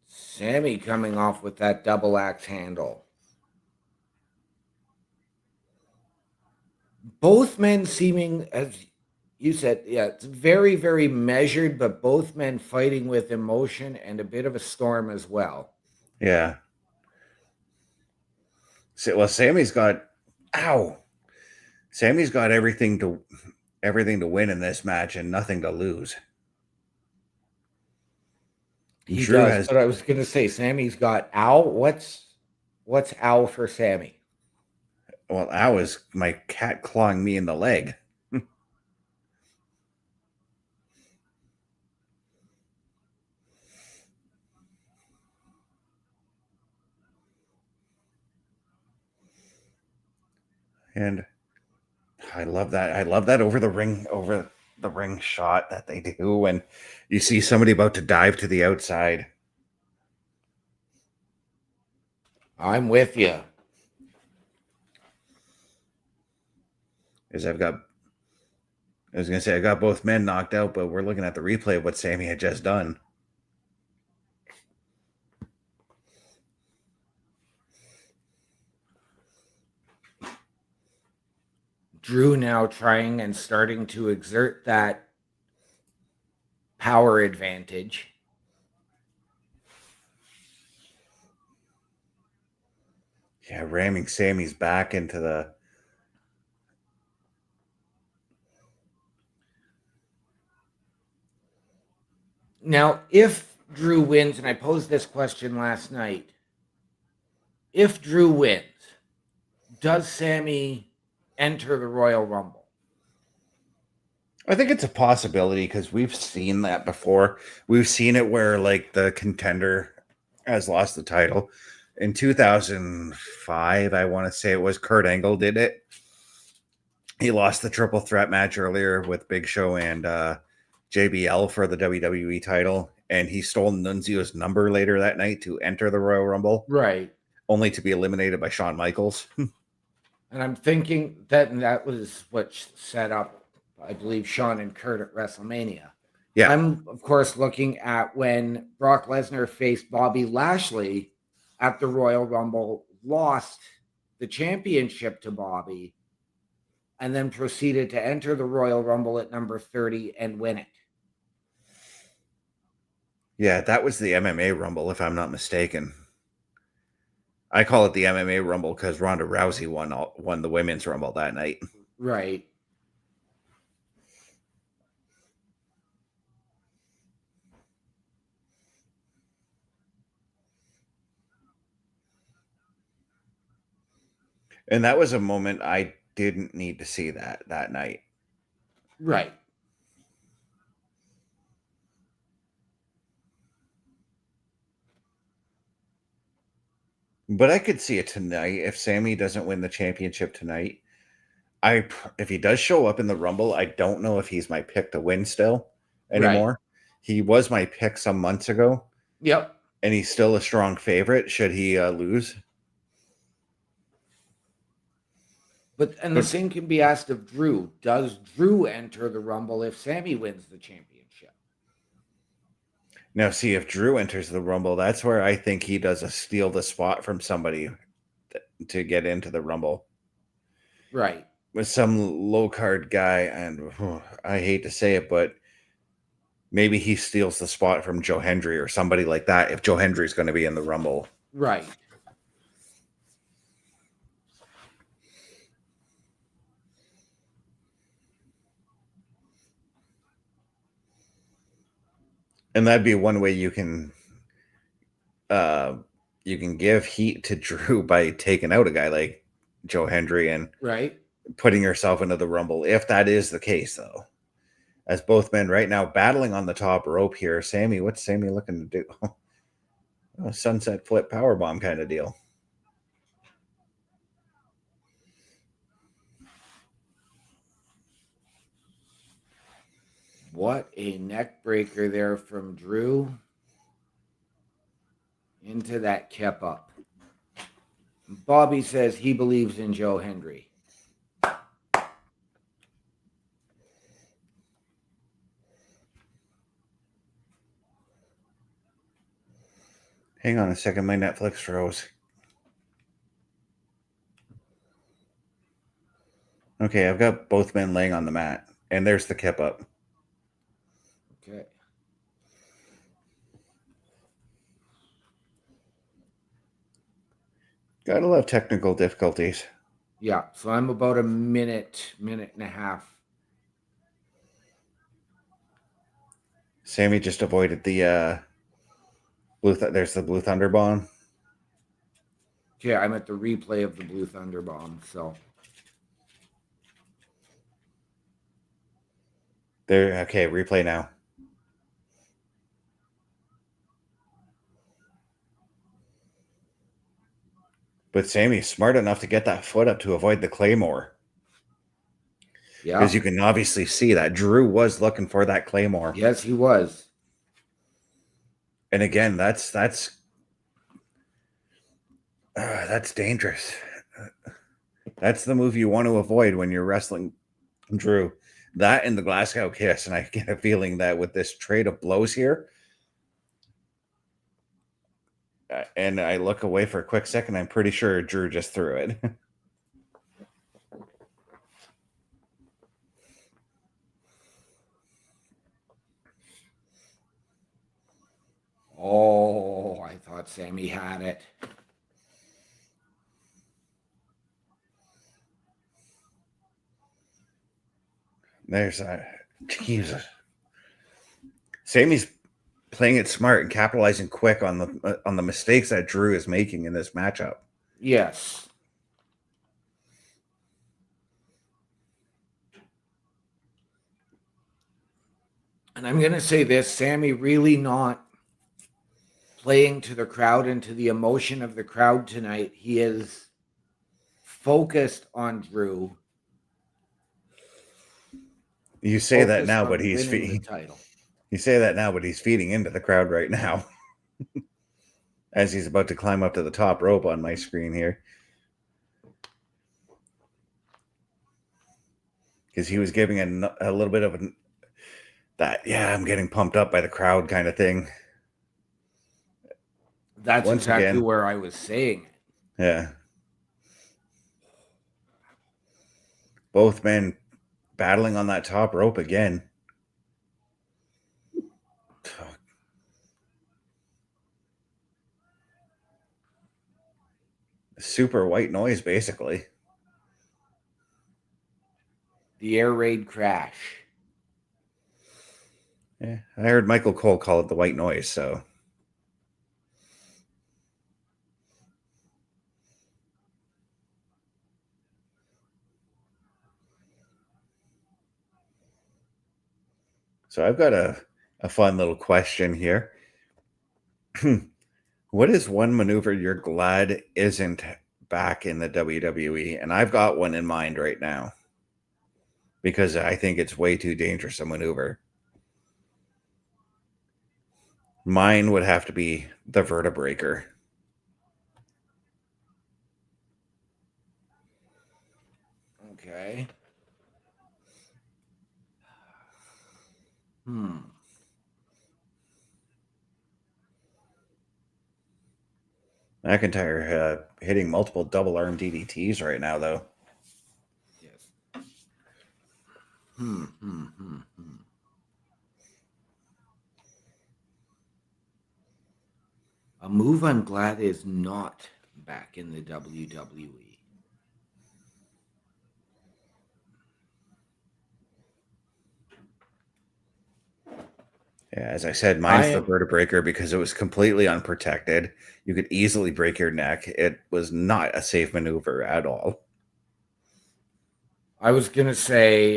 Sami coming off with that double axe handle. Both men seeming, as you said, yeah, it's very, very measured, but both men fighting with emotion and a bit of a storm as well. Yeah. Well, Sami's got everything to win in this match and nothing to lose. He Drew does, but I was going to say, Sami's got ow. What's ow for Sami? Well, ow is my cat clawing me in the leg. And I love that. I love that over the ring shot that they do when you see somebody about to dive to the outside. I'm with you. I was going to say, I got both men knocked out, but we're looking at the replay of what Sami had just done. Drew now trying and starting to exert that power advantage. Yeah, ramming Sammy's back into the... Now, if Drew wins, and I posed this question last night, if Drew wins, does Sami enter the Royal Rumble? I think it's a possibility because we've seen that before. We've seen it where like the contender has lost the title. In 2005, I want to say it was Kurt Angle did it. He lost the triple threat match earlier with Big Show and JBL for the WWE title, and he stole Nunzio's number later that night to enter the Royal Rumble, Right. only to be eliminated by Shawn Michaels. And I'm thinking that was what set up, I believe, Shawn and Kurt at WrestleMania. Yeah. I'm, of course, looking at when Brock Lesnar faced Bobby Lashley at the Royal Rumble, lost the championship to Bobby, and then proceeded to enter the Royal Rumble at number 30 and win it. Yeah, that was the MMA Rumble, if I'm not mistaken. I call it the MMA Rumble because Ronda Rousey won the Women's Rumble that night. Right. And that was a moment I didn't need to see that night. Right. But I could see it tonight if Sami doesn't win the championship tonight. If he does show up in the Rumble, I don't know if he's my pick to win still anymore. Right. He was my pick some months ago. Yep. And he's still a strong favorite should he lose. But the same can be asked of Drew. Does Drew enter the Rumble if Sami wins the championship? Now, see, if Drew enters the Rumble, that's where I think he does steal the spot from somebody to get into the Rumble. Right. With some low card guy, and I hate to say it, but maybe he steals the spot from Joe Hendry or somebody like that if Joe Hendry is going to be in the Rumble. Right. And that'd be one way you can give heat to Drew by taking out a guy like Joe Hendry and putting yourself into the Rumble. If that is the case, though, as both men right now battling on the top rope here. Sami, what's Sami looking to do? Oh, sunset flip powerbomb kind of deal. What a neck breaker there from Drew into that kip up. Bobby says he believes in Joe Hendry. Hang on a second, my Netflix froze. Okay, I've got both men laying on the mat, and there's the kip up. Okay. Gotta love technical difficulties. Yeah, so I'm about a minute and a half. Sami just avoided the there's the Blue Thunder Bomb. Yeah, I'm at the replay of the Blue Thunder Bomb, so. There, okay, replay now. But Sami's smart enough to get that foot up to avoid the Claymore. Yeah. Because you can obviously see that Drew was looking for that Claymore. Yes, he was. And again, that's dangerous. That's the move you want to avoid when you're wrestling Drew. That and the Glasgow Kiss. And I get a feeling that with this trade of blows here, and I look away for a quick second, I'm pretty sure Drew just threw it. Oh, I thought Sami had it. There's Jesus. Sami's playing it smart and capitalizing quick on the mistakes that Drew is making in this matchup. Yes. And I'm going to say this, Sami really not playing to the crowd and to the emotion of the crowd tonight. He is focused on Drew. You say that now, but he's feeding the title. You say that now, but he's feeding into the crowd right now. As he's about to climb up to the top rope on my screen here. Because he was giving a little bit of I'm getting pumped up by the crowd kind of thing. That's once exactly again, where I was saying it. Yeah. Both men battling on that top rope again. Super white noise, basically. The air raid crash. Yeah, I heard Michael Cole call it the white noise, so. So I've got a fun little question here. What is one maneuver you're glad isn't back in the WWE? And I've got one in mind right now. Because I think it's way too dangerous a maneuver. Mine would have to be the vertebreaker. Okay. McIntyre hitting multiple double arm DDTs right now, though. Yes. A move I'm glad is not back in the WWE. Yeah, as I said, mine's the vertebreaker because it was completely unprotected. You could easily break your neck. It was not a safe maneuver at all. I was going to say,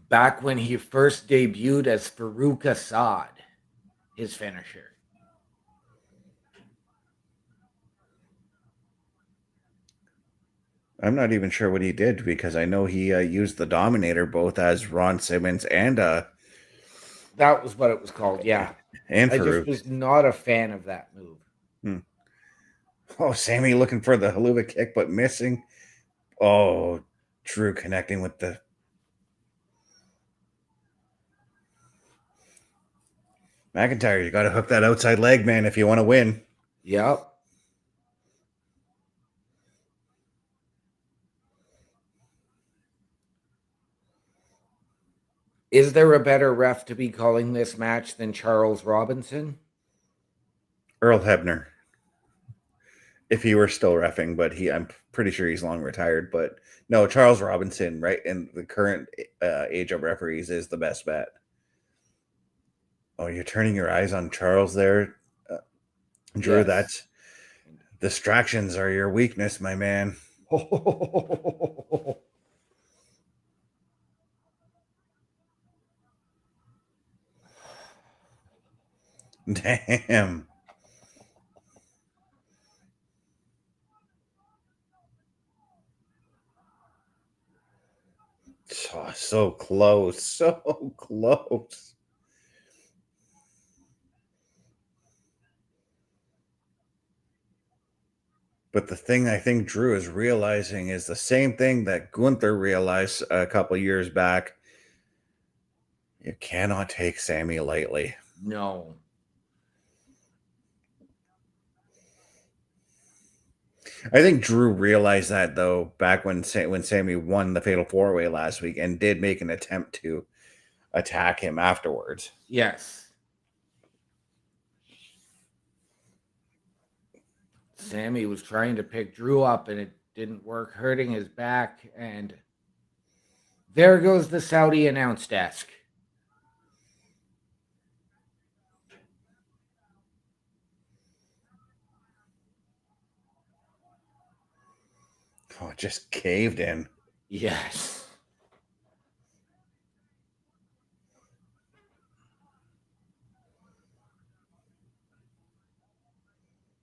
back when he first debuted as Farouk Assad, his finisher. I'm not even sure what he did because I know he used the Dominator both as Ron Simmons and that was what it was called, yeah. And I Farouk. just was not a fan of that move. Oh, Sami looking for the haluva kick but missing. Oh, Drew connecting with the McIntyre. You got to hook that outside leg, man, if you want to win. Yep. Is there a better ref to be calling this match than Charles Robinson? Earl Hebner. If he were still reffing, but I'm pretty sure he's long retired. But no, Charles Robinson, right, in the current age of referees, is the best bet. Oh, you're turning your eyes on Charles there, Drew. Yes. That's distractions are your weakness, my man. Damn. Oh, so close. So close. But the thing I think Drew is realizing is the same thing that Gunther realized a couple years back. You cannot take Sami lightly. No. I think Drew realized that, though, back when Sami won the Fatal 4-Way last week and did make an attempt to attack him afterwards. Yes. Sami was trying to pick Drew up and it didn't work, hurting his back. And there goes the Saudi announce desk. Oh, it just caved in. Yes.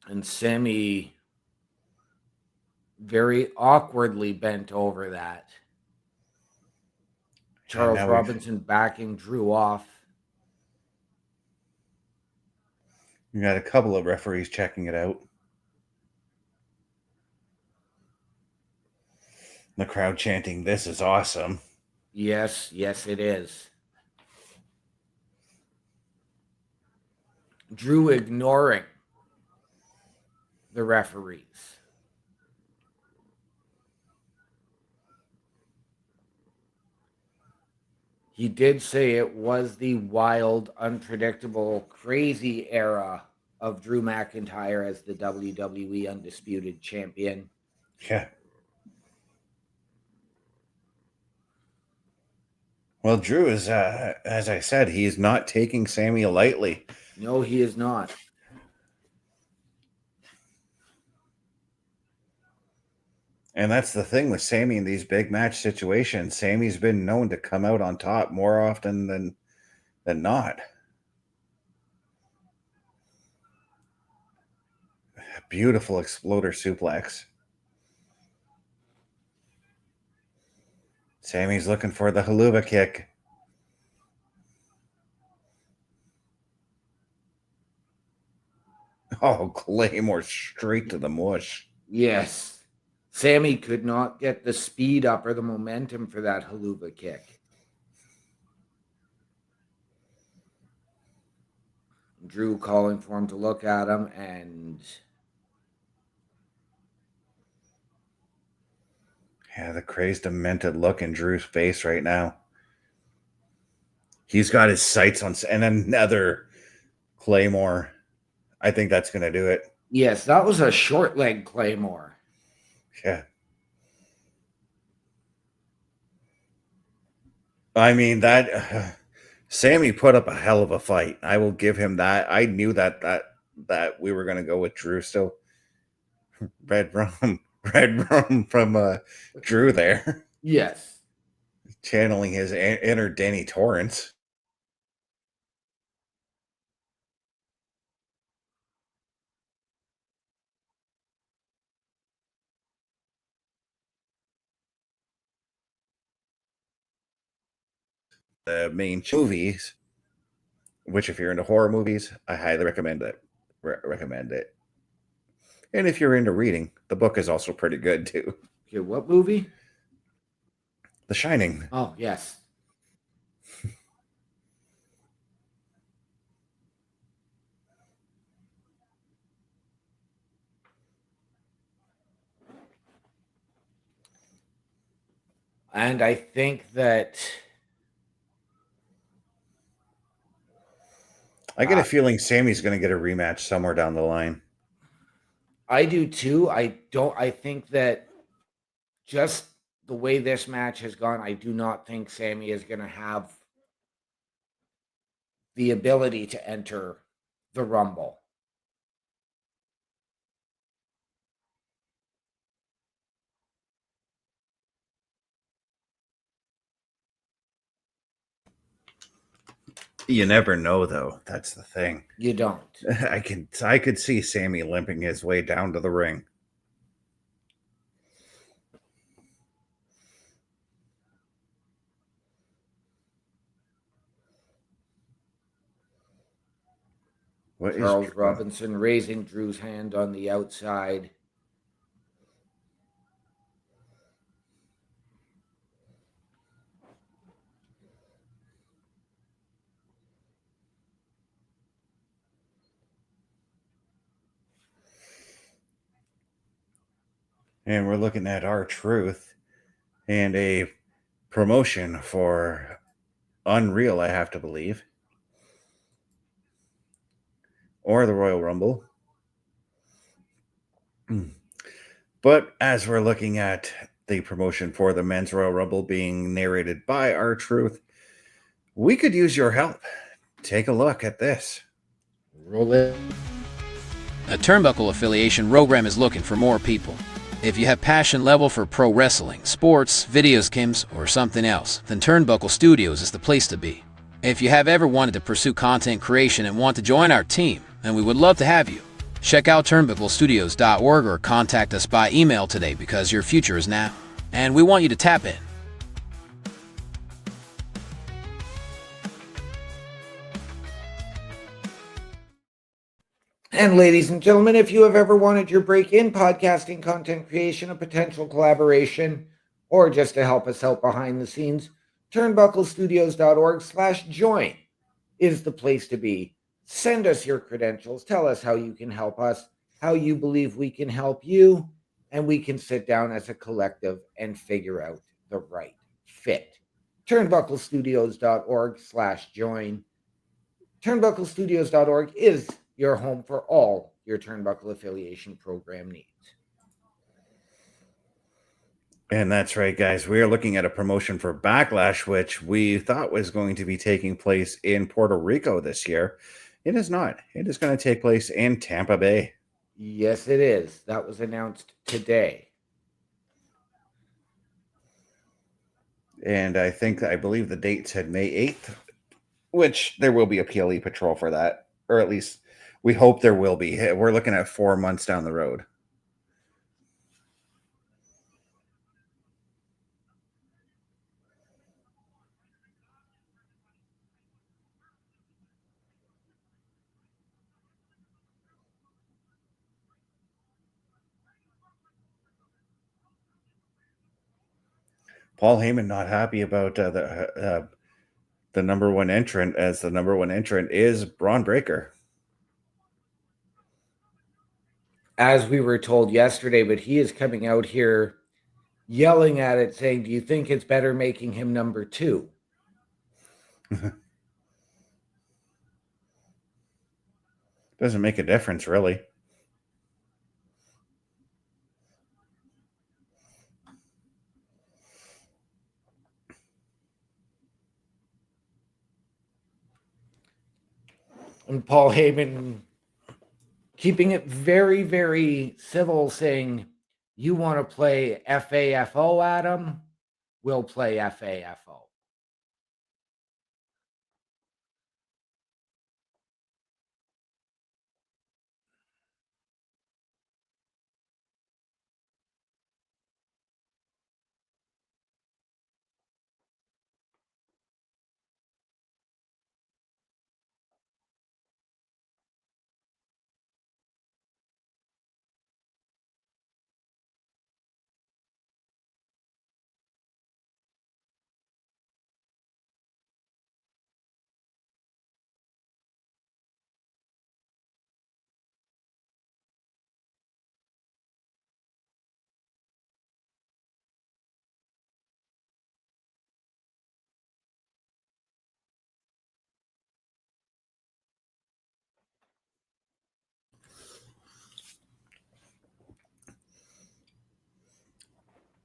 And Sami very awkwardly bent over that. Charles Robinson backing Drew off. You got a couple of referees checking it out. The crowd chanting, "This is awesome." Yes, it is. Drew ignoring the referees. He did say it was the wild, unpredictable, crazy era of Drew McIntyre as the WWE Undisputed Champion. Yeah. Well, Drew is, as I said, he's not taking Sami lightly. No, he is not. And that's the thing with Sami in these big match situations. Sami's been known to come out on top more often than not. A beautiful exploder suplex. Sami's looking for the haluva kick. Oh, Claymore straight to the mush. Yes. Sami could not get the speed up or the momentum for that haluva kick. Drew calling for him to look at him, and yeah, the crazed, demented look in Drew's face right now. He's got his sights on, and another Claymore. I think that's going to do it. Yes, that was a short leg Claymore. Yeah. I mean, that Sami put up a hell of a fight. I will give him that. I knew that we were going to go with Drew still. Red rum from Drew there. Yes. Channeling his inner Danny Torrance. The main movies, which if you're into horror movies, I highly recommend it. Recommend it. And if you're into reading, the book is also pretty good too. Okay, what movie? The Shining. Oh, yes. And I think that I get a feeling Sami's going to get a rematch somewhere down the line. I do too. I think that just the way this match has gone, I do not think Sami is going to have the ability to enter the Rumble. You never know, though. That's the thing. You don't. I could see Sami limping his way down to the ring. Charles Robinson raising Drew's hand on the outside. And we're looking at R-Truth and a promotion for Unreal, I have to believe. Or the Royal Rumble. But as we're looking at the promotion for the Men's Royal Rumble being narrated by R-Truth, we could use your help. Take a look at this. Roll it. A Turnbuckle affiliation program is looking for more people. If you have passion level for pro wrestling, sports, video games, or something else, then Turnbuckle Studios is the place to be. If you have ever wanted to pursue content creation and want to join our team, then we would love to have you. Check out TurnbuckleStudios.org or contact us by email today because your future is now, and we want you to tap in. And ladies and gentlemen, if you have ever wanted your break in podcasting, content creation, a potential collaboration, or just to help us out behind the scenes, TurnbuckleStudios.org/join is the place to be. Send us your credentials. Tell us how you can help us, how you believe we can help you, and we can sit down as a collective and figure out the right fit. TurnbuckleStudios.org/join. TurnbuckleStudios.org is your home for all your Turnbuckle affiliation program needs. And that's right, guys. We are looking at a promotion for Backlash, which we thought was going to be taking place in Puerto Rico this year. It is not. It is going to take place in Tampa Bay. Yes, it is. That was announced today. And I believe the date said May 8th, which there will be a PLE Patrol for that, or at least we hope there will be. We're looking at 4 months down the road. Paul Heyman not happy about the number one entrant, as the number one entrant is Braun Breaker. As we were told yesterday, but he is coming out here yelling at it, saying, do you think it's better making him number 2? Doesn't make a difference, really. And Paul Heyman keeping it very, very civil, saying, you want to play FAFO, Adam? We'll play FAFO.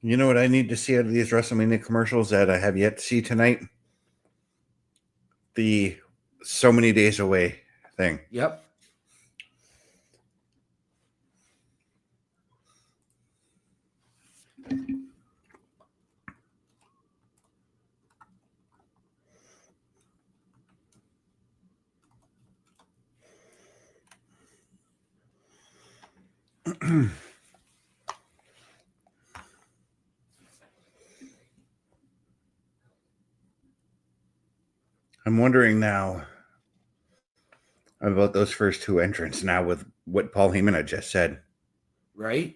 You know what I need to see out of these WrestleMania commercials that I have yet to see tonight? The so many days away thing. Yep. I'm wondering now about those first 2 entrants now with what Paul Heyman had just said. Right?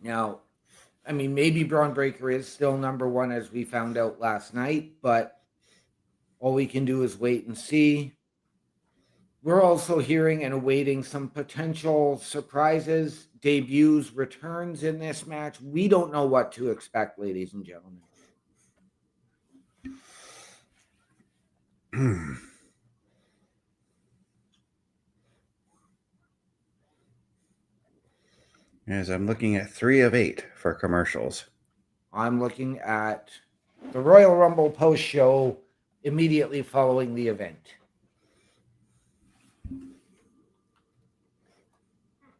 Now, I mean, maybe Braun Breaker is still number 1, as we found out last night, but all we can do is wait and see. We're also hearing and awaiting some potential surprises, debuts, returns in this match. We don't know what to expect, ladies and gentlemen. As I'm looking at 3 of 8 for commercials. I'm looking at the Royal Rumble post show immediately following the event,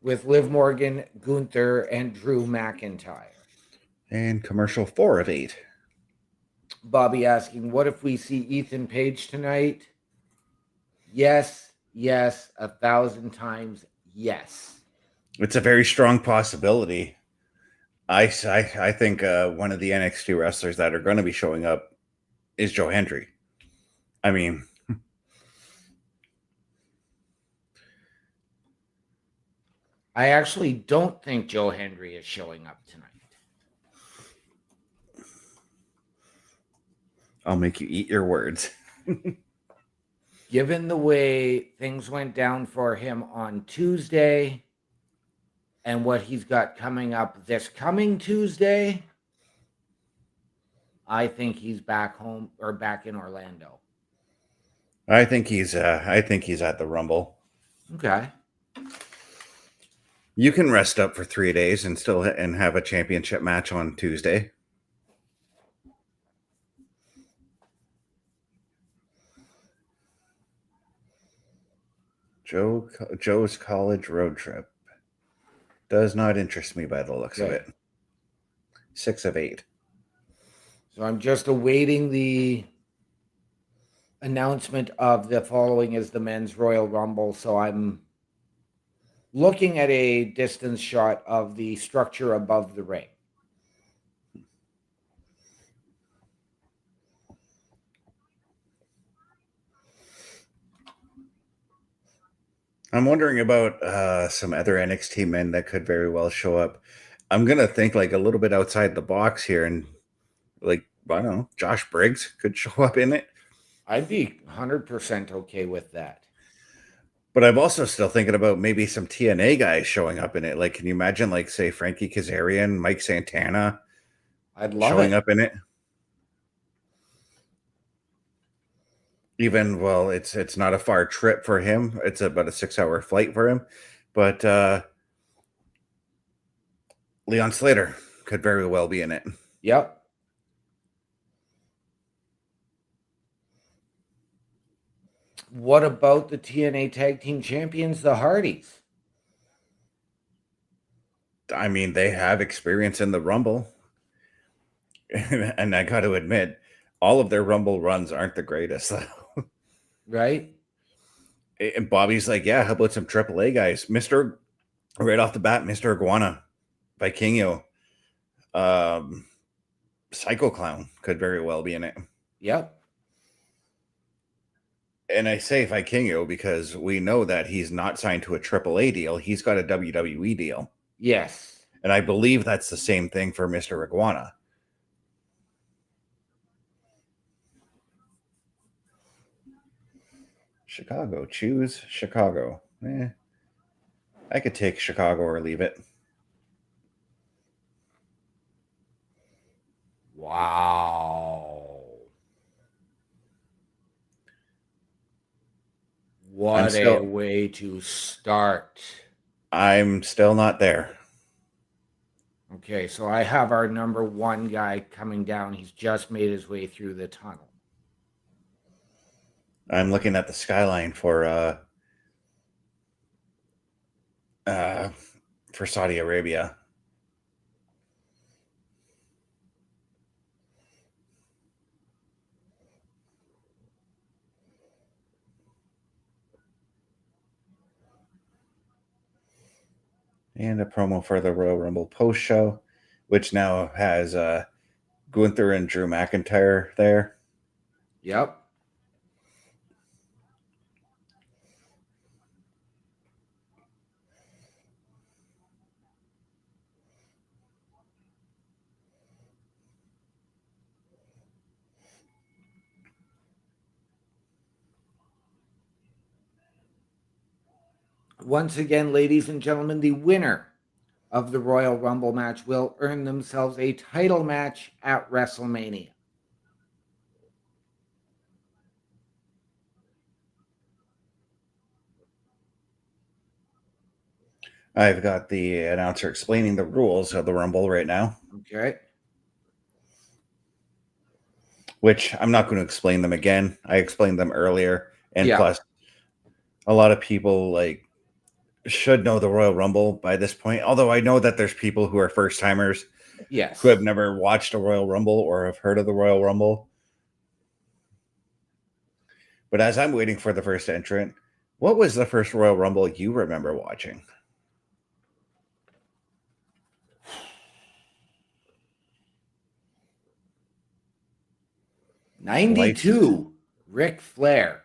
with Liv Morgan, Gunther, and Drew McIntyre. And commercial 4 of 8. Bobby asking, what if we see Ethan Page tonight? Yes, 1,000 times yes. It's a very strong possibility. I think one of the NXT wrestlers that are going to be showing up is Joe Hendry. I mean, I actually don't think Joe Hendry is showing up tonight. I'll make you eat your words. Given the way things went down for him on Tuesday and what he's got coming up this coming Tuesday, I think he's back home or back in Orlando. I think he's at the Rumble. Okay. You can rest up for 3 days and still have a championship match on Tuesday. Joe's college road trip does not interest me by the looks of it. 6 of 8. So I'm just awaiting the announcement of the following is the men's Royal Rumble. So I'm looking at a distance shot of the structure above the ring. I'm wondering about some other NXT men that could very well show up. I'm going to think like a little bit outside the box here, and like, I don't know, Josh Briggs could show up in it. I'd be 100% okay with that. But I'm also still thinking about maybe some TNA guys showing up in it. Like, can you imagine, like, say, Frankie Kazarian, Mike Santana I'd love showing it. up in it? Even, well, it's not a far trip for him. It's about a 6-hour flight for him. But Leon Slater could very well be in it. Yep. What about the TNA Tag Team Champions, the Hardys? I mean, they have experience in the Rumble. And I got to admit, all of their Rumble runs aren't the greatest. Right? And Bobby's like, yeah, how about some AAA guys? Right off the bat, Mr. Iguana, Vikingo, Psycho Clown could very well be in it. Yep. And I say Vikingo because we know that he's not signed to a AAA deal. He's got a WWE deal. Yes. And I believe that's the same thing for Mr. Iguana. Chicago. Choose Chicago. I could take Chicago or leave it. Wow. What a way to start. I'm still not there. Okay, so I have our number one guy coming down. He's just made his way through the tunnel. I'm looking at the skyline for Saudi Arabia. And a promo for the Royal Rumble post show, which now has Gunther and Drew McIntyre there. Yep. Once again, ladies and gentlemen, the winner of the Royal Rumble match will earn themselves a title match at WrestleMania. I've got the announcer explaining the rules of the Rumble right now, Okay. which I'm not going to explain them again. I explained them earlier. And Yeah. plus, a lot of people should know the Royal Rumble by this point. Although I know that there's people who are first timers Yes. who have never watched a Royal Rumble or have heard of the Royal Rumble. But as I'm waiting for the first entrant, what was the first Royal Rumble you remember watching? 92, Ric Flair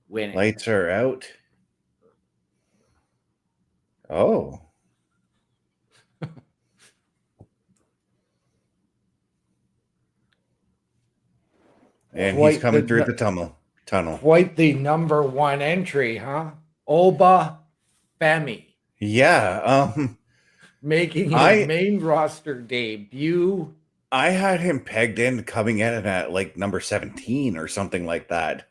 winning. Lights are out. Oh. And he's coming through the tunnel. Quite the number one entry, huh? Oba Femi. Yeah. Making his main roster debut. I had him pegged in coming in at like number 17 or something like that.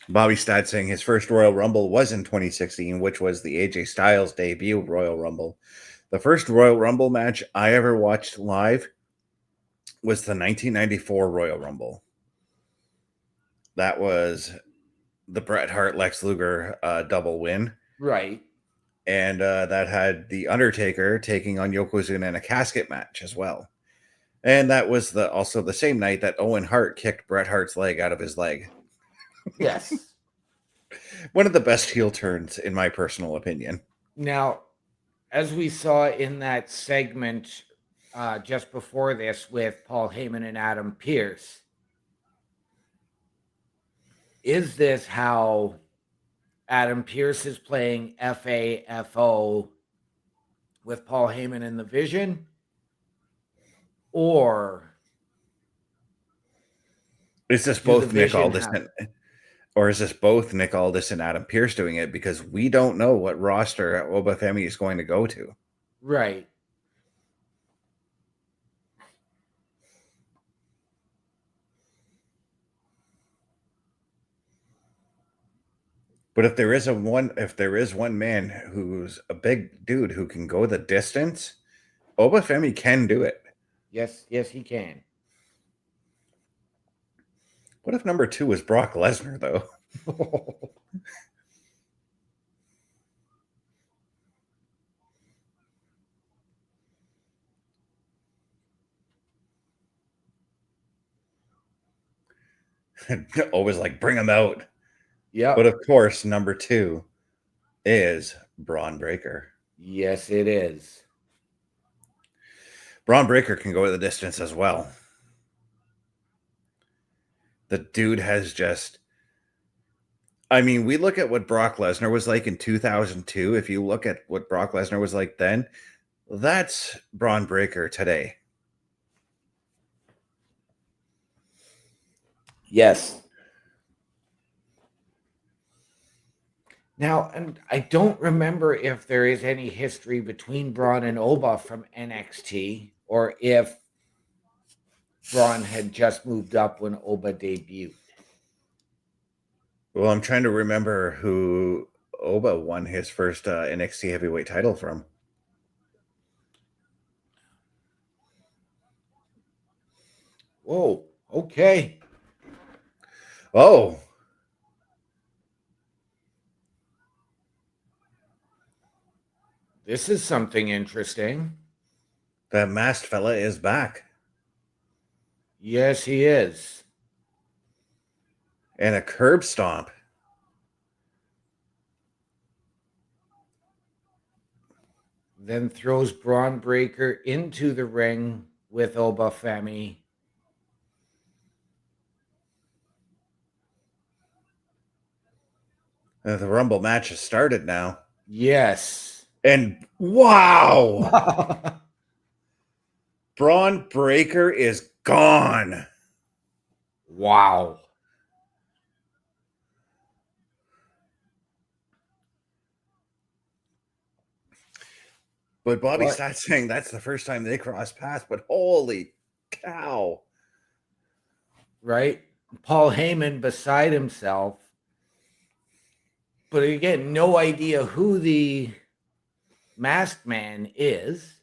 Bobby Stad saying his first Royal Rumble was in 2016, which was the AJ Styles debut Royal Rumble. The first Royal Rumble match I ever watched live was the 1994 Royal Rumble. That was the Bret Hart Lex Luger double win. Right. And that had The Undertaker taking on Yokozuna in a casket match as well. And that was also the same night that Owen Hart kicked Bret Hart's leg out of his leg. Yes. One of the best heel turns, in my personal opinion. Now, as we saw in that segment just before this with Paul Heyman and Adam Pearce, is this how Adam Pearce is playing FAFO with Paul Heyman in the Vision? Or is this both Nick Aldis or is this both Nick Aldis and Adam Pearce doing it? Because we don't know what roster Oba Femi is going to go to. Right. But if there is one man who's a big dude who can go the distance, Oba Femi can do it. Yes, he can. What if number 2 is Brock Lesnar, though? Always like, bring him out. Yeah. But of course, number 2 is Braun Breaker. Yes, it is. Braun Breaker can go the distance as well. The dude has just... I mean, we look at what Brock Lesnar was like in 2002. If you look at what Brock Lesnar was like then, that's Braun Breaker today. Yes. Now, and I don't remember if there is any history between Braun and Oba from NXT, or if Braun had just moved up when Oba debuted. Well, I'm trying to remember who Oba won his first NXT heavyweight title from. Whoa, okay. Oh. This is something interesting. That masked fella is back. Yes, he is. And a curb stomp. Then throws Braun Breaker into the ring with Oba Femi. The Rumble match has started now. Yes. And wow! Braun Breaker is gone. Wow. But Bobby What? starts saying that's the first time they crossed paths, but holy cow. Right? Paul Heyman beside himself. But again, no idea who the masked man is.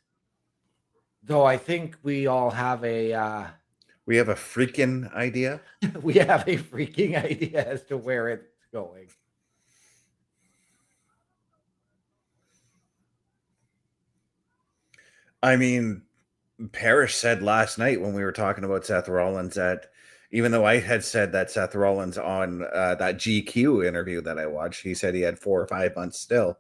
Though I think we all have a We have a freaking idea. we have a freaking idea as to where it's going. I mean, Parrish said last night when we were talking about Seth Rollins that even though I had said that Seth Rollins on that GQ interview that I watched, he said he had 4 or 5 months still.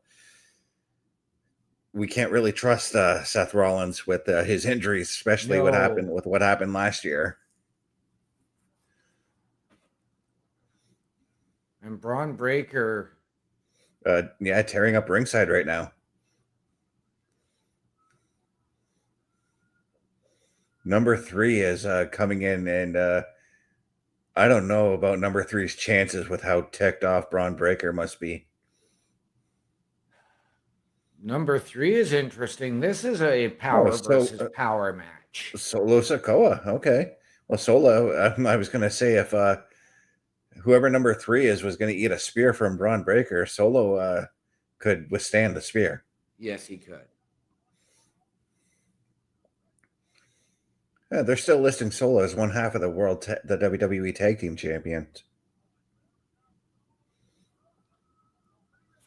We can't really trust Seth Rollins with his injuries, especially what happened last year. And Braun Breaker, Tearing up ringside right now. Number 3 is coming in, and I don't know about number 3's chances with how ticked off Braun Breaker must be. number 3 is interesting. This is a power versus power match. Solo Sikoa. Okay. Well, Solo, I was going to say if whoever number 3 is was going to eat a spear from Braun Breaker, Solo could withstand the spear. Yes, he could. Yeah, they're still listing Solo as one half of the the WWE Tag Team Champions.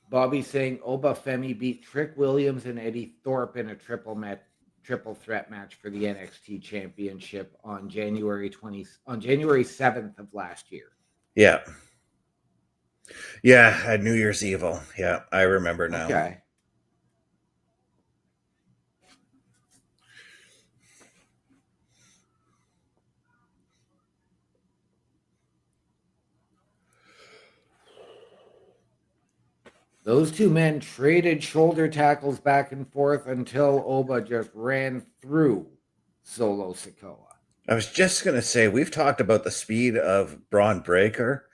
Bobby saying Obafemi beat Trick Williams and Eddie Thorpe in a triple threat match for the NXT Championship on January 7th of last year. Yeah. Yeah, at New Year's Evil. Yeah, I remember now. Okay. Those two men traded shoulder tackles back and forth until Oba just ran through Solo Sikoa. I was just going to say, we've talked about the speed of Braun Breaker.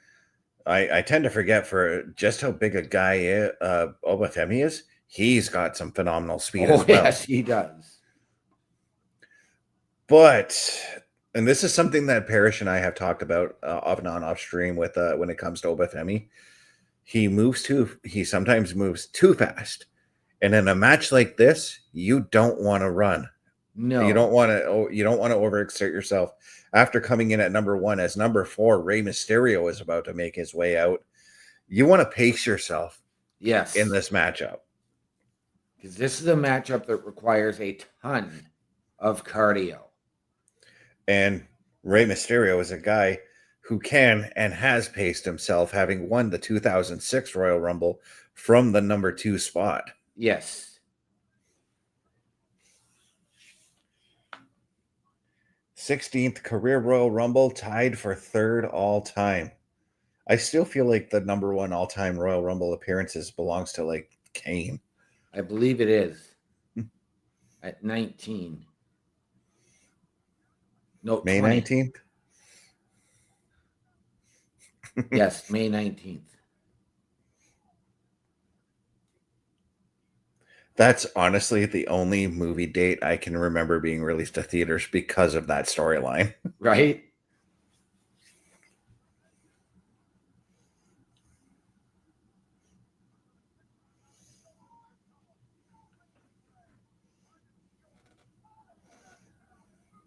I tend to forget for just how big a guy Obafemi is. He's got some phenomenal speed as well. Yes, he does. But, and this is something that Parrish and I have talked about off and on off stream with when it comes to Obafemi. He sometimes moves too fast. And in a match like this, you don't want to run. No. You don't want to overexert yourself. After coming in at number 1 as number 4, Rey Mysterio is about to make his way out. You want to pace yourself. Yes. In this matchup. Because this is a matchup that requires a ton of cardio. And Rey Mysterio is a guy who can and has paced himself, having won the 2006 Royal Rumble from the number 2 spot. Yes. 16th career Royal Rumble, tied for 3rd all time. I still feel like the number 1 all time Royal Rumble appearances belongs to like Kane. I believe it is. At 19. No, May 20. 19th? Yes, May 19th. That's honestly the only movie date I can remember being released to theaters because of that storyline. Right?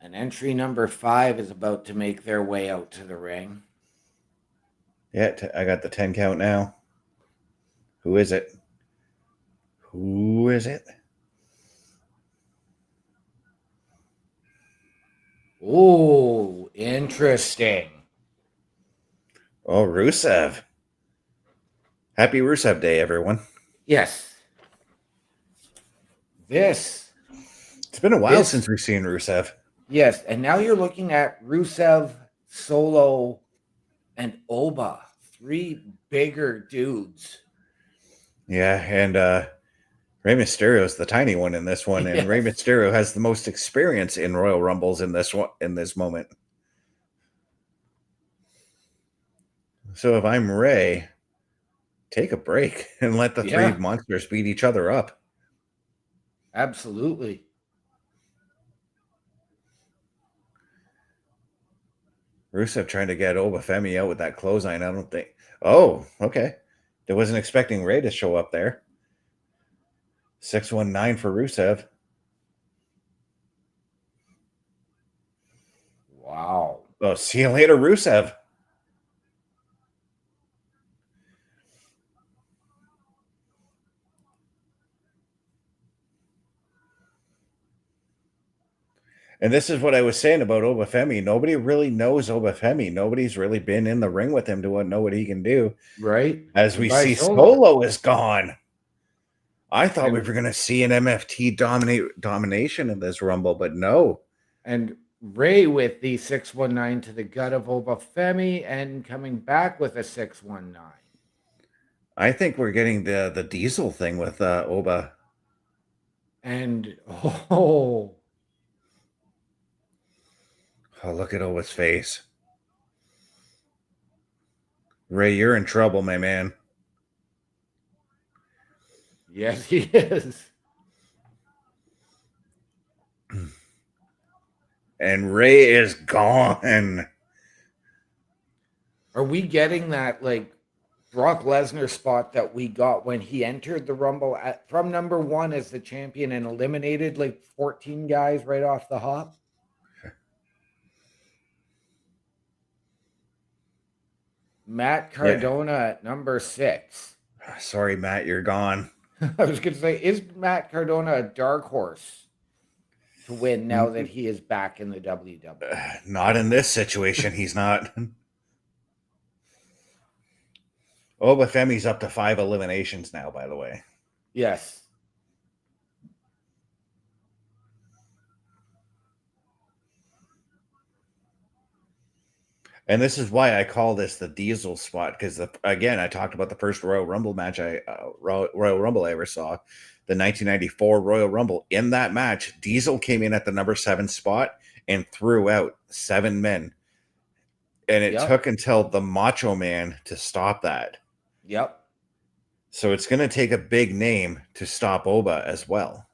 And entry number 5 is about to make their way out to the ring. Yeah, I got the 10 count now. Who is it? Who is it? Oh, interesting. Oh, Rusev. Happy Rusev Day, everyone. Yes. It's been a while since we've seen Rusev. Yes, and now you're looking at Rusev, Solo, and Oba. 3 bigger dudes. Yeah, and Rey Mysterio is the tiny one in this one, and Yes. Rey Mysterio has the most experience in Royal Rumbles in this moment. So if I'm Rey, take a break and let the 3 monsters beat each other up. Absolutely. Rusev trying to get Obafemi out with that clothesline. I don't think. Oh, okay. I wasn't expecting Ray to show up there. 619 for Rusev. Wow. Oh, see you later, Rusev. And this is what I was saying about Obafemi. Nobody really knows Obafemi. Nobody's really been in the ring with him to know what he can do. Right. As we By see, Solo. Solo is gone. I thought we And- were going to see an MFT domination in this Rumble, but no. And Ray with the 619 to the gut of Obafemi and coming back with a 619. I think we're getting the Diesel thing with Oba. And oh, Look at Oba's face. Ray, you're in trouble, my man. yes, he is. And Ray is gone. Are we getting that like Brock Lesnar spot that we got when he entered the Rumble from number 1 as the champion and eliminated like 14 guys right off the hop? Matt Cardona at number 6. Sorry, Matt, you're gone. I was going to say, is Matt Cardona a dark horse to win now that he is back in the WWE? Not in this situation. He's not. Obafemi's up to 5 eliminations now, by the way. Yes. And this is why I call this the Diesel spot, because again, I talked about the first Royal Rumble match Royal Rumble I ever saw, the 1994 Royal Rumble. In that match, Diesel came in at the number 7 spot and threw out 7 men, and it took until the Macho Man to stop that. Yep. So it's going to take a big name to stop Oba as well.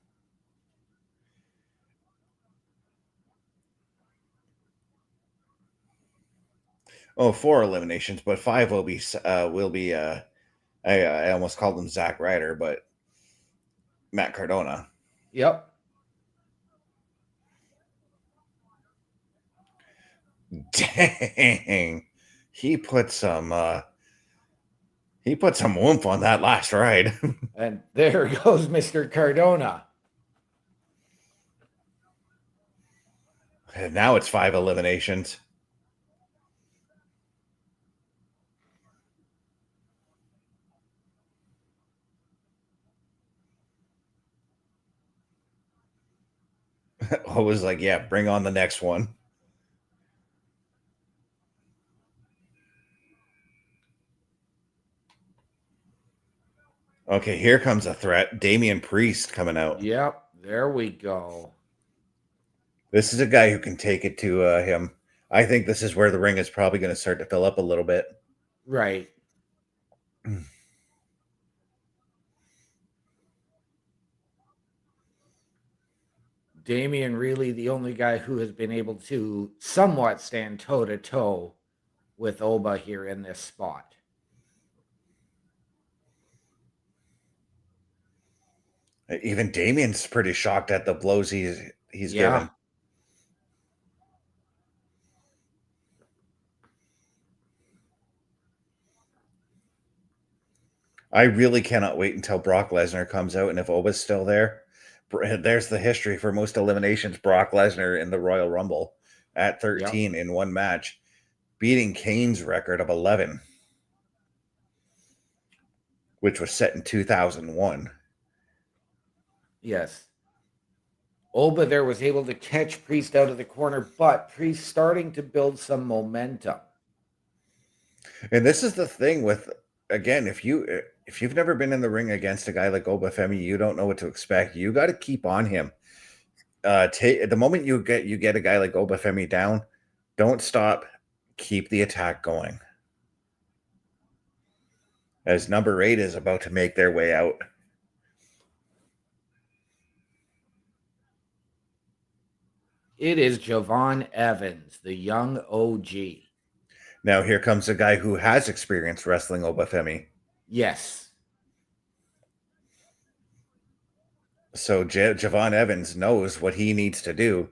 Oh, 4 eliminations, but 5 will be I almost called him Zack Ryder, but Matt Cardona. Yep. Dang. He put some oomph on that last ride. And there goes Mr. Cardona. And now it's 5 eliminations. I was like, yeah, bring on the next one. Okay, here comes a threat. Damian Priest coming out. Yep, there we go. This is a guy who can take it to him. I think this is where the ring is probably going to start to fill up a little bit. Right. Damian really the only guy who has been able to somewhat stand toe-to-toe with Oba here in this spot. Even Damian's pretty shocked at the blows he's given. I really cannot wait until Brock Lesnar comes out, and if Oba's still there, there's the history for most eliminations. Brock Lesnar in the Royal Rumble at 13 in one match, beating Kane's record of 11, which was set in 2001. Yes. Oba there was able to catch Priest out of the corner, but Priest starting to build some momentum. And this is the thing with, again, if you've never been in the ring against a guy like Obafemi, you don't know what to expect. You got to keep on him. The moment you get a guy like Obafemi down, don't stop. Keep the attack going. As number 8 is about to make their way out. It is Javon Evans, the young OG. Now here comes a guy who has experienced wrestling Obafemi. Yes. So Javon Evans knows what he needs to do.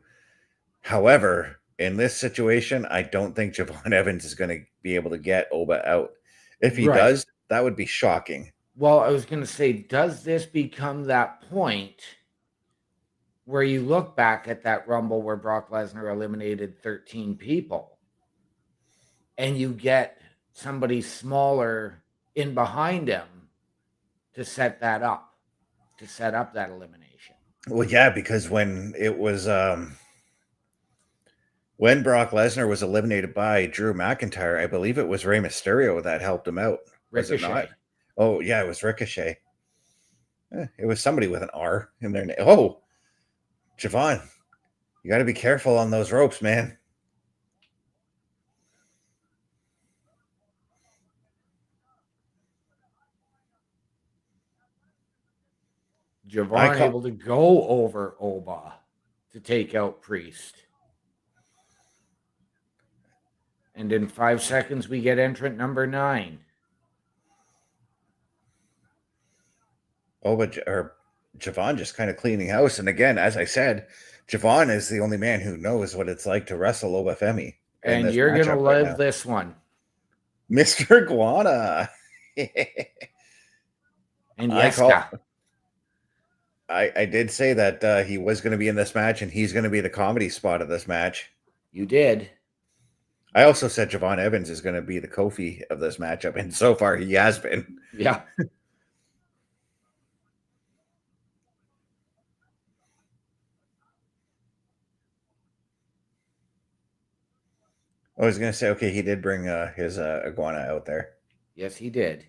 However, in this situation, I don't think Javon Evans is going to be able to get Oba out. If he does, that would be shocking. Well, I was going to say, does this become that point where you look back at that Rumble where Brock Lesnar eliminated 13 people and you get somebody smaller in behind him to set that up, to set up that elimination? Well, yeah, because when it was when Brock Lesnar was eliminated by Drew McIntyre, I believe it was Rey Mysterio that helped him out. Was it not? Oh, yeah, it was Ricochet. It was somebody with an R in their name. Oh, Javon, you got to be careful on those ropes, man. Javon able to go over Oba to take out Priest. And in 5 seconds, we get entrant number 9. Javon just kind of cleaning house. And again, as I said, Javon is the only man who knows what it's like to wrestle Obafemi. And you're going to love this one. Mr. Iguana. And Yeska. I did say that he was going to be in this match, and he's going to be the comedy spot of this match. You did. I also said Javon Evans is going to be the Kofi of this matchup, and so far he has been. Yeah. I was going to say, okay, he did bring his Iguana out there. Yes, he did.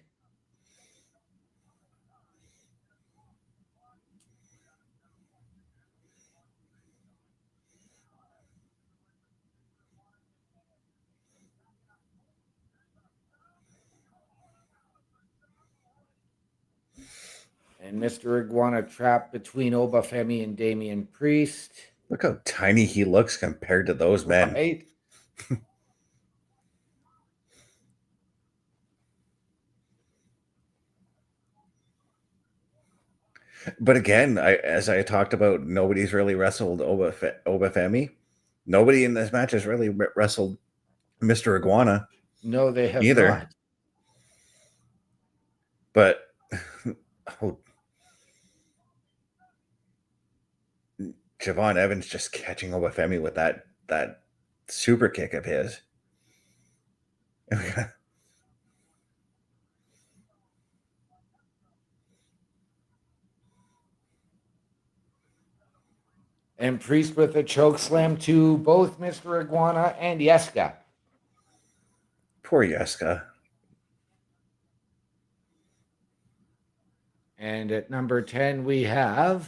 And Mr. Iguana trapped between Obafemi and Damian Priest. Look how tiny he looks compared to those men. Right? But again, as I talked about, nobody's really wrestled Obafemi. Nobody in this match has really wrestled Mr. Iguana. No, they have either. not. But Javon Evans just catching Obafemi with that super kick of his. And Priest with a choke slam to both Mr. Iguana and Yeska. Poor Yeska. And at number 10, we have...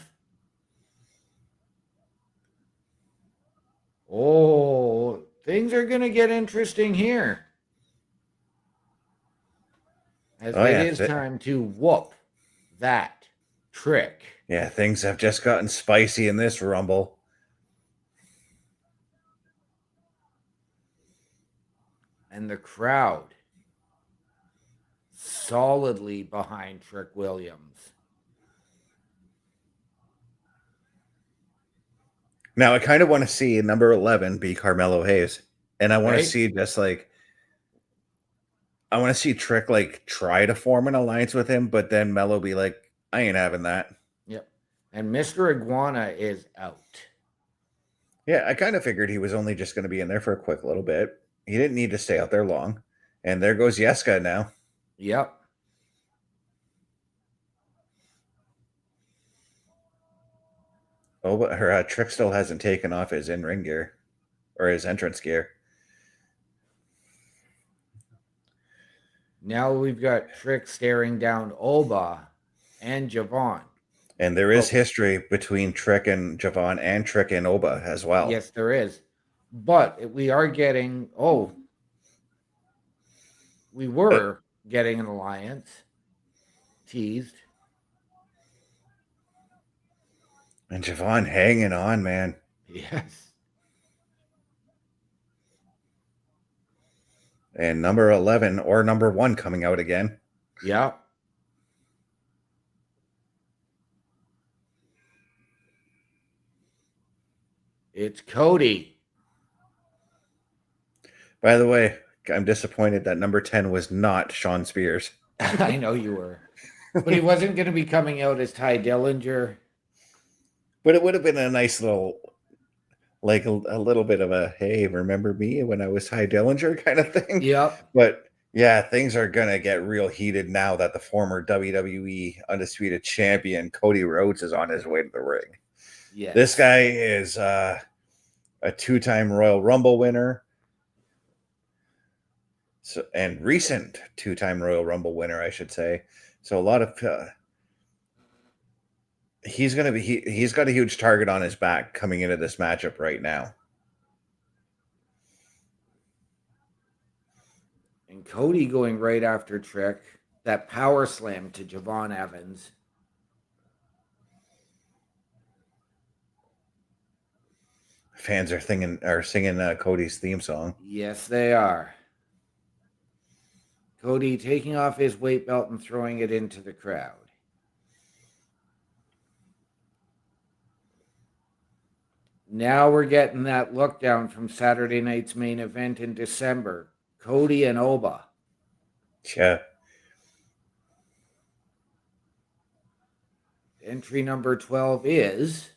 Oh, things are going to get interesting here. As it is time to whoop that trick. Yeah, things have just gotten spicy in this Rumble. And the crowd solidly behind Trick Williams. Now, I kind of want to see number 11 be Carmelo Hayes. And I want to see I want to see Trick try to form an alliance with him, but then Mello be like, I ain't having that. Yep. And Mr. Iguana is out. Yeah, I kind of figured he was only just going to be in there for a quick little bit. He didn't need to stay out there long. And there goes Yeska now. Yep. Oh, but her Trick still hasn't taken off his in-ring gear or his entrance gear. Now we've got Trick staring down Oba and Javon. And there is history between Trick and Javon and Trick and Oba as well. Yes, there is. But we are getting, we were getting an alliance teased. And Javon hanging on, man. Yes. And number 11 or number 1 coming out again. Yeah. It's Cody. By the way, I'm disappointed that number 10 was not Sean Spears. I know you were. But he wasn't going to be coming out as Ty Dillinger. But it would have been a nice little, like a little bit of a, hey, remember me when I was Ty Dillinger kind of thing? Yep. But yeah, things are going to get real heated now that the former WWE Undisputed Champion Cody Rhodes is on his way to the ring. Yes. This guy is a 2-time Royal Rumble winner. So, and recent 2-time Royal Rumble winner, I should say. So a lot of he's got a huge target on his back coming into this matchup right now. And Cody going right after Trick. That power slam to Javon Evans. Fans are singing Cody's theme song. Yes, they are. Cody taking off his weight belt and throwing it into the crowd. Now we're getting that look down from Saturday night's main event in December. Cody and Oba. Yeah. Entry number 12 is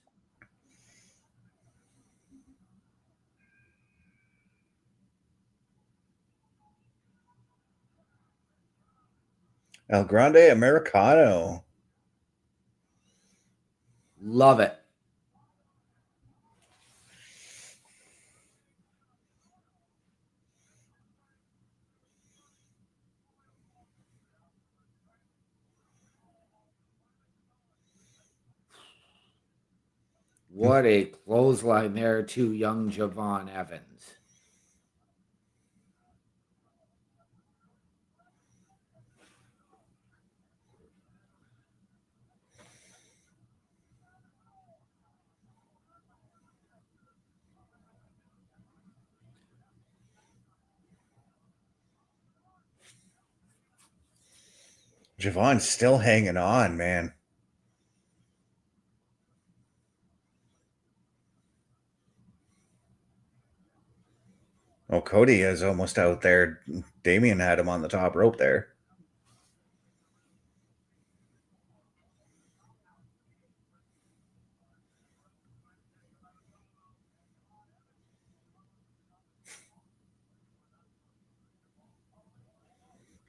El Grande Americano. Love it. What a clothesline there to young Javon Evans. Javon's still hanging on, man. Oh, Cody is almost out there. Damian had him on the top rope there.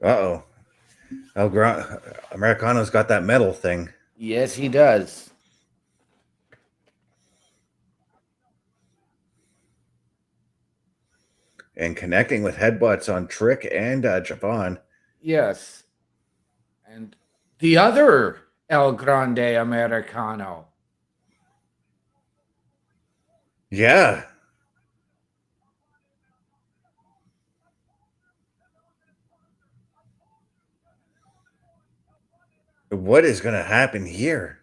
Uh-oh. Americano's got that metal thing. Yes, he does. And connecting with headbutts on Trick and Javon. Yes. And the other El Grande Americano. Yeah. What is going to happen here?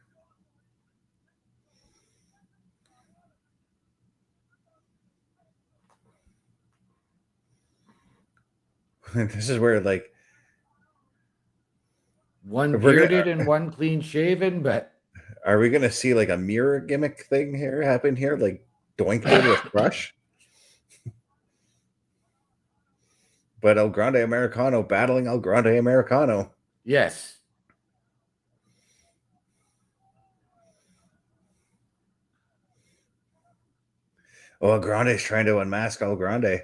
This is where, like, one bearded and one clean shaven, but are we going to see like a mirror gimmick thing here happen here? Like Doink did with Crush? But El Grande Americano battling El Grande Americano. yes. Oh, El Grande's trying to unmask El Grande.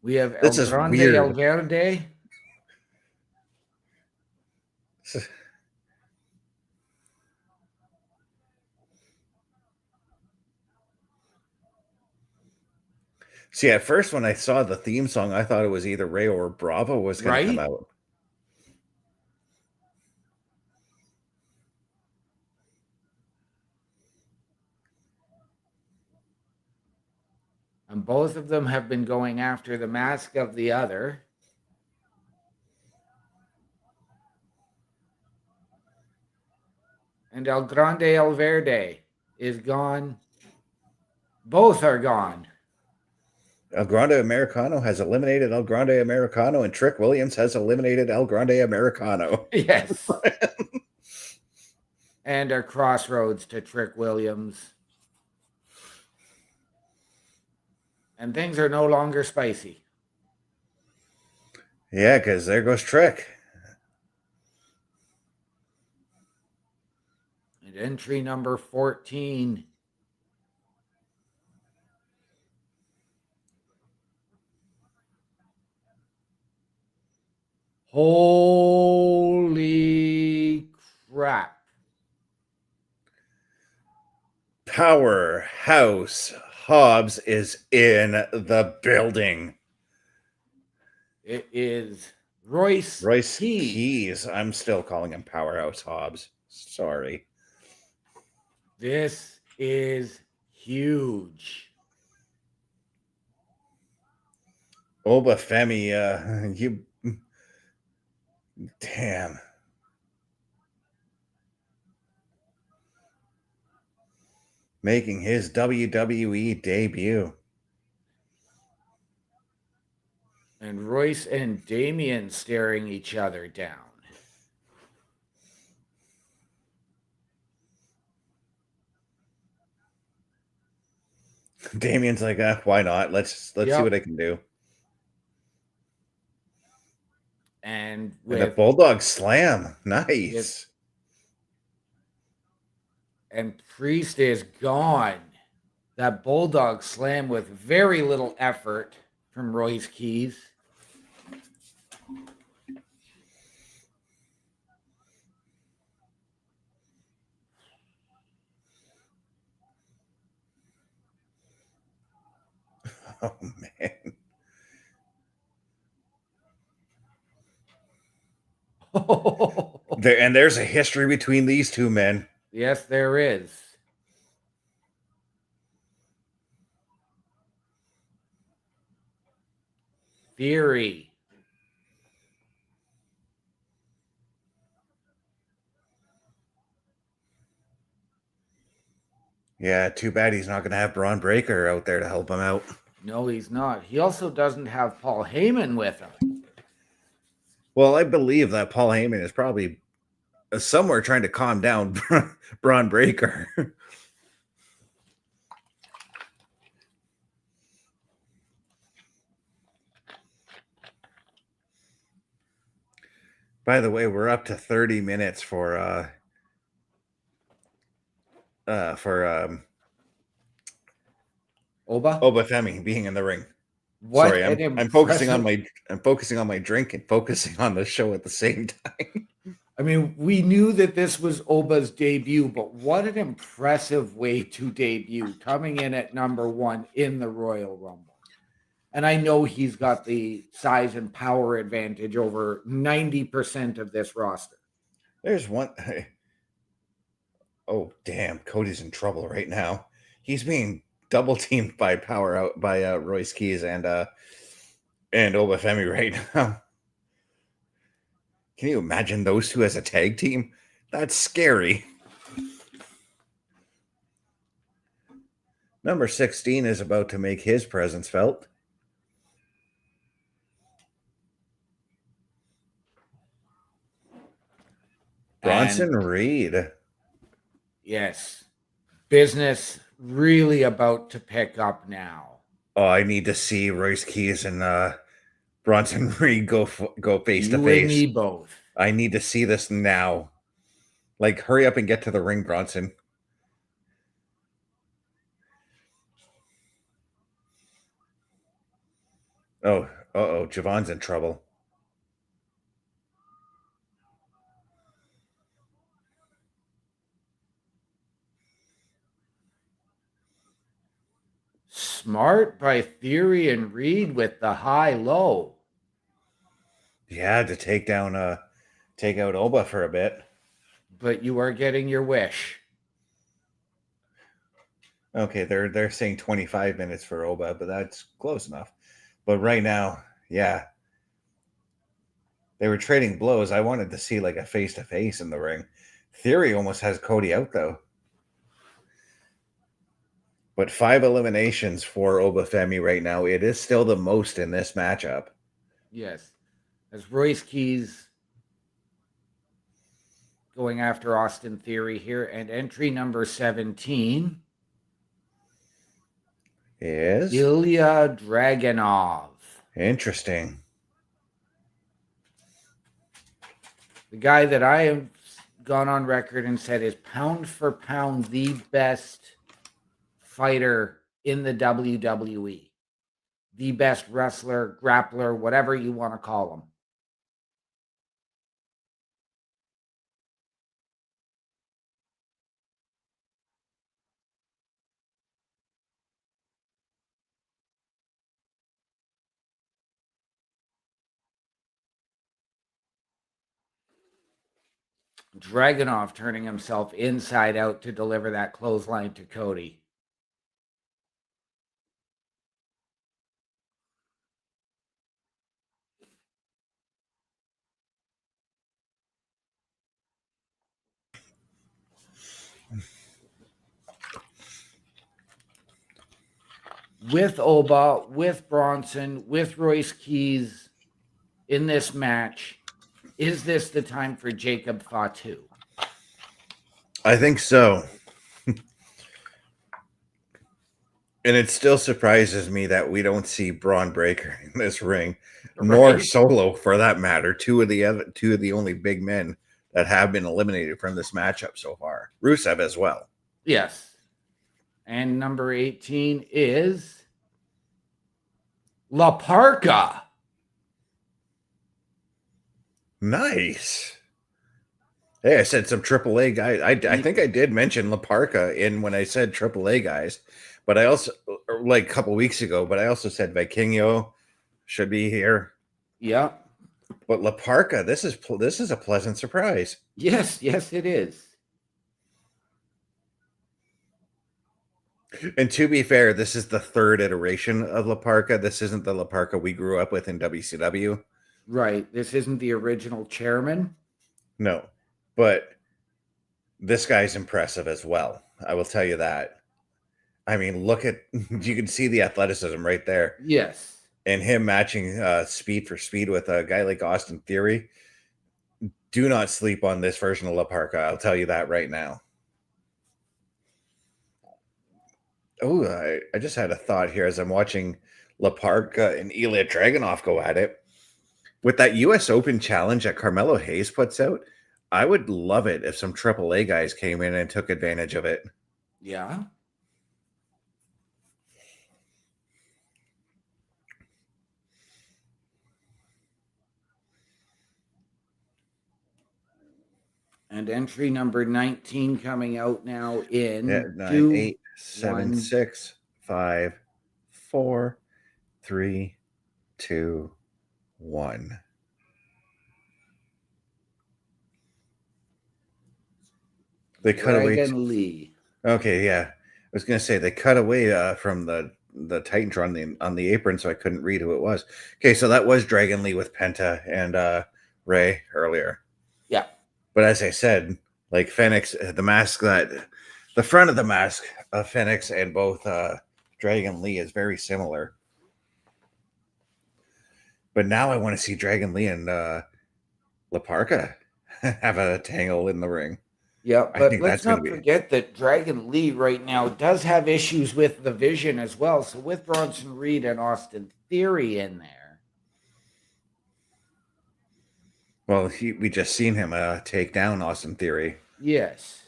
We have This El is Grande weird. El Verde. See, at first when I saw the theme song, I thought it was either Ray or Bravo was going to come Right? out. And both of them have been going after the mask of the other. And El Grande El Verde is gone. Both are gone. El Grande Americano has eliminated El Grande Americano, and Trick Williams has eliminated El Grande Americano. Yes. And our crossroads to Trick Williams. And things are no longer spicy. Yeah, because there goes Trick. And entry number 14. Holy crap. Powerhouse Hobbs is in the building. It is Royce Keys. I'm still calling him Powerhouse Hobbs. Sorry. This is huge. Obafemi, you... Damn. Making his WWE debut. And Royce and Damien staring each other down. Damien's like, why not? Let's see what I can do. And with the Bulldog Slam. Nice. And Priest is gone. That Bulldog Slam with very little effort from Royce Keys. Oh, man. There's a history between these two men. Yes, there is. Theory. Yeah, too bad he's not going to have Braun Breaker out there to help him out. No, he's not. He also doesn't have Paul Heyman with him. Well, I believe that Paul Heyman is probably somewhere trying to calm down Braun Breaker. By the way, we're up to 30 minutes for Obafemi being in the ring. What? Sorry, I'm focusing on my drink and focusing on the show at the same time. I mean, we knew that this was Oba's debut, but what an impressive way to debut, coming in at number 1 in the Royal Rumble. And I know he's got the size and power advantage over 90% of this roster. There's one. Oh, damn. Cody's in trouble right now. He's being double teamed by Royce Keys and Obafemi right now. Can you imagine those two as a tag team? That's scary. Number 16 is about to make his presence felt. Bronson Reed. Yes. Business really about to pick up now. Oh, I need to see Royce Keys and Bronson Reed go face to face. You and me both. I need to see this now. Like, hurry up and get to the ring, Bronson. Oh, Javon's in trouble. Smart by Theory and Reed with the high-low. Yeah, to take out Oba for a bit. But you are getting your wish. Okay, they're saying 25 minutes for Oba, but that's close enough. But right now, yeah. They were trading blows. I wanted to see like a face-to-face in the ring. Theory almost has Cody out, though. But 5 eliminations for Obafemi right now. It is still the most in this matchup. Yes. As Royce Keys going after Austin Theory here. And entry number 17 is Ilya Dragunov. interesting. The guy that I have gone on record and said is pound for pound the best fighter in the WWE. The best wrestler, grappler, whatever you want to call him. Dragunov turning himself inside out to deliver that clothesline to Cody. With Oba, with Bronson, with Royce Keys in this match, is this the time for Jacob Fatu? I think so. And it still surprises me that we don't see Braun Breaker in this ring, nor Solo for that matter. Two of the only big men that have been eliminated from this matchup so far. Rusev as well. Yes. And number 18 is La Parka. Nice. Hey, I said some AAA guys. I think I did mention La Parka in when I said AAA guys, but I also, like a couple weeks ago, but I also said Vikingo should be here. Yeah. But La Parka, this is a pleasant surprise. Yes, it is. And to be fair, this is the third iteration of La Parka. This isn't the La Parka we grew up with in WCW. Right. This isn't the original chairman. No, but this guy's impressive as well. I will tell you that. I mean, look at, you can see the athleticism right there. Yes. And him matching speed for speed with a guy like Austin Theory. Do not sleep on this version of La Parka. I'll tell you that right now. Oh, I just had a thought here as I'm watching La Parka and Ilya Dragunov go at it. With that U.S. Open challenge that Carmelo Hayes puts out, I would love it if some AAA guys came in and took advantage of it. Yeah. And entry number 19 coming out now in 9, 8, 7, 6, 5, 4, 3, 2, 1. They cut away. Dragon Lee. Okay, yeah. I was going to say they cut away from the Titantron on the apron, so I couldn't read who it was. Okay, so that was Dragon Lee with Penta and Ray earlier. Yeah. But as I said, like Phoenix, the front of the mask of Phoenix and both Dragon Lee is very similar. But now I want to see Dragon Lee and La Parka have a tangle in the ring. Yeah, but let's not forget that Dragon Lee right now does have issues with the vision as well. So with Bronson Reed and Austin Theory in there. Well, we just seen him take down Austin Theory. Yes.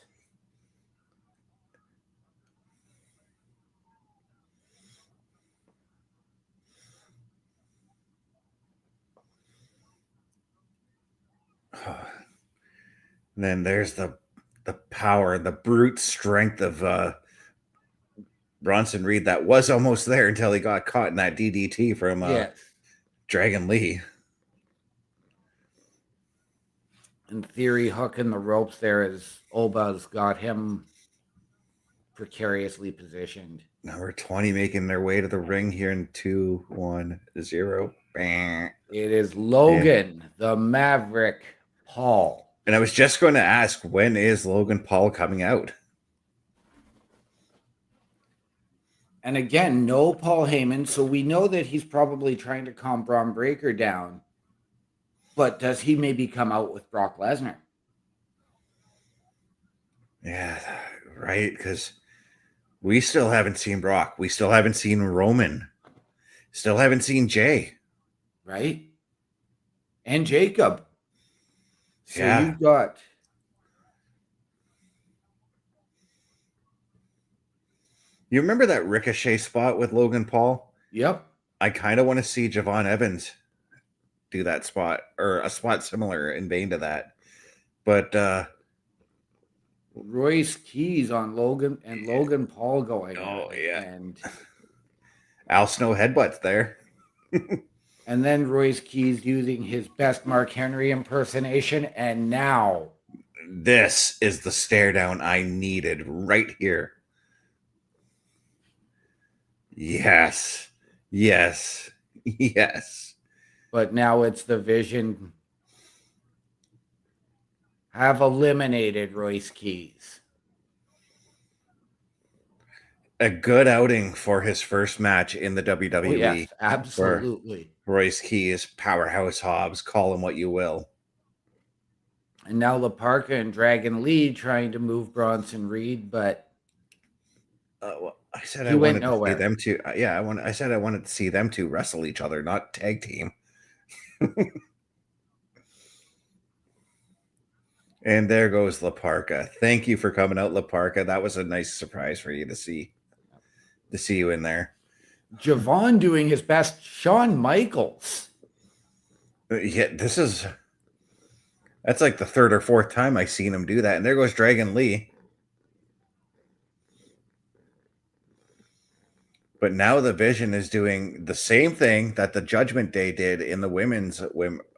And then there's the power, the brute strength of Bronson Reed that was almost there until he got caught in that DDT from Dragon Lee. In theory, hooking the ropes there as Oba's got him precariously positioned. Number 20 making their way to the ring here in 2, 1, 0. Bang. It is Logan, the Maverick Paul. And I was just going to ask, when is Logan Paul coming out? And again, no Paul Heyman, so we know that he's probably trying to calm Braun Breaker down. But does he maybe come out with Brock Lesnar? Yeah, right. Because we still haven't seen Brock. We still haven't seen Roman. Still haven't seen Jay. Right? And Jacob. So Yeah. you've got... You remember that Ricochet spot with Logan Paul? Yep. I kind of want to see Javon Evans do that spot, or a spot similar in vein to that. But Royce Keys on Logan and Logan Paul going. Oh, at it, yeah. And Al Snow headbutts there. and then Royce Keys using his best Mark Henry impersonation. And now This is the stare down I needed right here. Yes. Yes. Yes. but now it's the Vision have eliminated Royce Keys. A good outing for his first match in the WWE. Oh, yes, absolutely. Royce Keys, Powerhouse Hobbs, call him what you will. And now Laparca and Dragon Lee trying to move Bronson Reed, but Well, I said He I went wanted to nowhere. see them two. I said I wanted to see them two wrestle each other, not tag team. And there goes Laparca. Thank you for coming out, Laparca. That was a nice surprise for you to see you in there. Javon doing his best. Shawn Michaels. Yeah, that's like the third or fourth time I've seen him do that. And there goes Dragon Lee. But now the Vision is doing the same thing that the Judgment Day did in the women's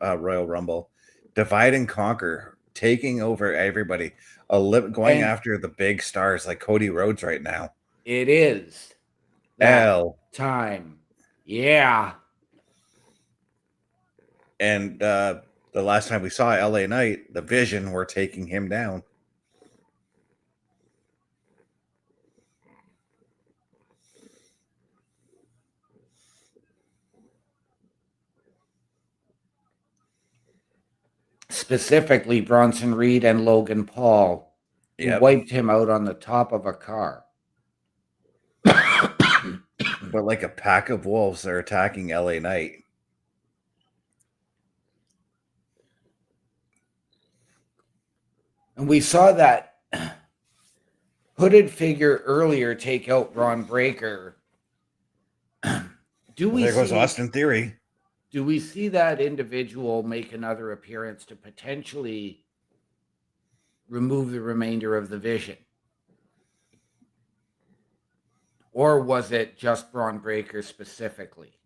Royal Rumble. Divide and conquer, taking over everybody, going after the big stars like Cody Rhodes right now. It is that L. time. Yeah. And the last time we saw LA Knight, the Vision were taking him down. Specifically, Bronson Reed and Logan Paul, who Yep. wiped him out on the top of a car. But like a pack of wolves, they're attacking LA Knight. And we saw that hooded figure earlier take out Braun Breaker. There goes Austin Theory. Do we see that individual make another appearance to potentially remove the remainder of the Vision? Or was it just Braun Breaker specifically?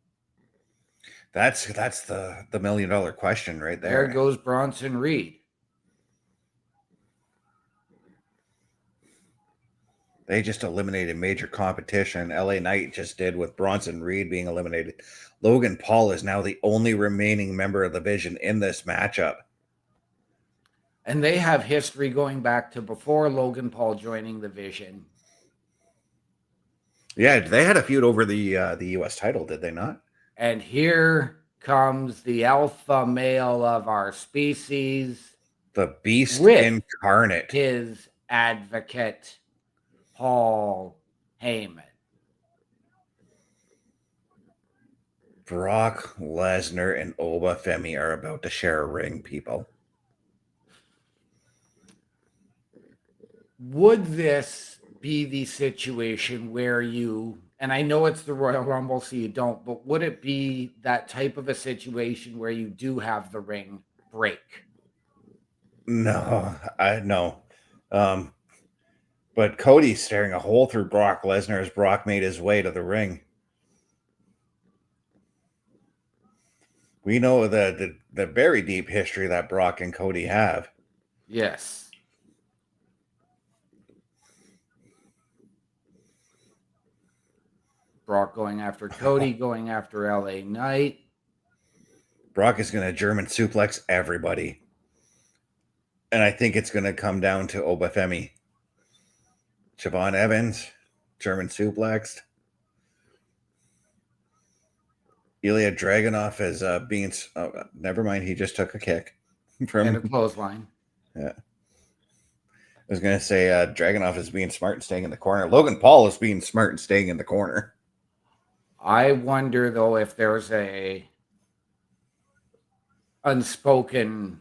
That's the $1 million question right there. There goes Bronson Reed. They just eliminated major competition. LA Knight just did with Bronson Reed being eliminated. Logan Paul is now the only remaining member of the Vision in this matchup. And they have history going back to before Logan Paul joining the Vision. Yeah, they had a feud over the U.S. title, did they not? And here comes the alpha male of our species, The Beast With incarnate. his advocate, Paul Heyman. Brock Lesnar and Oba Femi are about to share a ring, people. Would this be the situation where you, and I know it's the Royal Rumble, so you don't, but would it be that type of a situation where you do have the ring break? No, no. But Cody's staring a hole through Brock Lesnar as Brock made his way to the ring. We know the very deep history that Brock and Cody have. Yes. Brock going after Cody, going after LA Knight. Brock is going to German suplex everybody. And I think it's going to come down to Oba Femi. Javon Evans, German suplexed. Ilya Dragunov is being. Oh, never mind. He just took a kick And a from. clothesline. Yeah. I was going to say Dragunov is being smart and staying in the corner. Logan Paul is being smart and staying in the corner. I wonder, though, if there's a unspoken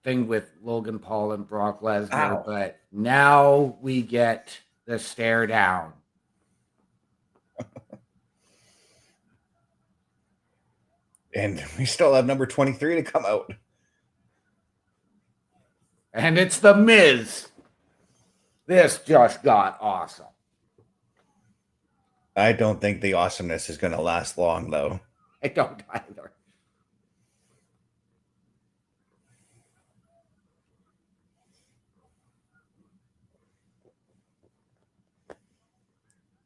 thing with Logan Paul and Brock Lesnar, Ow. but now we get the stare down. And we still have number 23 to come out. And it's The Miz. This just got awesome. I don't think the awesomeness is going to last long, though. I don't either.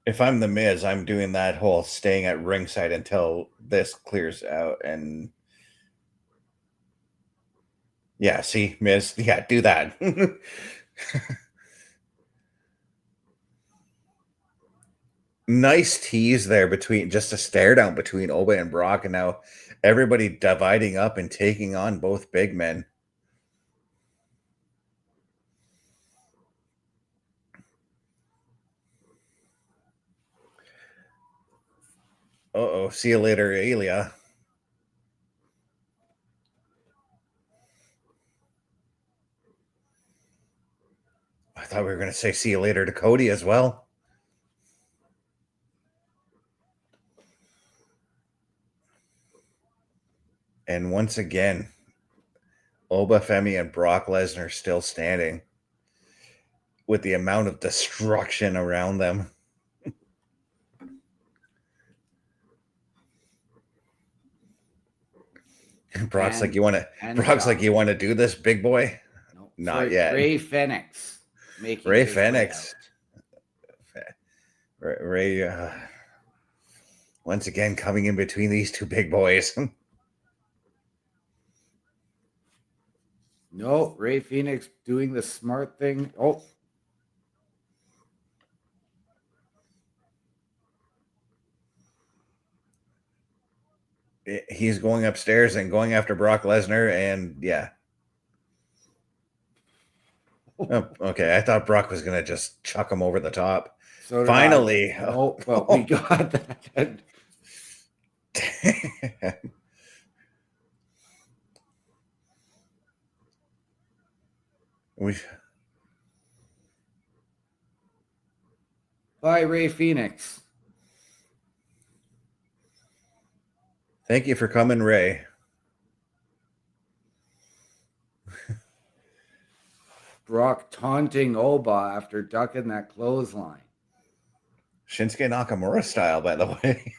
If I'm the Miz, I'm doing that whole staying at ringside until this clears out. And yeah, see, Miz, yeah, do that. Nice tease there between just a stare down between Oba and Brock, and now everybody dividing up and taking on both big men. Uh-oh, see you later, Ilya. I thought we were going to say see you later to Cody as well. And once again, Oba Femi and Brock Lesnar still standing with the amount of destruction around them. Brock's like, you want to do this, big boy? No, Not yet. Ray Fenix making Ray his way Fenix. out. Ray, once again coming in between these two big boys. No, Ray Phoenix doing the smart thing. Oh. He's going upstairs and going after Brock Lesnar, and yeah. Oh, okay, I thought Brock was going to just chuck him over the top. So Finally. Oh, but we got that. Bye, Ray Phoenix. Thank you for coming, Ray. Brock taunting Oba after ducking that clothesline. Shinsuke Nakamura style, by the way.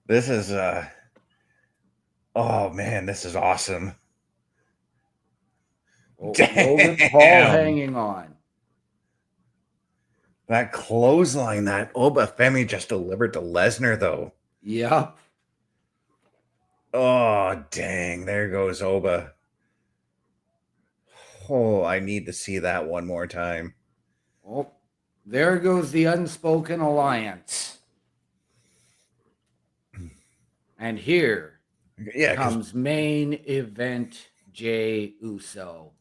This is oh man, this is awesome. Logan Paul hanging on. That clothesline that Oba Femi just delivered to Lesnar, though. Yep. Oh, dang. There goes Oba. Oh, I need to see that one more time. Oh, there goes the unspoken alliance. And here comes main event Jey Uso.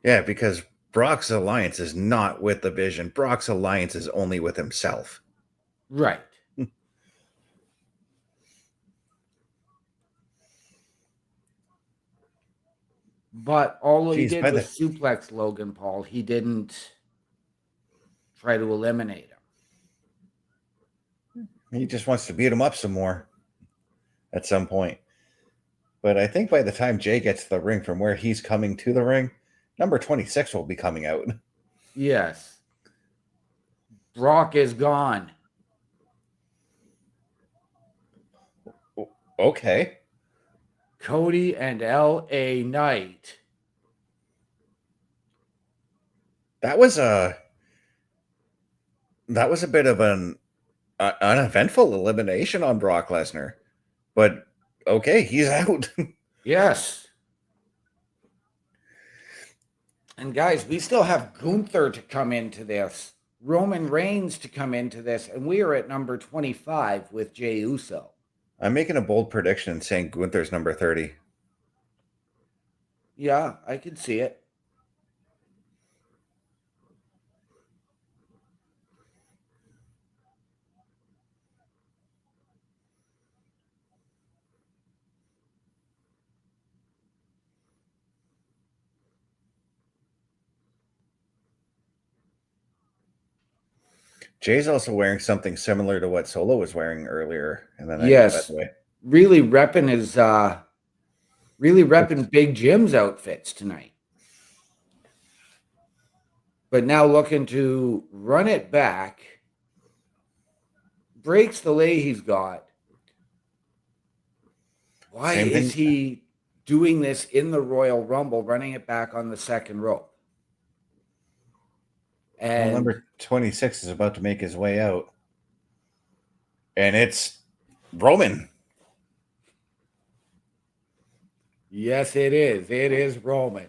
Yeah, because Brock's alliance is not with the Vision. Brock's alliance is only with himself. Right. But all he did was suplex Logan Paul. He didn't try to eliminate him. He just wants to beat him up some more at some point. But I think by the time Jey gets to the ring from where he's coming to the ring, number 26 will be coming out. Yes. Brock is gone. Okay. Cody and LA Knight. That was a bit of an uneventful elimination on Brock Lesnar. But okay, he's out. Yes. And guys, we still have Gunther to come into this. Roman Reigns to come into this, and we are at number 25 with Jey Uso. I'm making a bold prediction saying Gunther's number 30. Yeah, I could see it. Jay's also wearing something similar to what Solo was wearing earlier in the night, by Yes, the way. really repping Big Jim's outfits tonight. But now looking to run it back, breaks the lay he's got. Why Same is thing. he doing this in the Royal Rumble, running it back on the second rope? Well, And number 26 is about to make his way out. And it's Roman. yes, it is. It is Roman.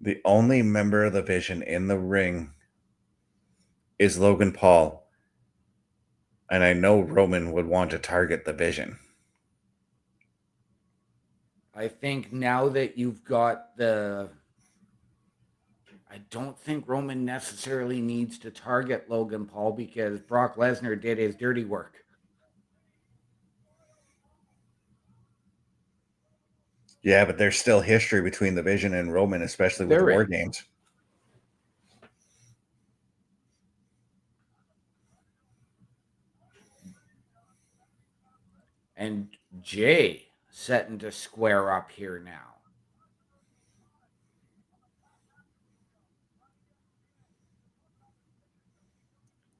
The only member of the Vision in the ring is Logan Paul. And I know Roman would want to target the Vision. I think now that you've got I don't think Roman necessarily needs to target Logan Paul because Brock Lesnar did his dirty work. Yeah, but there's still history between the Vision and Roman, especially with There War is. Games. And Jay setting to square up here now.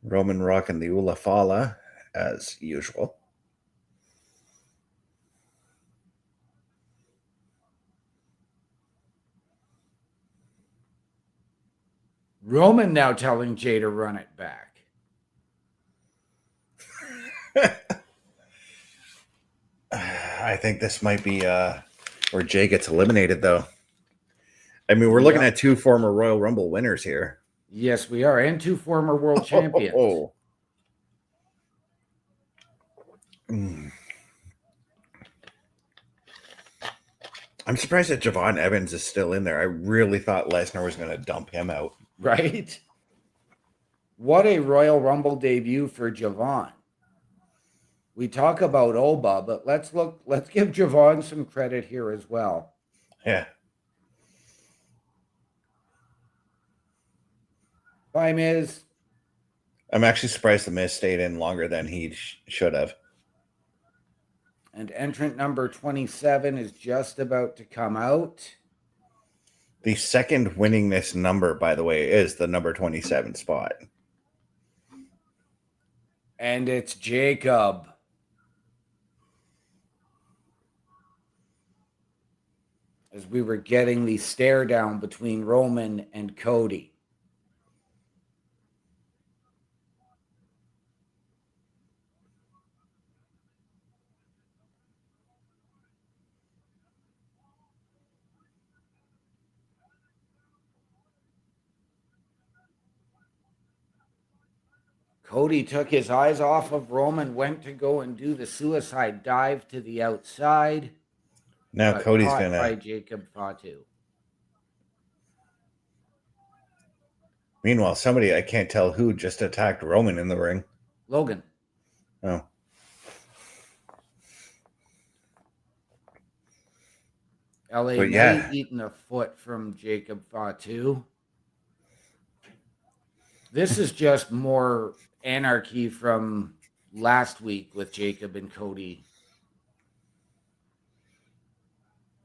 Roman rocking the Ula Fala, as usual. Roman now telling Jay to run it back. I think this might be where Jay gets eliminated, though. I mean, we're looking at two former Royal Rumble winners here. Yes, we are. And two former world champions. Oh. Mm. I'm surprised that Javon Evans is still in there. I really thought Lesnar was going to dump him out. Right? What a Royal Rumble debut for Javon. We talk about Oba, but let's give Javon some credit here as well. Yeah. Bye, Miz. I'm actually surprised the Miz stayed in longer than he should have. And entrant number 27 is just about to come out. The second winningest number, by the way, is the number 27 spot. And it's Jacob. As we were getting the stare down between Roman and Cody. Cody took his eyes off of Roman, went to go and do the suicide dive to the outside. Now Cody's caught going by to... Jacob Fatu. Meanwhile, somebody, I can't tell who, just attacked Roman in the ring. Logan. Oh. LA But Knight yeah. eating a foot from Jacob Fatu. This is just more anarchy from last week with Jacob and Cody.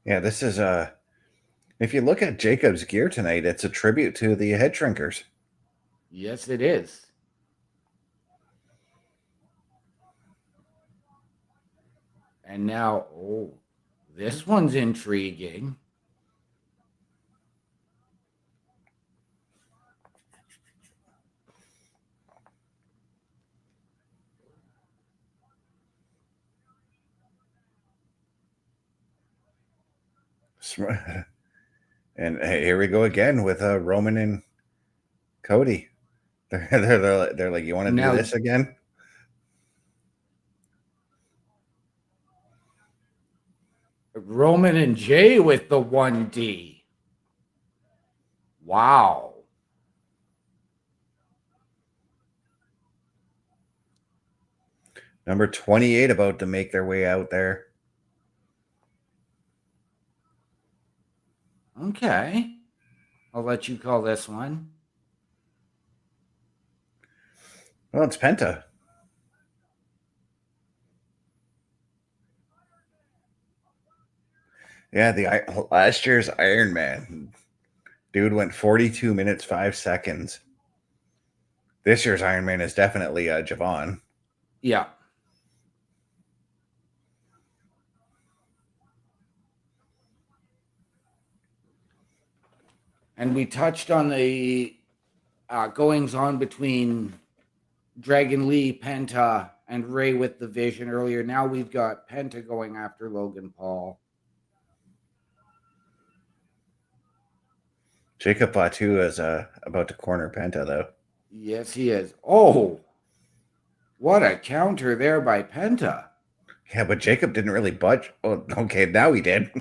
Yeah, this is if you look at Jacob's gear tonight, it's a tribute to the Head Shrinkers. Yes, it is. And now, this one's intriguing. And hey, here we go again with Roman and Cody. They're like, you want to do Now, this again? Roman and Jay with the 1D. Wow. Number 28 about to make their way out there. Okay. I'll let you call this one. Well, it's Penta. Yeah, the last year's Iron Man. Dude went 42 minutes, 5 seconds. This year's Iron Man is definitely Javon. Yeah. And we touched on the goings on between Dragon Lee, Penta, and Ray with the Vision earlier. Now we've got Penta going after Logan Paul. Jacob Fatu is about to corner Penta, though. Yes, he is. Oh, what a counter there by Penta. Yeah, but Jacob didn't really budge. Oh, okay, now he did.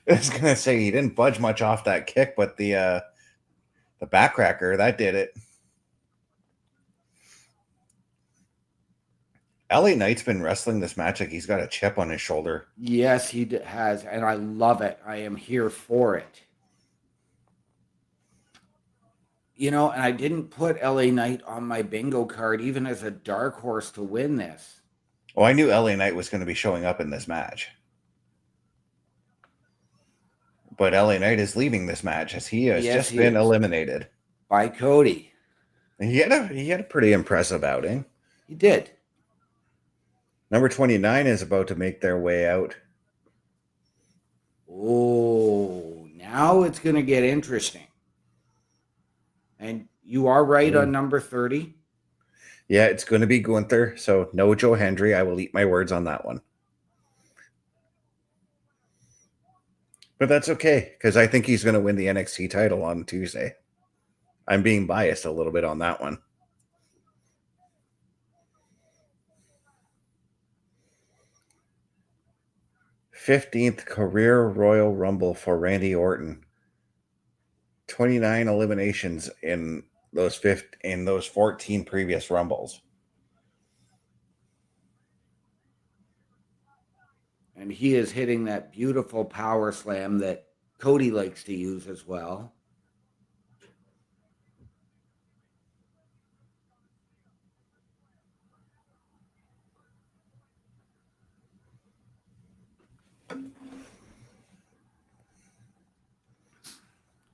I was gonna say he didn't budge much off that kick, but the backcracker that did it. LA Knight's been wrestling this match like he's got a chip on his shoulder. Yes, he has, and I love it. I am here for it. You know, and I didn't put LA Knight on my bingo card even as a dark horse to win this. Oh, I knew LA Knight was going to be showing up in this match. But LA Knight is leaving this match as he has just been eliminated by Cody. He had a pretty impressive outing. He did. Number 29 is about to make their way out. Oh, now it's going to get interesting. And you are right on number 30. Yeah, it's going to be Gunther. So no Joe Hendry. I will eat my words on that one. But that's okay, because I think he's going to win the NXT title on Tuesday. I'm being biased a little bit on that one. '15th career Royal Rumble for Randy Orton. 29 eliminations in those 14 previous Rumbles. And he is hitting that beautiful power slam that Cody likes to use as well.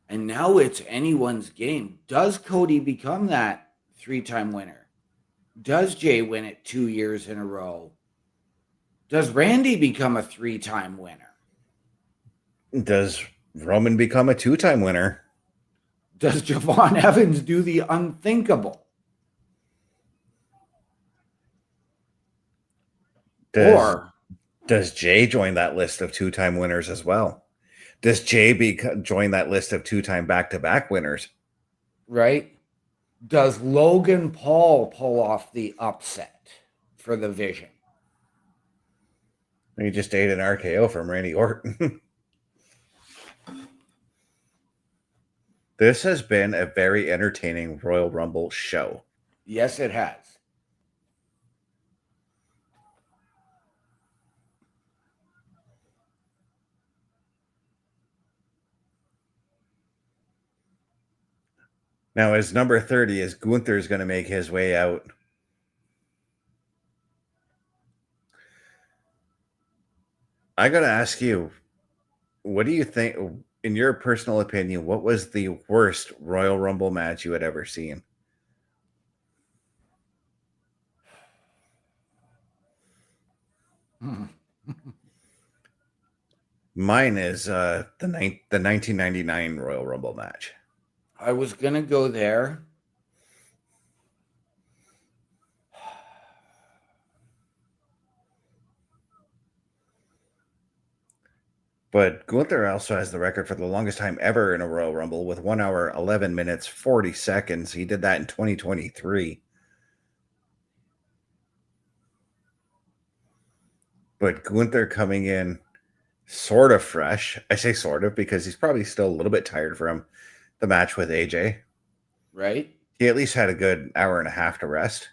And now it's anyone's game. Does Cody become that 3-time winner? Does Jay win it 2 years in a row? Does Randy become a 3-time winner? Does Roman become a 2-time winner? Does Javon Evans do the unthinkable? Does Jay join that list of 2-time winners as well? Does Jay join that list of 2-time back-to-back winners? Right. Does Logan Paul pull off the upset for the Vision? He just ate an RKO from Randy Orton. This has been a very entertaining Royal Rumble show. Yes, it has. Now, as number 30, is Gunther is going to make his way out. I got to ask you, what do you think, in your personal opinion, what was the worst Royal Rumble match you had ever seen? Mine is the 1999 Royal Rumble match. I was going to go there. But Gunther also has the record for the longest time ever in a Royal Rumble with 1 hour, 11 minutes, 40 seconds. He did that in 2023. But Gunther coming in sort of fresh. I say sort of because he's probably still a little bit tired from the match with AJ. Right? He at least had a good hour and a half to rest.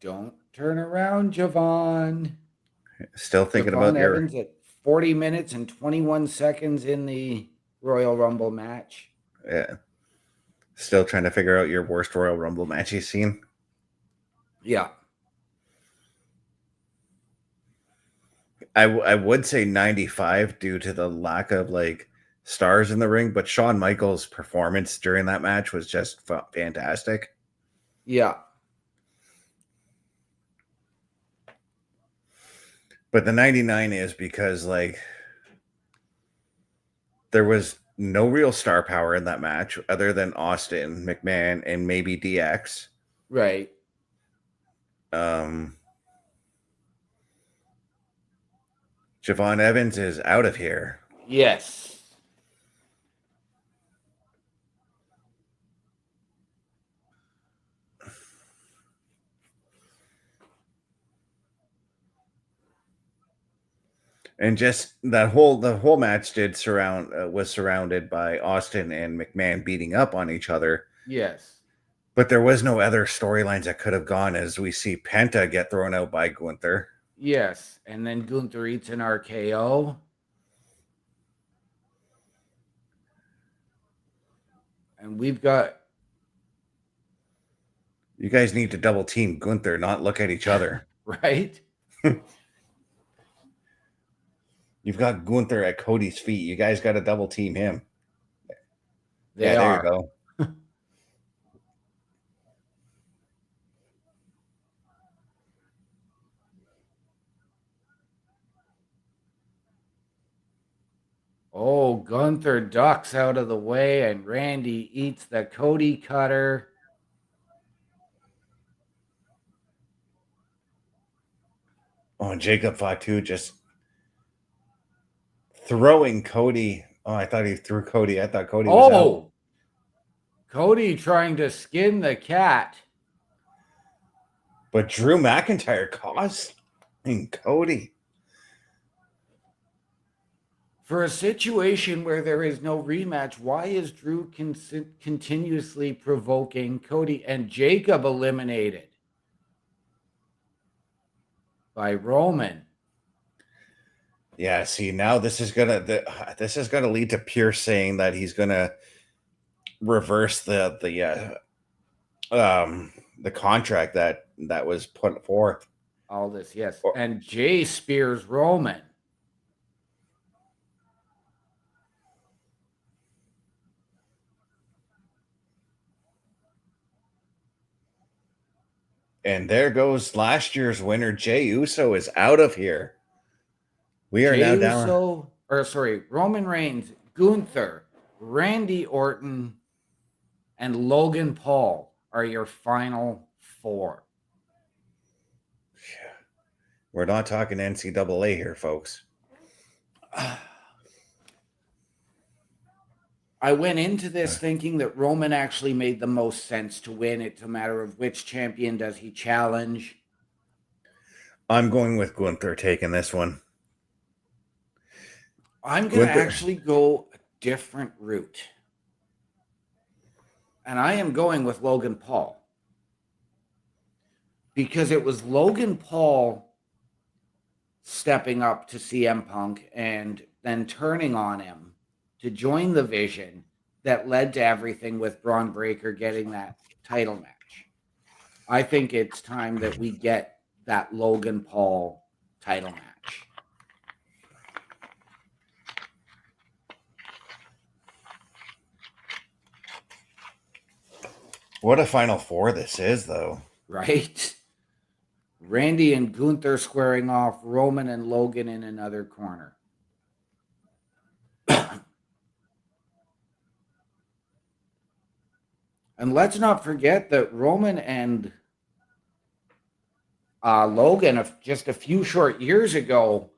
Don't turn around, Javon. Still thinking Javon about your Evans at 40 minutes and 21 seconds in the Royal Rumble match. yeah. Still trying to figure out your worst Royal Rumble match you've seen. Yeah. I would say 95 due to the lack of like stars in the ring, but Shawn Michaels' performance during that match was just fantastic. Yeah. But the 99 is because like there was no real star power in that match other than Austin, McMahon, and maybe DX. Right. Javon Evans is out of here. Yes. And just the whole match was surrounded by Austin and McMahon beating up on each other. Yes. But there was no other storylines that could have gone as we see Penta get thrown out by Gunther. Yes. And then Gunther eats an RKO. And we've got... You guys need to double team Gunther, not look at each other. Right? You've got Gunther at Cody's feet. You guys got to double team him. There you go. Oh, Gunther ducks out of the way and Randy eats the Cody cutter. Oh, and Jacob Fatu just throwing Cody. Oh, I thought he threw Cody. I thought Cody was out. Cody trying to skin the cat. But Drew McIntyre costing Cody. For a situation where there is no rematch, why is Drew continuously provoking Cody and Jacob eliminated by Roman? Yeah, see, now this is gonna lead to Pierce saying that he's gonna reverse the contract that was put forth. All this, yes. And Jay spears Roman. And there goes last year's winner, Jey Uso is out of here. We are now down. Roman Reigns, Gunther, Randy Orton, and Logan Paul are your final four. We're not talking NCAA here, folks. I went into this thinking that Roman actually made the most sense to win. It's a matter of which champion does he challenge. I'm going with Gunther taking this one. I'm going to actually go a different route. And I am going with Logan Paul. Because it was Logan Paul stepping up to CM Punk and then turning on him to join the Vision that led to everything with Braun Breaker getting that title match. I think it's time that we get that Logan Paul title match. What a Final Four this is, though. Right? Randy and Gunther squaring off, Roman and Logan in another corner. And let's not forget that Roman and Logan, just a few short years ago,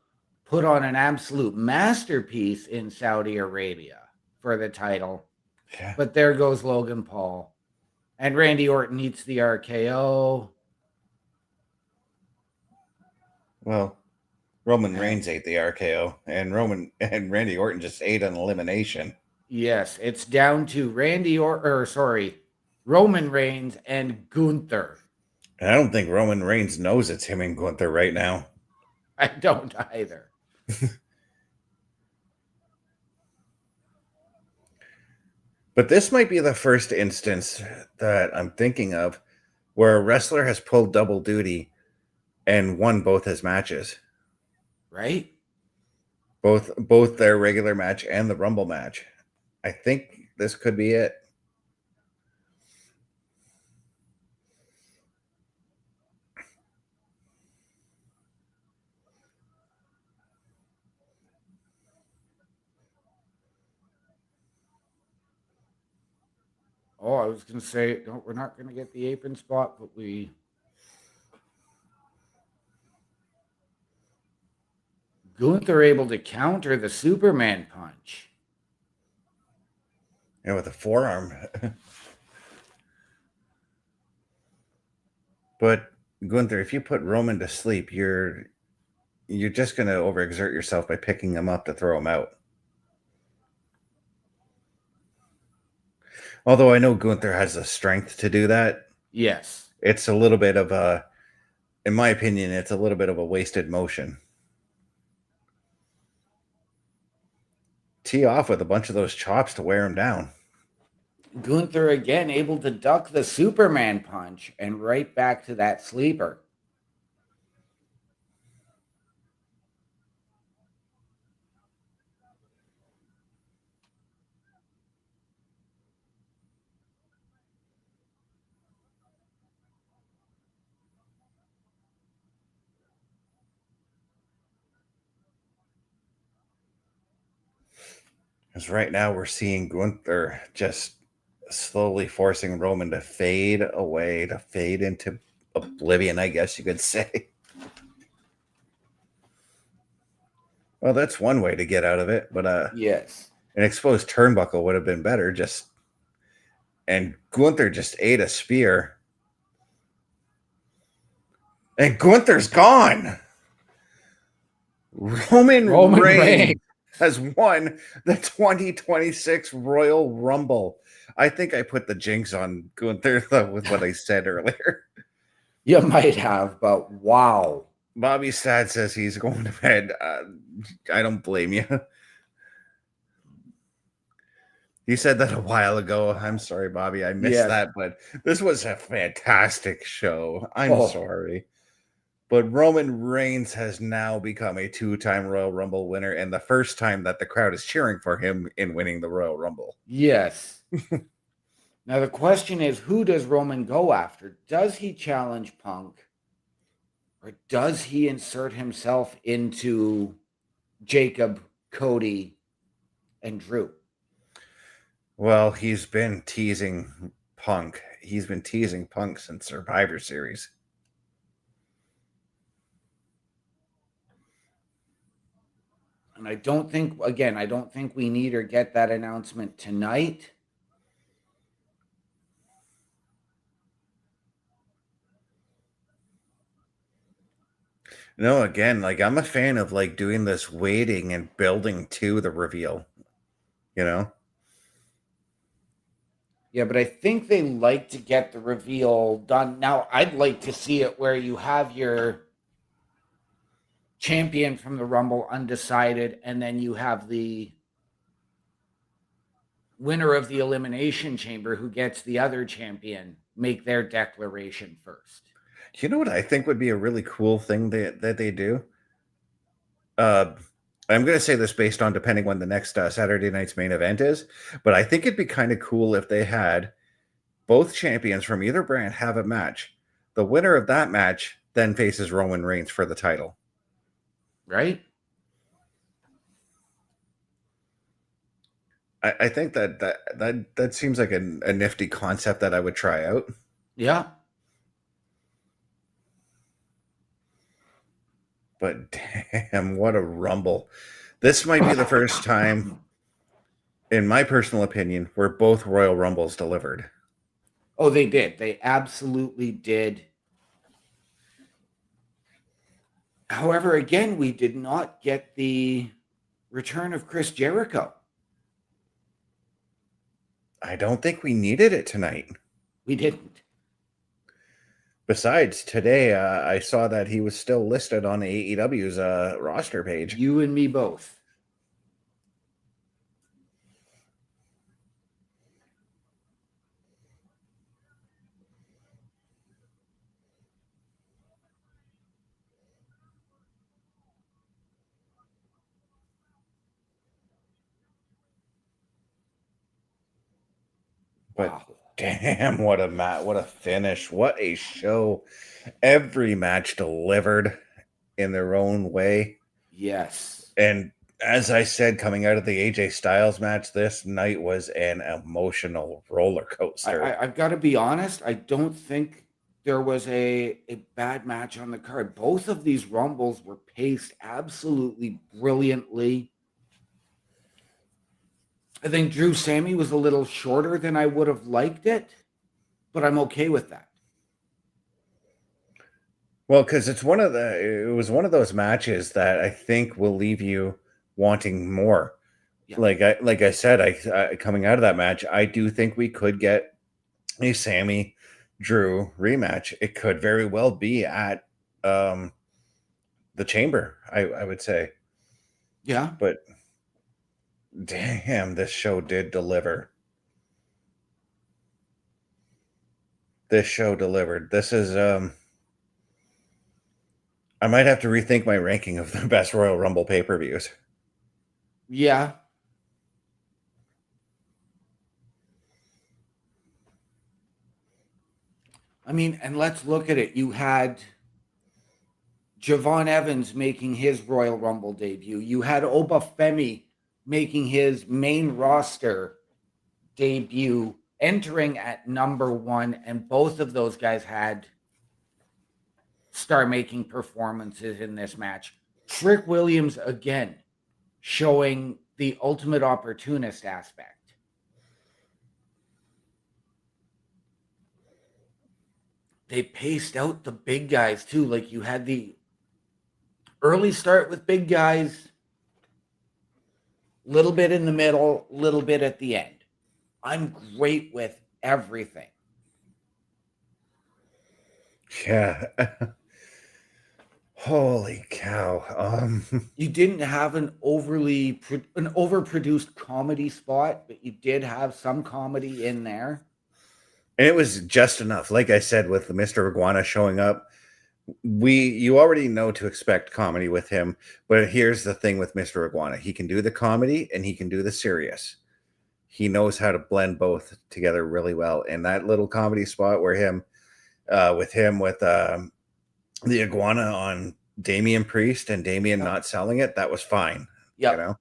put on an absolute masterpiece in Saudi Arabia for the title. Yeah. But there goes Logan Paul. And Randy Orton eats the RKO. Well, Roman Reigns ate the RKO, and Randy Orton just ate an elimination. Yes, it's down to Roman Reigns and Gunther. And I don't think Roman Reigns knows it's him and Gunther right now. I don't either. But this might be the first instance that I'm thinking of where a wrestler has pulled double duty and won both his matches. Right? Both their regular match and the Rumble match. I think this could be it. Oh, I was going to say, no, we're not going to get the apron spot, but Gunther able to counter the Superman punch. Yeah, with a forearm. But Gunther, if you put Roman to sleep, you're just going to overexert yourself by picking him up to throw him out. Although I know Gunther has the strength to do that. Yes. It's a little bit of in my opinion, it's a little bit of a wasted motion. Tee off with a bunch of those chops to wear him down. Gunther again able to duck the Superman punch and right back to that sleeper. Because right now we're seeing Gunther just slowly forcing Roman to fade away, to fade into oblivion, I guess you could say. Well, that's one way to get out of it, but yes, an exposed turnbuckle would have been better. And Gunther just ate a spear. And Gunther's gone. Roman Reigns has won the 2026 Royal Rumble. I think I put the jinx on Gunther with what I said earlier. You might have, but wow. Bobby Sad says he's going to bed. I don't blame you. He said that a while ago. I'm sorry, Bobby. I missed that, but this was a fantastic show. I'm sorry. But Roman Reigns has now become a 2-time Royal Rumble winner, and the first time that the crowd is cheering for him in winning the Royal Rumble. Yes. Now the question is, who does Roman go after? Does he challenge Punk? Or does he insert himself into Jacob, Cody, and Drew? Well, he's been teasing Punk. He's been teasing Punk since Survivor Series. And I don't think we need or get that announcement tonight. No, again, like I'm a fan of like doing this waiting and building to the reveal, you know? Yeah, but I think they like to get the reveal done. Now, I'd like to see it where you have your champion from the Rumble undecided, and then you have the winner of the Elimination Chamber who gets the other champion make their declaration first. You know what I think would be a really cool thing that they do? I'm going to say this based on depending when the next Saturday night's main event is, but I think it'd be kind of cool if they had both champions from either brand have a match. The winner of that match then faces Roman Reigns for the title. Right? I think that seems like a nifty concept that I would try out. Yeah. But damn, what a Rumble. This might be the first time, in my personal opinion, where both Royal Rumbles delivered. Oh, they did. They absolutely did. However, again, we did not get the return of Chris Jericho. I don't think we needed it tonight. We didn't. Besides, today I saw that he was still listed on AEW's roster page. You and me both. But Wow. damn, what a finish. What a show. Every match delivered in their own way. Yes. And as I said, coming out of the AJ Styles match, this night was an emotional roller coaster. I've got to be honest. I don't think there was a bad match on the card. Both of these Rumbles were paced absolutely brilliantly. I think Drew Sami was a little shorter than I would have liked it, but I'm okay with that. Well, because it was one of those matches that I think will leave you wanting more. Yeah. Like I said, I coming out of that match, I do think we could get a Sami Drew rematch. It could very well be at the Chamber, I would say. Yeah. But damn, this show did deliver. This show delivered. This is I might have to rethink my ranking of the best Royal Rumble pay-per-views. Yeah. I mean, and let's look at it. You had Javon Evans making his Royal Rumble debut. You had Obafemi making his main roster debut, entering at number 1, and both of those guys had star-making performances in this match. Trick Williams, again, showing the ultimate opportunist aspect. They paced out the big guys, too. Like, you had the early start with big guys, little bit in the middle, little bit at the end. I'm great with everything. Yeah. Holy cow. You didn't have an overproduced comedy spot, but you did have some comedy in there. And it was just enough. Like I said, with the Mr. Iguana showing up, you already know to expect comedy with him. But here's the thing with Mr. Iguana. He can do the comedy and he can do the serious. He knows how to blend both together really well. And that little comedy spot where with the Iguana on Damian Priest and Damian not selling it, that was fine. Yeah. You know?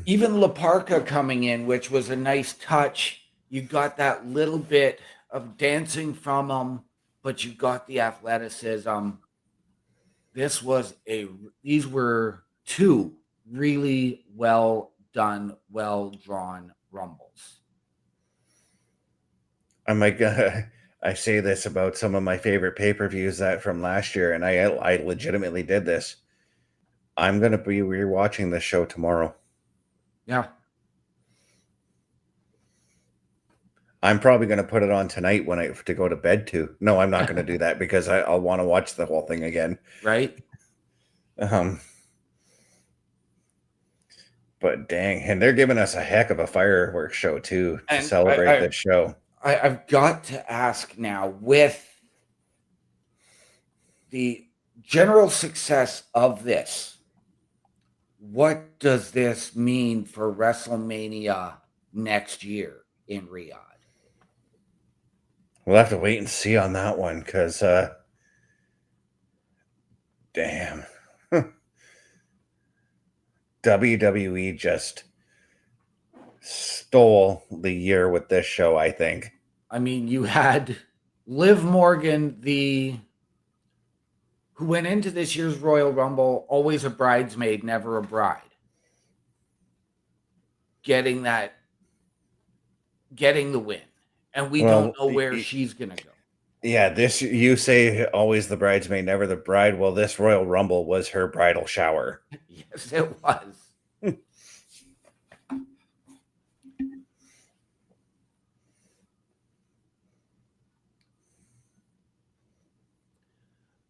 Even La Parka coming in, which was a nice touch. You got that little bit of dancing from him, but you got the athleticism. These were 2 really well done, well drawn Rumbles. I say this about some of my favorite pay-per-views that from last year, and I legitimately did this. I'm going to be rewatching this show tomorrow. Yeah. I'm probably going to put it on tonight to go to bed too. No, I'm not going to do that because I'll want to watch the whole thing again. Right. But dang, and they're giving us a heck of a fireworks show too to celebrate this show. I've got to ask now, with the general success of this, what does this mean for WrestleMania next year in Riyadh? We'll have to wait and see on that one because, damn. WWE just stole the year with this show, I think. I mean, you had Liv Morgan, who went into this year's Royal Rumble, always a bridesmaid, never a bride. Getting the win. And we don't know where she's going to go. Yeah, you say always the bridesmaid, never the bride. Well, this Royal Rumble was her bridal shower. Yes, it was.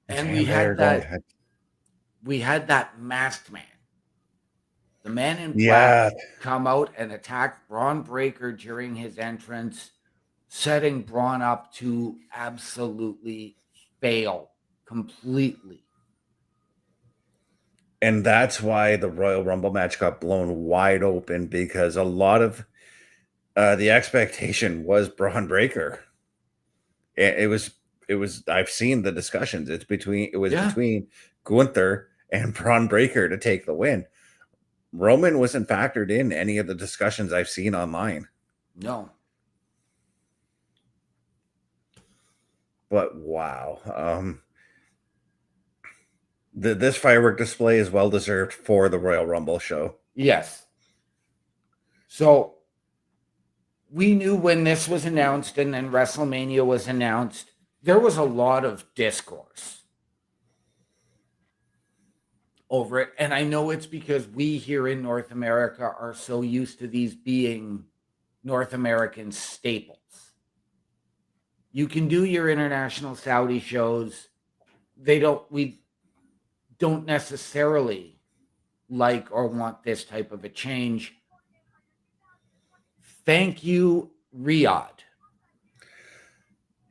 And we had that masked man. The man in black come out and attack Braun Breaker during his entrance, setting Braun up to absolutely fail completely. And that's why the Royal Rumble match got blown wide open, because a lot of the expectation was Braun Breaker. It was I've seen the discussions. It was between Gunther and Braun Breaker to take the win. Roman wasn't factored in any of the discussions I've seen online. No. But wow. This firework display is well deserved for the Royal Rumble show. Yes. So we knew when this was announced and then WrestleMania was announced, there was a lot of discourse over it. And I know it's because we here in North America are so used to these being North American staples. You can do your international Saudi shows. We don't necessarily like or want this type of a change. Thank you, Riyadh.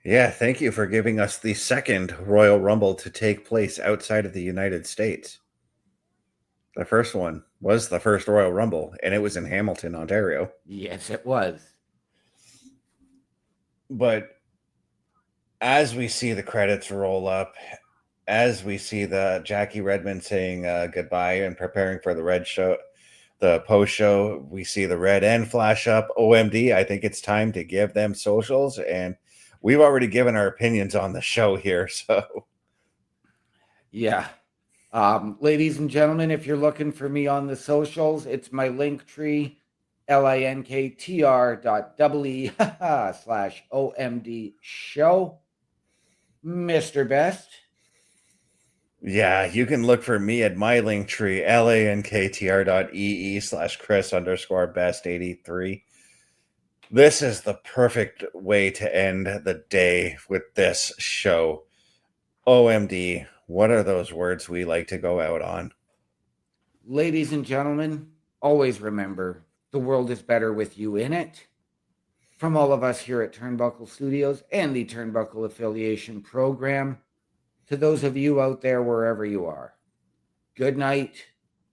Yeah, thank you for giving us the second Royal Rumble to take place outside of the United States. The first one was the first Royal Rumble, and it was in Hamilton, Ontario. Yes, it was. But as we see the credits roll up, as we see the Jackie Redmond saying goodbye and preparing for the post show, we see the red end flash up. OMD, I think it's time to give them socials, and we've already given our opinions on the show here. So, yeah. Ladies and gentlemen, if you're looking for me on the socials, it's my link tree, linktr.ee/OMD show. Mr. Best. Yeah, you can look for me at my link tree, linktr.ee/Chris_best83. This is the perfect way to end the day with this show. OMD, what are those words we like to go out on? Ladies and gentlemen, always remember, the world is better with you in it. From all of us here at Turnbuckle Studios and the Turnbuckle Affiliation Program, to those of you out there wherever you are, good night,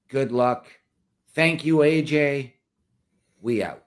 good luck. Thank you, AJ. We out.